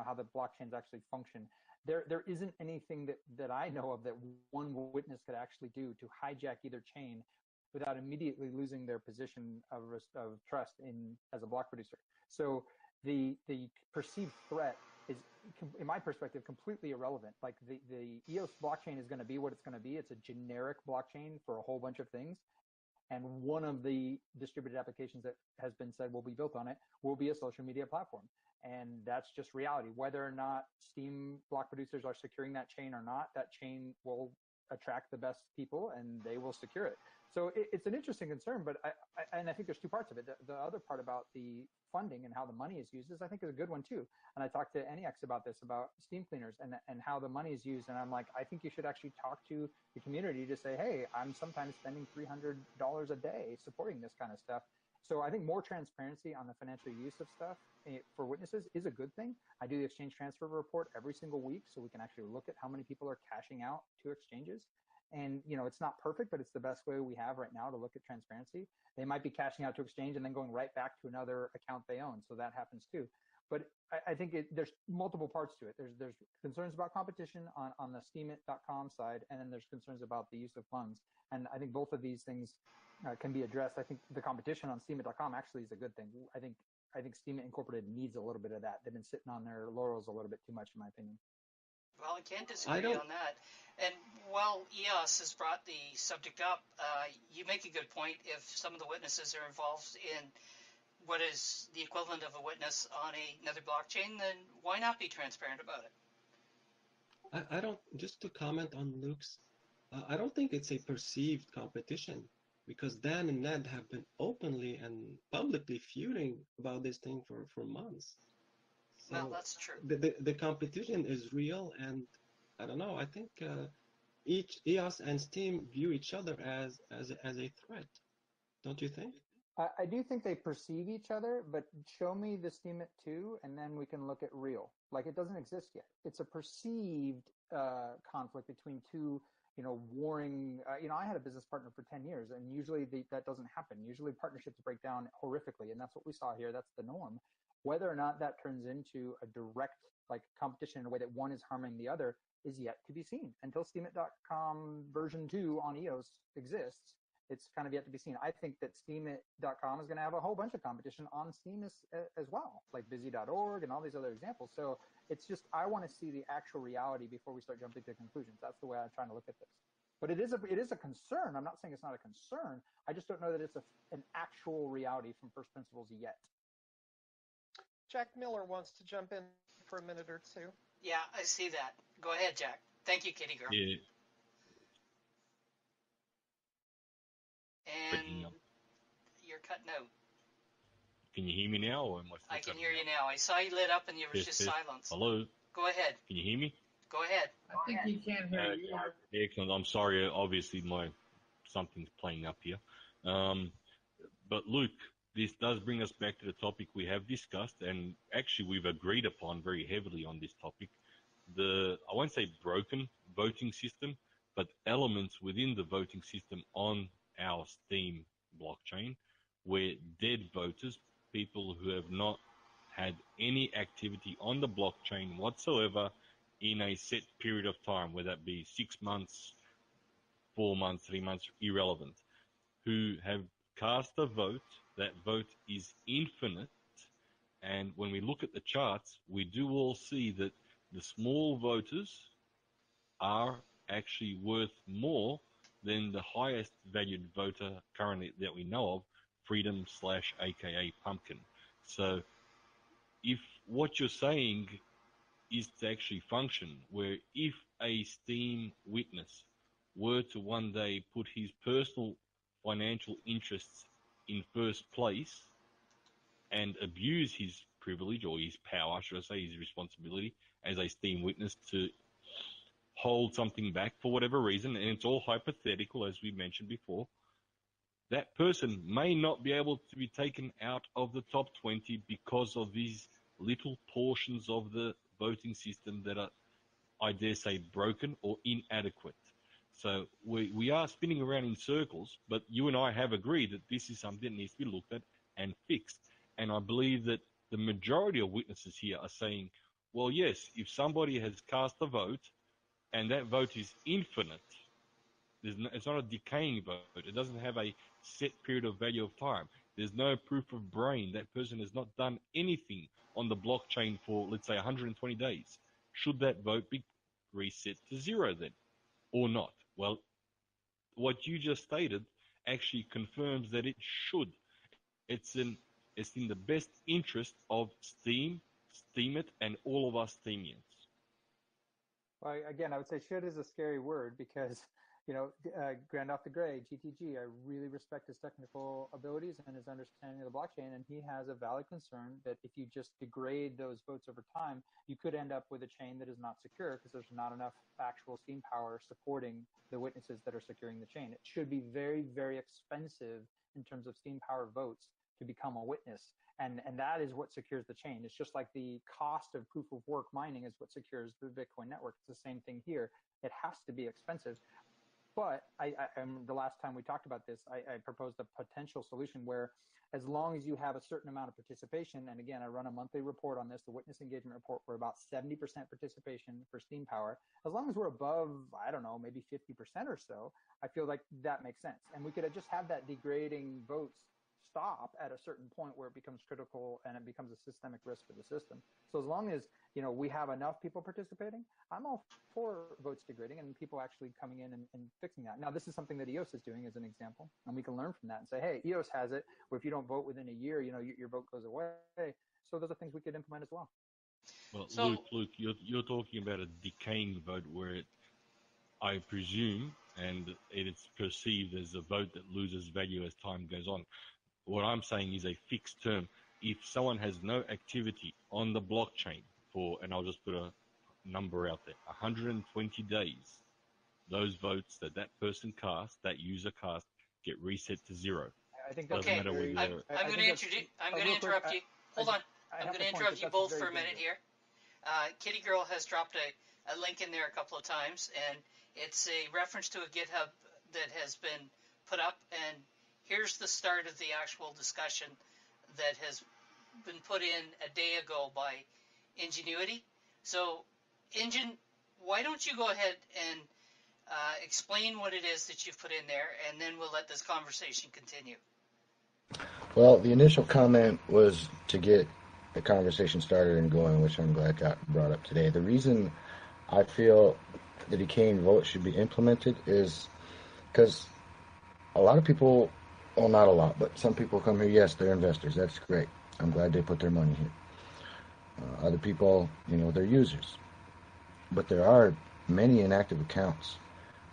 how the blockchains actually function. There isn't anything that I know of that one witness could actually do to hijack either chain without immediately losing their position of trust as a block producer. So the perceived threat is, in my perspective, completely irrelevant. Like the EOS blockchain is going to be what it's going to be. It's a generic blockchain for a whole bunch of things. And one of the distributed applications that has been said will be built on it will be a social media platform. And that's just reality. Whether or not Steam block producers are securing that chain or not, that chain will attract the best people and they will secure it. So it's an interesting concern, but I think there's two parts of it. The other part about the funding and how the money is used is, I think, is a good one too. And I talked to NEX about this, about Steam cleaners and how the money is used. And I'm like, I think you should actually talk to the community to say, hey, I'm sometimes spending $300 a day supporting this kind of stuff. So I think more transparency on the financial use of stuff for witnesses is a good thing. I do the exchange transfer report every single week so we can actually look at how many people are cashing out to exchanges. And, it's not perfect, but it's the best way we have right now to look at transparency. They might be cashing out to exchange and then going right back to another account they own. So that happens too. But I think there's multiple parts to it. There's concerns about competition on the Steemit.com side, and then there's concerns about the use of funds. And I think both of these things can be addressed. I think the competition on Steemit.com actually is a good thing. I think Steemit Incorporated needs a little bit of that. They've been sitting on their laurels a little bit too much, in my opinion. Well, I can't disagree on that. And while EOS has brought the subject up, you make a good point. If some of the witnesses are involved in what is the equivalent of a witness on another blockchain, then why not be transparent about it? I don't, just to comment on Luke's, I don't think it's a perceived competition, because Dan and Ned have been openly and publicly feuding about this thing for months. So well, that's true. The competition is real, and I don't know. I think each EOS and Steam view each other as a threat. Don't you think? I do think they perceive each other, but show me the Steemit 2, and then we can look at real. Like, it doesn't exist yet. It's a perceived conflict between two, warring. I had a business partner for 10 years, and usually that doesn't happen. Usually partnerships break down horrifically, and that's what we saw here. That's the norm. Whether or not that turns into a direct competition in a way that one is harming the other is yet to be seen. Until Steemit.com version 2 on EOS exists, it's kind of yet to be seen. I think that Steemit.com is going to have a whole bunch of competition on Steam as well, like Busy.org and all these other examples. So it's just, I want to see the actual reality before we start jumping to conclusions. That's the way I'm trying to look at this. But it is a concern. I'm not saying it's not a concern. I just don't know that it's an actual reality from first principles yet. Jack Miller wants to jump in for a minute or two. Yeah, I see that. Go ahead, Jack. Thank you, Kitty Girl. Yeah. And you're cutting out. Can you hear me now, or am I? I can hear you now. I saw you lit up, and there was just silence. Hello. Go ahead. Can you hear me? Go ahead. I think he can't hear you. Excellent. I'm sorry. Obviously, something's playing up here. But Luke, this does bring us back to the topic we have discussed, and actually we've agreed upon very heavily on this topic. I won't say broken voting system, but elements within the voting system on our Steam blockchain, where dead voters, people who have not had any activity on the blockchain whatsoever in a set period of time, whether that be 6 months, 4 months, 3 months, irrelevant, who have cast a vote that vote is infinite. And when we look at the charts, we do all see that the small voters are actually worth more than the highest valued voter currently that we know of, Freedom / AKA Pumpkin. So if what you're saying is to actually function, where if a Steam witness were to one day put his personal financial interests in first place and abuse his privilege or his power, should I say, his responsibility as a Steam witness to hold something back for whatever reason, and it's all hypothetical, as we mentioned before, that person may not be able to be taken out of the top 20 because of these little portions of the voting system that are, I dare say, broken or inadequate. So we are spinning around in circles, but you and I have agreed that this is something that needs to be looked at and fixed. And I believe that the majority of witnesses here are saying, well, yes, if somebody has cast a vote and that vote is infinite, it's not a decaying vote. It doesn't have a set period of value of time. There's no proof of brain. That person has not done anything on the blockchain for, let's say, 120 days. Should that vote be reset to zero then, or not? Well, what you just stated actually confirms that it should. It's in the best interest of Steemit, and all of us Steemians. Well, again, I would say should is a scary word because, Grand Off the Gray, GTG, I really respect his technical abilities and his understanding of the blockchain, and he has a valid concern that if you just degrade those votes over time, you could end up with a chain that is not secure because there's not enough actual Steam power supporting the witnesses that are securing the chain. It should be very, very expensive in terms of Steam power votes to become a witness. And that is what secures the chain. It's just like the cost of proof of work mining is what secures the Bitcoin network. It's the same thing here. It has to be expensive. But the last time we talked about this, I proposed a potential solution where as long as you have a certain amount of participation, and again, I run a monthly report on this, the witness engagement report, we're about 70% participation for Steam power. As long as we're above, I don't know, maybe 50% or so, I feel like that makes sense. And we could just have that degrading votes stop at a certain point where it becomes critical and it becomes a systemic risk for the system. So as long as, we have enough people participating, I'm all for votes degrading and people actually coming in and fixing that. Now, this is something that EOS is doing as an example, and we can learn from that and say, hey, EOS has it, where if you don't vote within a year, your vote goes away. So those are things we could implement as well. Well, so, Luke, you're talking about a decaying vote where I presume, and it is perceived as a vote that loses value as time goes on. What I'm saying is a fixed term. If someone has no activity on the blockchain for, and I'll just put a number out there, 120 days, those votes that person cast, that user cast, get reset to zero. I think okay. I'm going to interrupt you. Hold on. I'm going to interrupt you both for a minute here. Kitty Girl has dropped a link in there a couple of times, and it's a reference to a GitHub that has been put up, and here's the start of the actual discussion that has been put in a day ago by Ingenuity. So, Ingen, why don't you go ahead and explain what it is that you've put in there, and then we'll let this conversation continue. Well, the initial comment was to get the conversation started and going, which I'm glad got brought up today. The reason I feel the decaying vote should be implemented is because a lot of people, well, not a lot, but some people come here, yes, they're investors. That's great. I'm glad they put their money here. Other people, they're users. But there are many inactive accounts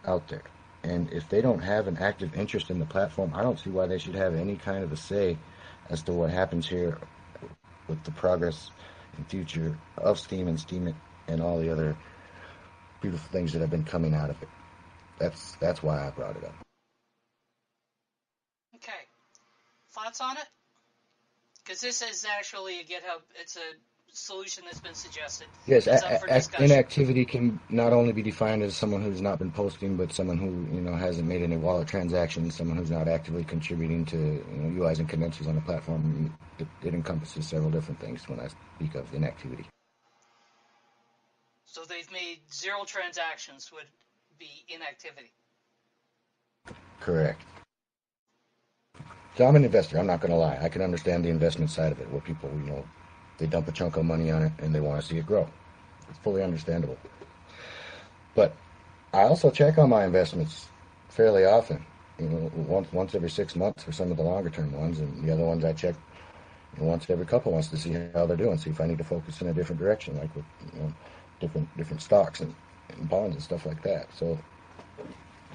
out there. And if they don't have an active interest in the platform, I don't see why they should have any kind of a say as to what happens here with the progress and future of Steam and Steemit and all the other beautiful things that have been coming out of it. That's why I brought it up. Okay. Thoughts on it? Because this is actually a GitHub. It's a solution that's been suggested. Yes, inactivity can not only be defined as someone who's not been posting, but someone who hasn't made any wallet transactions, someone who's not actively contributing to UIs and credentials on the platform. It encompasses several different things when I speak of inactivity. So they've made 0 transactions would be inactivity. Correct. So I'm an investor. I'm not going to lie. I can understand the investment side of it, where people, they dump a chunk of money on it and they want to see it grow. It's fully understandable. But I also check on my investments fairly often. Once every 6 months for some of the longer term ones, and the other ones I check once every couple months to see how they're doing, see if I need to focus in a different direction, like with different stocks and bonds and stuff like that. So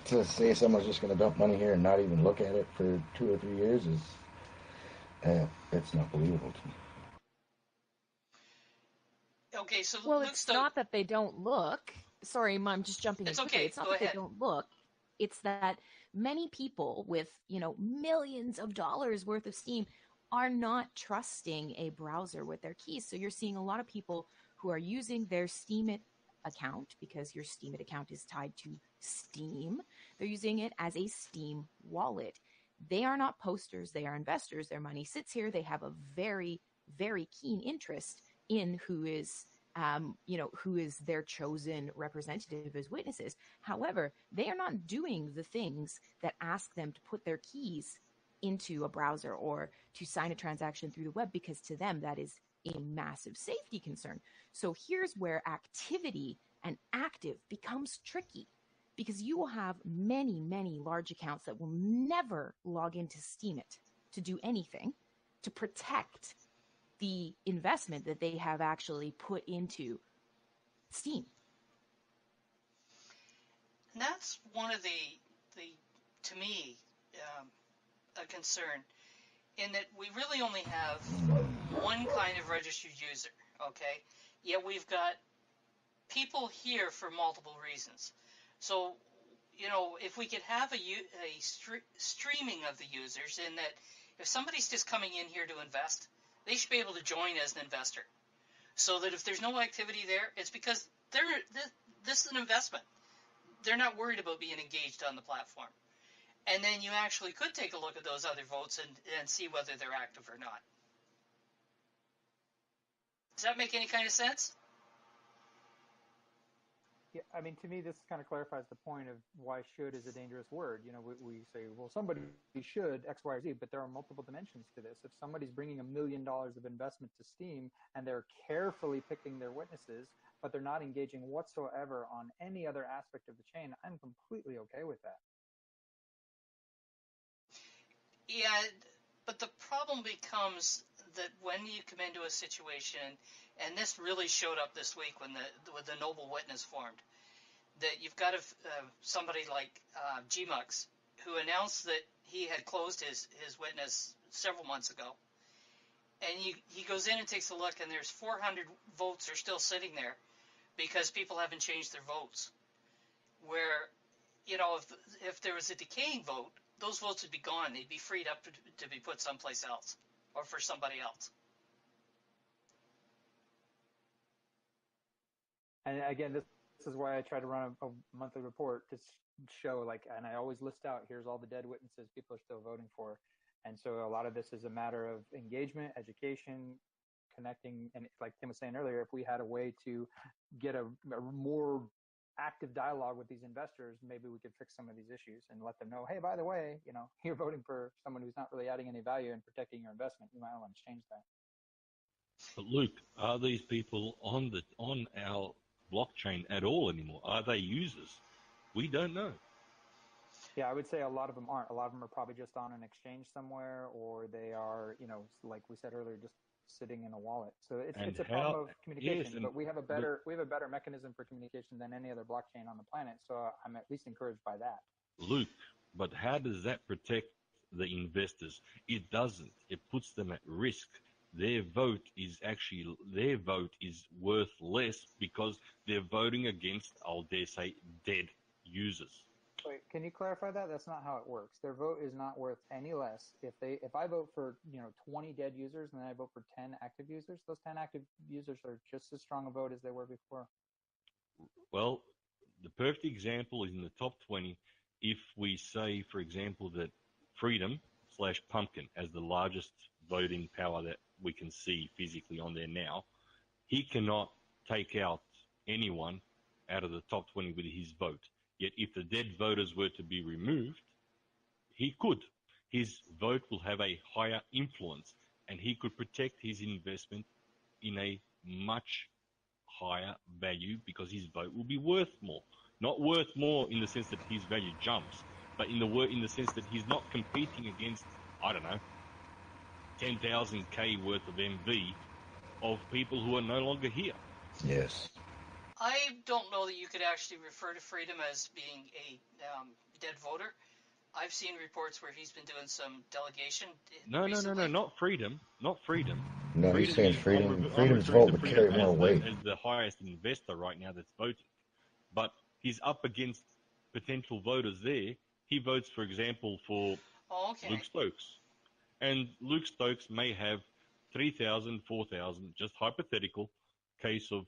to say someone's just going to dump money here and not even look at it for 2 or 3 years is it's not believable to me. Okay, so well, it's not that they don't look. Sorry, I'm just jumping in quickly. Okay. It's not Go that ahead. they don't look. It's that many people with, millions of dollars worth of Steam are not trusting a browser with their keys. So you're seeing a lot of people who are using their Steemit account, because your Steemit account is tied to Steam. They're using it as a Steam wallet. They are not posters. They are investors. Their money sits here. They have a very, very keen interest in who is their chosen representative as witnesses. However, they are not doing the things that ask them to put their keys into a browser or to sign a transaction through the web, because to them that is a massive safety concern. So here's where activity and active becomes tricky, because you will have many, many large accounts that will never log into Steemit to do anything to protect the investment that they have actually put into Steam. And that's one of the to me, a concern, in that we really only have one kind of registered user, okay? Yet we've got people here for multiple reasons. So, if we could have a streaming of the users, in that if somebody's just coming in here to invest, they should be able to join as an investor. So that if there's no activity there, it's because this is an investment. They're not worried about being engaged on the platform. And then you actually could take a look at those other votes and see whether they're active or not. Does that make any kind of sense? Yeah, I mean, to me, this kind of clarifies the point of why "should" is a dangerous word. We say, well, somebody should X, Y, or Z, but there are multiple dimensions to this. If somebody's bringing $1 million of investment to Steam and they're carefully picking their witnesses, but they're not engaging whatsoever on any other aspect of the chain, I'm completely okay with that. Yeah, but the problem becomes that when you come into a situation, and this really showed up this week when the Noble Witness formed, that you've got somebody like Gmux, who announced that he had closed his witness several months ago, and he goes in and takes a look, and there's 400 votes are still sitting there because people haven't changed their votes. Where, if there was a decaying vote, those votes would be gone. They'd be freed up to be put someplace else or for somebody else. And again, this is why I try to run a monthly report to show, and I always list out, here's all the dead witnesses people are still voting for. And so a lot of this is a matter of engagement, education, connecting. And like Tim was saying earlier, if we had a way to get a more active dialogue with these investors, maybe we could fix some of these issues and let them know, hey, by the way, you're voting for someone who's not really adding any value and protecting your investment. You might want to change that. But Luke, are these people on our blockchain at all anymore? Are they users? We don't know. Yeah, I would say a lot of them aren't. A lot of them are probably just on an exchange somewhere, or they are, like we said earlier, just sitting in a wallet. So it's a problem of communication. Yes, but we have a better mechanism for communication than any other blockchain on the planet. So I'm at least encouraged by that. Luke, but how does that protect the investors? It doesn't. It puts them at risk. Their vote is worth less because they're voting against, I'll dare say, dead users. Wait, can you clarify that? That's not how it works. Their vote is not worth any less. If I vote for 20 dead users and then I vote for 10 active users, those 10 active users are just as strong a vote as they were before. Well, the perfect example is in the top 20. If we say, for example, that Freedom/Pumpkin has the largest voting power that we can see physically on there now, he cannot take out anyone out of the top 20 with his vote. Yet if the dead voters were to be removed, he could. his vote will have a higher influence, and he could protect his investment in a much higher value because his vote will be worth more. Not worth more in the sense that his value jumps, but in the sense that he's not competing against, I don't know, 10,000K worth of MV of people who are no longer here. Yes. I don't know that you could actually refer to freedom as being a dead voter. I've seen reports where he's been doing some delegation. No, recently. not freedom. Not freedom. No, he's saying is, freedom. I'm Freedom's referring vote to would freedom carry more weight. as the highest investor right now that's voting. But he's up against potential voters there. He votes, for example, for Luke Stokes. And Luke Stokes may have 3,000, 4,000, just hypothetical case of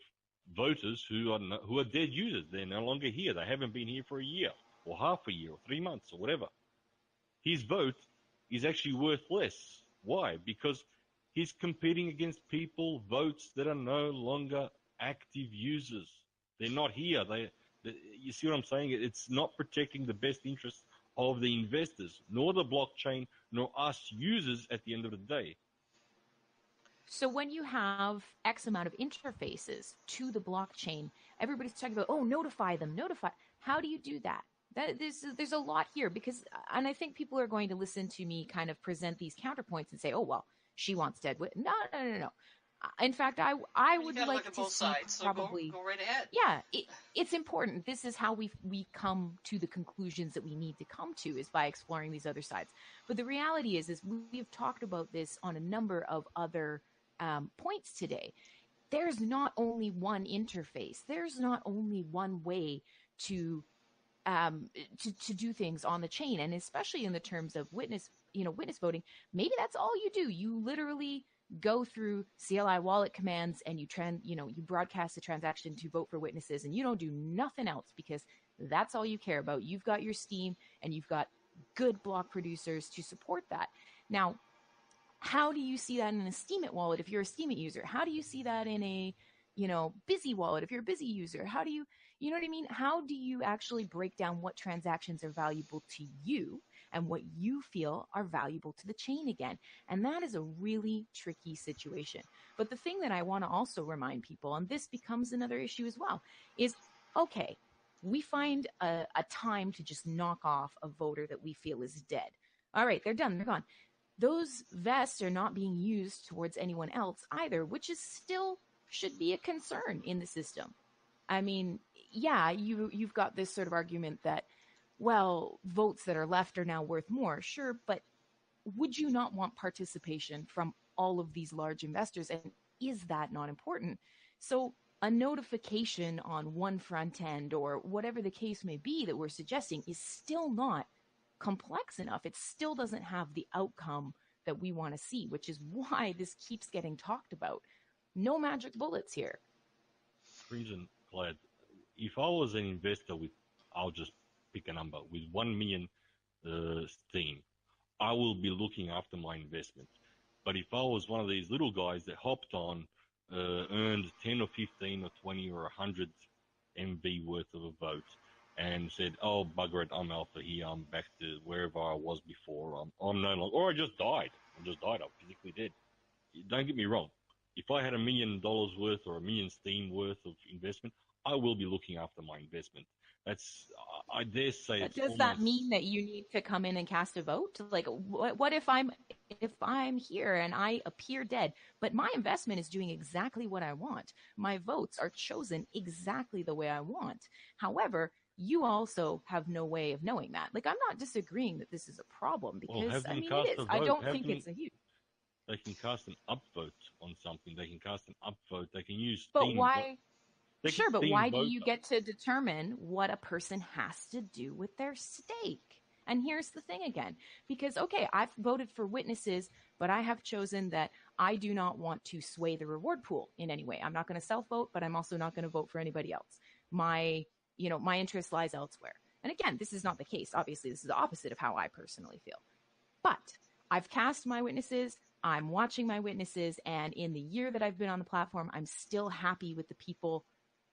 voters who are dead users. They're no longer here. They haven't been here for a year or half a year or 3 months or whatever. His vote is actually worth less. Why? Because he's competing against votes that are no longer active users. They're not here. You see what I'm saying? It's not protecting the best interests of the investors, nor the blockchain, nor us users at the end of the day. So when you have X amount of interfaces to the blockchain, everybody's talking about, notify them, notify. How do you do that? There's a lot here because, and I think people are going to listen to me kind of present these counterpoints and say, oh, well, she wants dead witness. No. In fact, I would like to both see sides, probably, so go right ahead. Yeah, it's important. This is how we come to the conclusions that we need to come to, is by exploring these other sides. But the reality is we've talked about this on a number of other points today. There's not only one interface. There's not only one way to do things on the chain, and especially in the terms of witness voting. Maybe that's all you do. You literally go through CLI wallet commands and you broadcast a transaction to vote for witnesses, and you don't do nothing else because that's all you care about. You've got your Steam and you've got good block producers to support that. Now, how do you see that in a Steemit wallet if you're a Steemit user? How do you see that in a Busy wallet if you're a Busy user? How do you know what I mean? How do you actually break down what transactions are valuable to you and what you feel are valuable to the chain again? And that is a really tricky situation. But the thing that I want to also remind people, and this becomes another issue as well, is, okay, we find a time to just knock off a voter that we feel is dead. All right, they're done, they're gone. Those vests are not being used towards anyone else either, which is still should be a concern in the system. I mean, yeah, you've got this sort of argument that, well, votes that are left are now worth more. Sure, but would you not want participation from all of these large investors? And is that not important? So a notification on one front end or whatever the case may be that we're suggesting is still not complex enough. It still doesn't have the outcome that we want to see, which is why this keeps getting talked about. No magic bullets here. Crimson Clad, if I was an investor I'll just pick a number, with 1 million Steam, I will be looking after my investment. But if I was one of these little guys that hopped on, earned 10 or 15 or 20 or 100 MV worth of a vote, and said, oh, bugger it, I'm alpha here, I'm back to wherever I was before, I'm no longer, or I just died, I'm physically dead. Don't get me wrong. If I had $1 million worth or 1 million Steam worth of investment, I will be looking after my investment. That's, I dare say. But does that mean that you need to come in and cast a vote? Like, what if I'm here and I appear dead, but my investment is doing exactly what I want? My votes are chosen exactly the way I want. However, you also have no way of knowing that. Like, I'm not disagreeing that this is a problem because, I mean, it is. I don't think it's a huge. They can cast an upvote on something. They can cast an upvote. They can use Steam. But why? Sure, but why do you vote get to determine what a person has to do with their stake? And here's the thing again, because, okay, I've voted for witnesses, but I have chosen that I do not want to sway the reward pool in any way. I'm not going to self-vote, but I'm also not going to vote for anybody else. My interest lies elsewhere. And again, this is not the case. Obviously, this is the opposite of how I personally feel. But I've cast my witnesses. I'm watching my witnesses. And in the year that I've been on the platform, I'm still happy with the people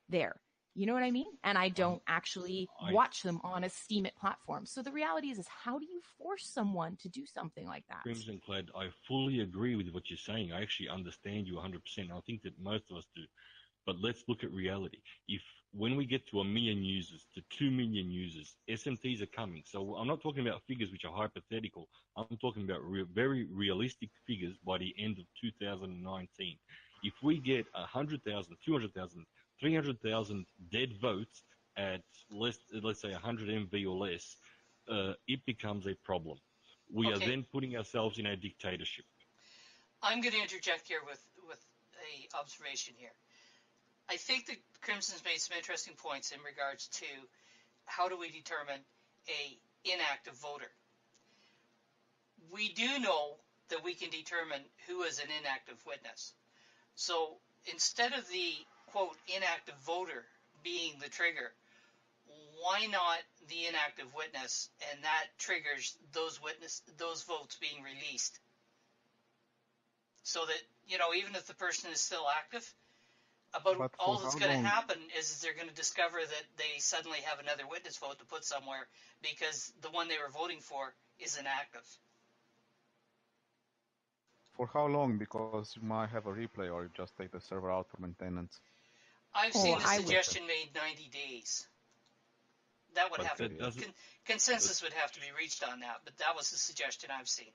there. You know what I mean? And I don't actually watch them on a Steemit platform. So the reality is how do you force someone to do something like that? Crimson Clad, I fully agree with what you're saying. I actually understand you 100%. I think that most of us do. But let's look at reality. When we get to 1 million users, to 2 million users, SMTs are coming. So I'm not talking about figures which are hypothetical. I'm talking about very realistic figures by the end of 2019. If we get 100,000, 200,000, 300,000 dead votes at let's say 100 MV or less, it becomes a problem. We are then putting ourselves in a dictatorship. I'm going to interject here with a observation here. I think that Crimson's made some interesting points in regards to how do we determine a inactive voter. We do know that we can determine who is an inactive witness. So instead of the, quote, inactive voter being the trigger, why not the inactive witness, and that triggers those votes being released? So that, even if the person is still active, all that's going to happen is they're going to discover that they suddenly have another witness vote to put somewhere because the one they were voting for is inactive. For how long? Because you might have a replay or you just take the server out for maintenance. I've seen the suggestion made 90 days. That would have to consensus would have to be reached on that, but that was the suggestion I've seen.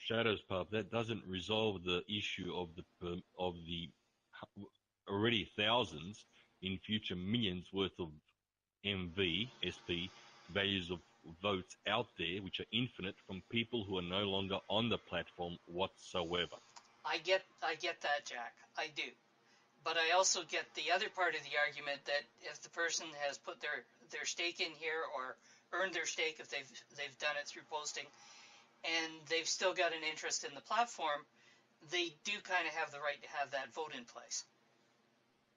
Shadows Pub, that doesn't resolve the issue of the already thousands, in future millions worth of MV, SP, values of votes out there, which are infinite from people who are no longer on the platform whatsoever. I get that, Jack. I do. But I also get the other part of the argument that if the person has put their stake in here or earned their stake if they've done it through posting, and they've still got an interest in the platform, they do kind of have the right to have that vote in place.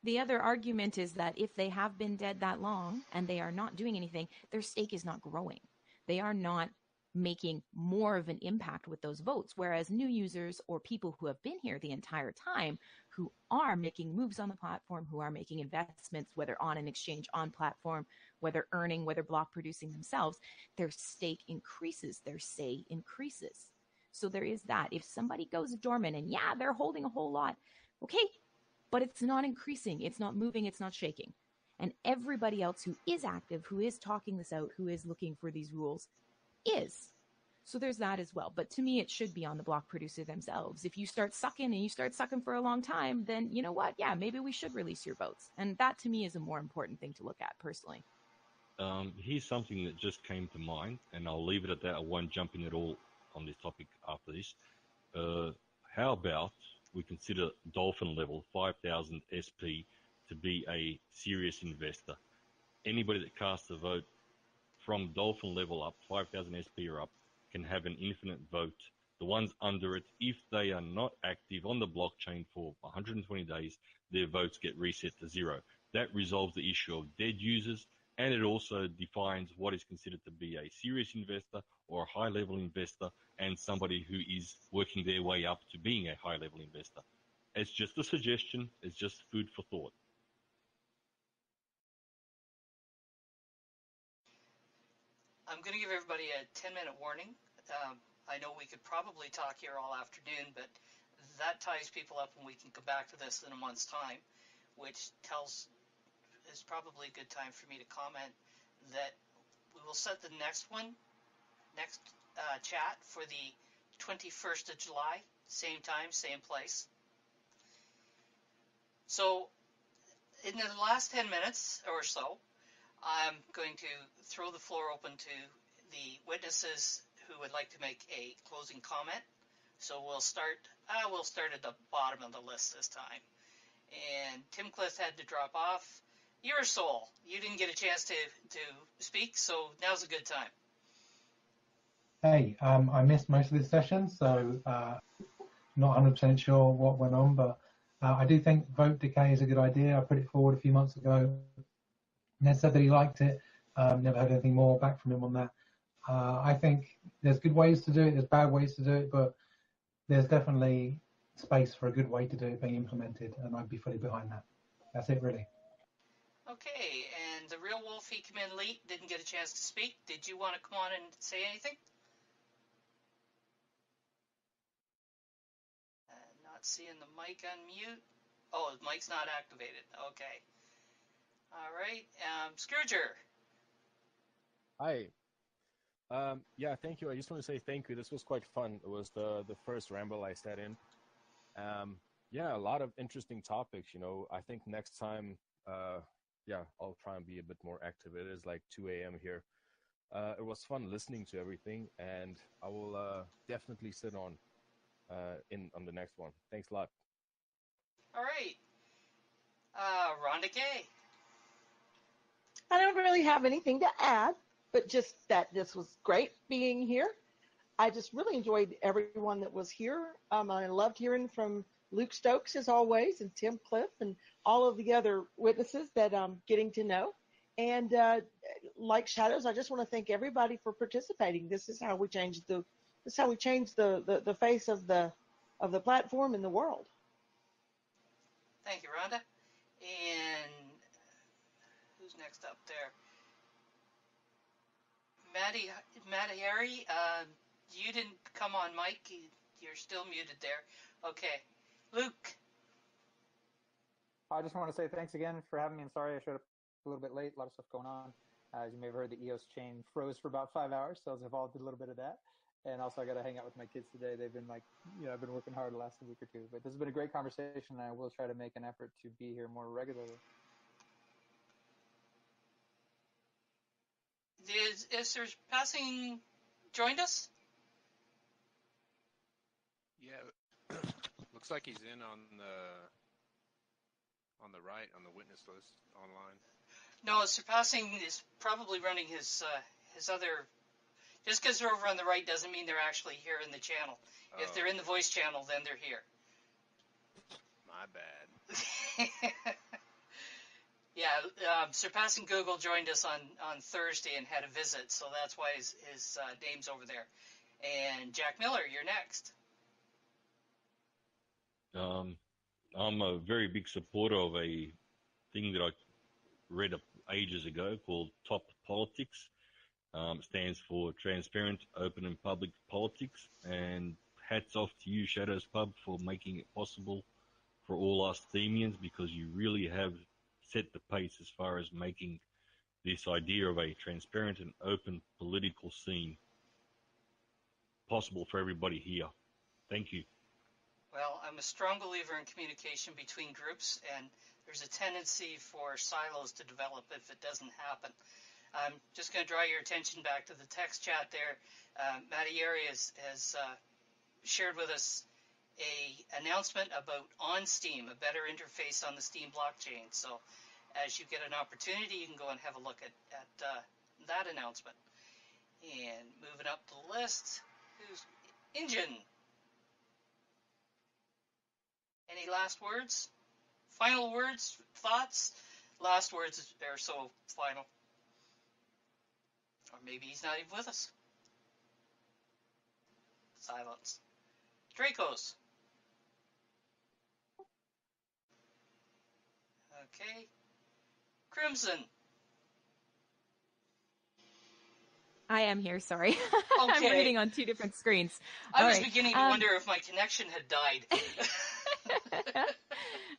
The other argument is that if they have been dead that long and they are not doing anything, their stake is not growing. They are not making more of an impact with those votes, whereas new users or people who have been here the entire time, who are making moves on the platform, who are making investments, whether on an exchange, on platform, whether earning, whether block producing themselves, their stake increases, their say increases. So there is that. If somebody goes dormant and they're holding a whole lot, okay, but it's not increasing, it's not moving, it's not shaking. And everybody else who is active, who is talking this out, who is looking for these rules, is. So there's that as well. But to me, it should be on the block producer themselves. If you start sucking and you start sucking for a long time, then you know what? Yeah, maybe we should release your votes. And that to me is a more important thing to look at personally. Here's something that just came to mind, and I'll leave it at that. I won't jump in at all on this topic after this. How about we consider Dolphin level 5,000 SP to be a serious investor? Anybody that casts a vote from Dolphin level up, 5,000 SP or up, can have an infinite vote. The ones under it, if they are not active on the blockchain for 120 days, their votes get reset to zero. That resolves the issue of dead users, and it also defines what is considered to be a serious investor or a high-level investor and somebody who is working their way up to being a high-level investor. It's just a suggestion. It's just food for thought. I'm going to give everybody a 10-minute warning. I know we could probably talk here all afternoon, but that ties people up when we can come back to this in a month's time, which is probably a good time for me to comment that we will set the next chat for the 21st of July, same time, same place. So in the last 10 minutes or so, I'm going to throw the floor open to the witnesses who would like to make a closing comment. So we'll start at the bottom of the list this time. And Tim Cliff had to drop off. You're a soul. You didn't get a chance to speak, so now's a good time. Hey, I missed most of this session, so not 100% sure what went on, but I do think vote decay is a good idea. I put it forward a few months ago. Ned said that he liked it. Never heard anything more back from him on that. I think there's good ways to do it, there's bad ways to do it, but there's definitely space for a good way to do it being implemented, and I'd be fully behind that. That's it, really. Okay, and the real wolf, he came in late, didn't get a chance to speak. Did you want to come on and say anything? Not seeing the mic unmute. Oh, the mic's not activated. Okay. All right. Scrooger. Hi. Yeah, thank you. I just want to say thank you. This was quite fun. It was the first ramble I sat in. Yeah, a lot of interesting topics. I think next time, yeah, I'll try and be a bit more active. It is like 2 a.m. here. It was fun listening to everything, and I will definitely sit on the next one. Thanks a lot. All right. Rhonda Gay. I don't really have anything to add, but just that this was great being here. I just really enjoyed everyone that was here. I loved hearing from Luke Stokes, as always, and Tim Cliff, and all of the other witnesses that I'm getting to know. And like Shadows, I just want to thank everybody for participating. This is how we change the face of the platform in the world. Thank you, Rhonda. And who's next up there? Maddie Harry, you didn't come on mic. You're still muted there. Okay. Luke. I just want to say thanks again for having me. I'm sorry I showed up a little bit late. A lot of stuff going on. As you may have heard, the EOS chain froze for about 5 hours, so I was involved in a little bit of that. And also, I got to hang out with my kids today. They've been I've been working hard the last week or two. But this has been a great conversation, and I will try to make an effort to be here more regularly. Is Surpassing joined us? Yeah, looks like he's in on the right on the witness list online. No, Surpassing is probably running his other. Just because they're over on the right doesn't mean they're actually here in the channel. Oh. If they're in the voice channel, then they're here. My bad. Yeah, Surpassing Google joined us on Thursday and had a visit, so that's why his name's over there. And Jack Miller, you're next. I'm a very big supporter of a thing that I read ages ago called Top Politics. It stands for Transparent, Open and Public Politics. And hats off to you, Shadows Pub, for making it possible for all us Steamians, because you really have set the pace as far as making this idea of a transparent and open political scene possible for everybody here. Thank you. Well, I'm a strong believer in communication between groups, and there's a tendency for silos to develop if it doesn't happen. I'm just going to draw your attention back to the text chat there. Matty Arias has shared with us a announcement about on Steam, a better interface on the Steam blockchain. So as you get an opportunity, you can go and have a look at that announcement. And moving up the list, who's Injun? Any last words? Final words? Thoughts? Last words are so final. Or maybe he's not even with us. Silence. Dracos. Okay. Crimson. I am here, sorry. Okay. I'm reading on two different screens. I was beginning to wonder if my connection had died.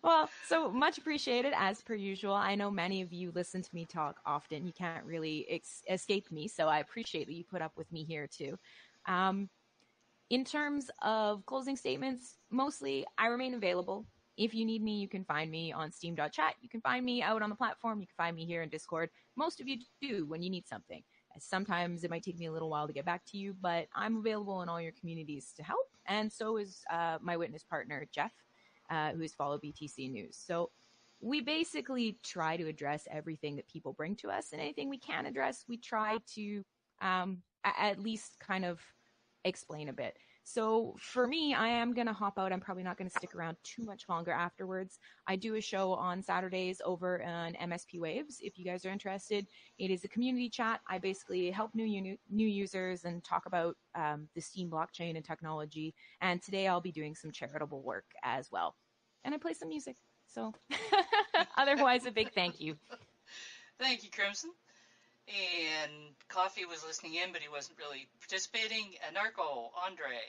Well, so much appreciated as per usual. I know many of you listen to me talk often. You can't really escape me, so I appreciate that you put up with me here too. In terms of closing statements, mostly I remain available. If you need me, you can find me on steam.chat. You can find me out on the platform. You can find me here in Discord. Most of you do when you need something. Sometimes it might take me a little while to get back to you, but I'm available in all your communities to help. And so is my witness partner, Jeff, who is Follow BTC News. So we basically try to address everything that people bring to us, and anything we can address, we try to at least kind of explain a bit. So for me, I am going to hop out. I'm probably not going to stick around too much longer afterwards. I do a show on Saturdays over on MSP Waves. If you guys are interested, it is a community chat. I basically help new users and talk about the Steam blockchain and technology. And today I'll be doing some charitable work as well. And I play some music. So otherwise, a big thank you. Thank you, Crimson. And Coffee was listening in, but he wasn't really participating. Anarcho, Andre.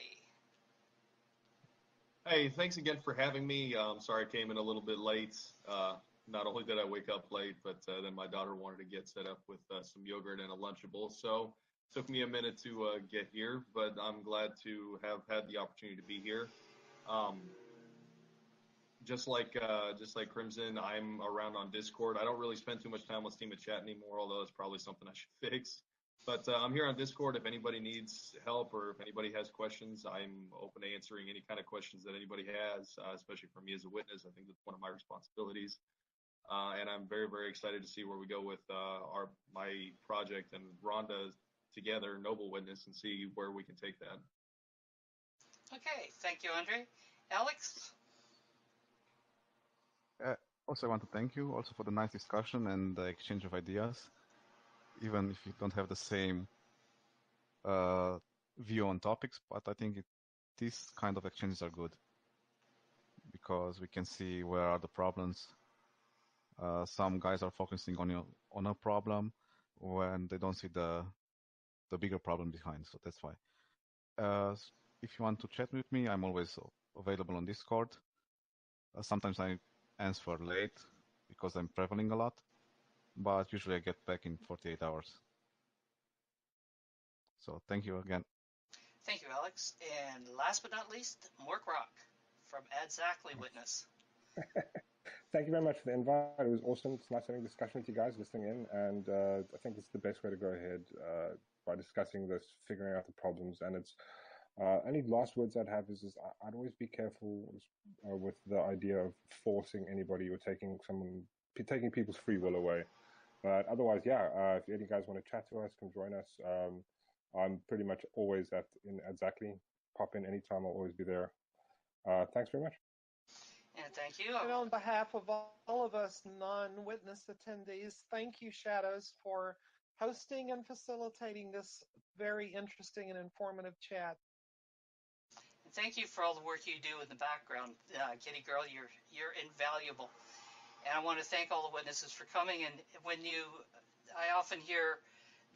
Hey, thanks again for having me. Sorry I came in a little bit late. Not only did I wake up late, but then my daughter wanted to get set up with some yogurt and a Lunchable. So it took me a minute to get here, but I'm glad to have had the opportunity to be here. Just like Crimson, I'm around on Discord. I don't really spend too much time on Steam and Chat anymore, although it's probably something I should fix. But I'm here on Discord if anybody needs help or if anybody has questions. I'm open to answering any kind of questions that anybody has, especially for me as a witness. I think that's one of my responsibilities. And I'm very, very excited to see where we go with my project and Rhonda together, Noble Witness, and see where we can take that. Okay, thank you, Andre. Alex? Also, I want to thank you also for the nice discussion and the exchange of ideas, even if you don't have the same view on topics. But I think these kind of exchanges are good because we can see where are the problems. Some guys are focusing on a problem when they don't see the bigger problem behind. So that's why. If you want to chat with me, I'm always available on Discord. Sometimes I answer late because I'm traveling a lot, but usually I get back in 48 hours. So thank you again. Thank you, Alex. And last but not least, Mork Rock from Exactly Witness. Thank you very much for the invite. It was awesome. It's nice having a discussion with you guys, listening in, and I think it's the best way to go ahead by discussing this, figuring out the problems. And it's any last words I'd have is I'd always be careful with the idea of forcing anybody or taking people's free will away. But otherwise, yeah, if any guys want to chat to us, come join us. I'm pretty much always in Exactly. Pop in anytime. I'll always be there. Thanks very much. And thank you. And on behalf of all of us non-witness attendees, thank you, Shadows, for hosting and facilitating this very interesting and informative chat. And thank you for all the work you do in the background, Kitty Girl. You're invaluable. And I want to thank all the witnesses for coming. And I often hear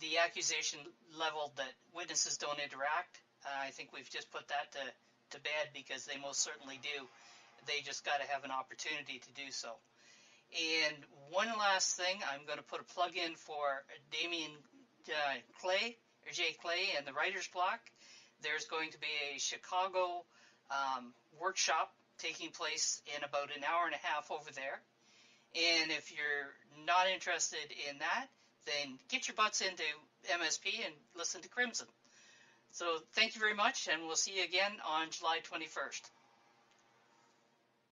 the accusation leveled that witnesses don't interact. I think we've just put that to bed because they most certainly do. They just got to have an opportunity to do so. And one last thing, I'm going to put a plug in for Damien Clay, or Jay Clay, and the Writer's Block. There's going to be a Chicago workshop taking place in about an hour and a half over there. And if you're not interested in that, then get your butts into MSP and listen to Crimson. So thank you very much, and we'll see you again on July 21st.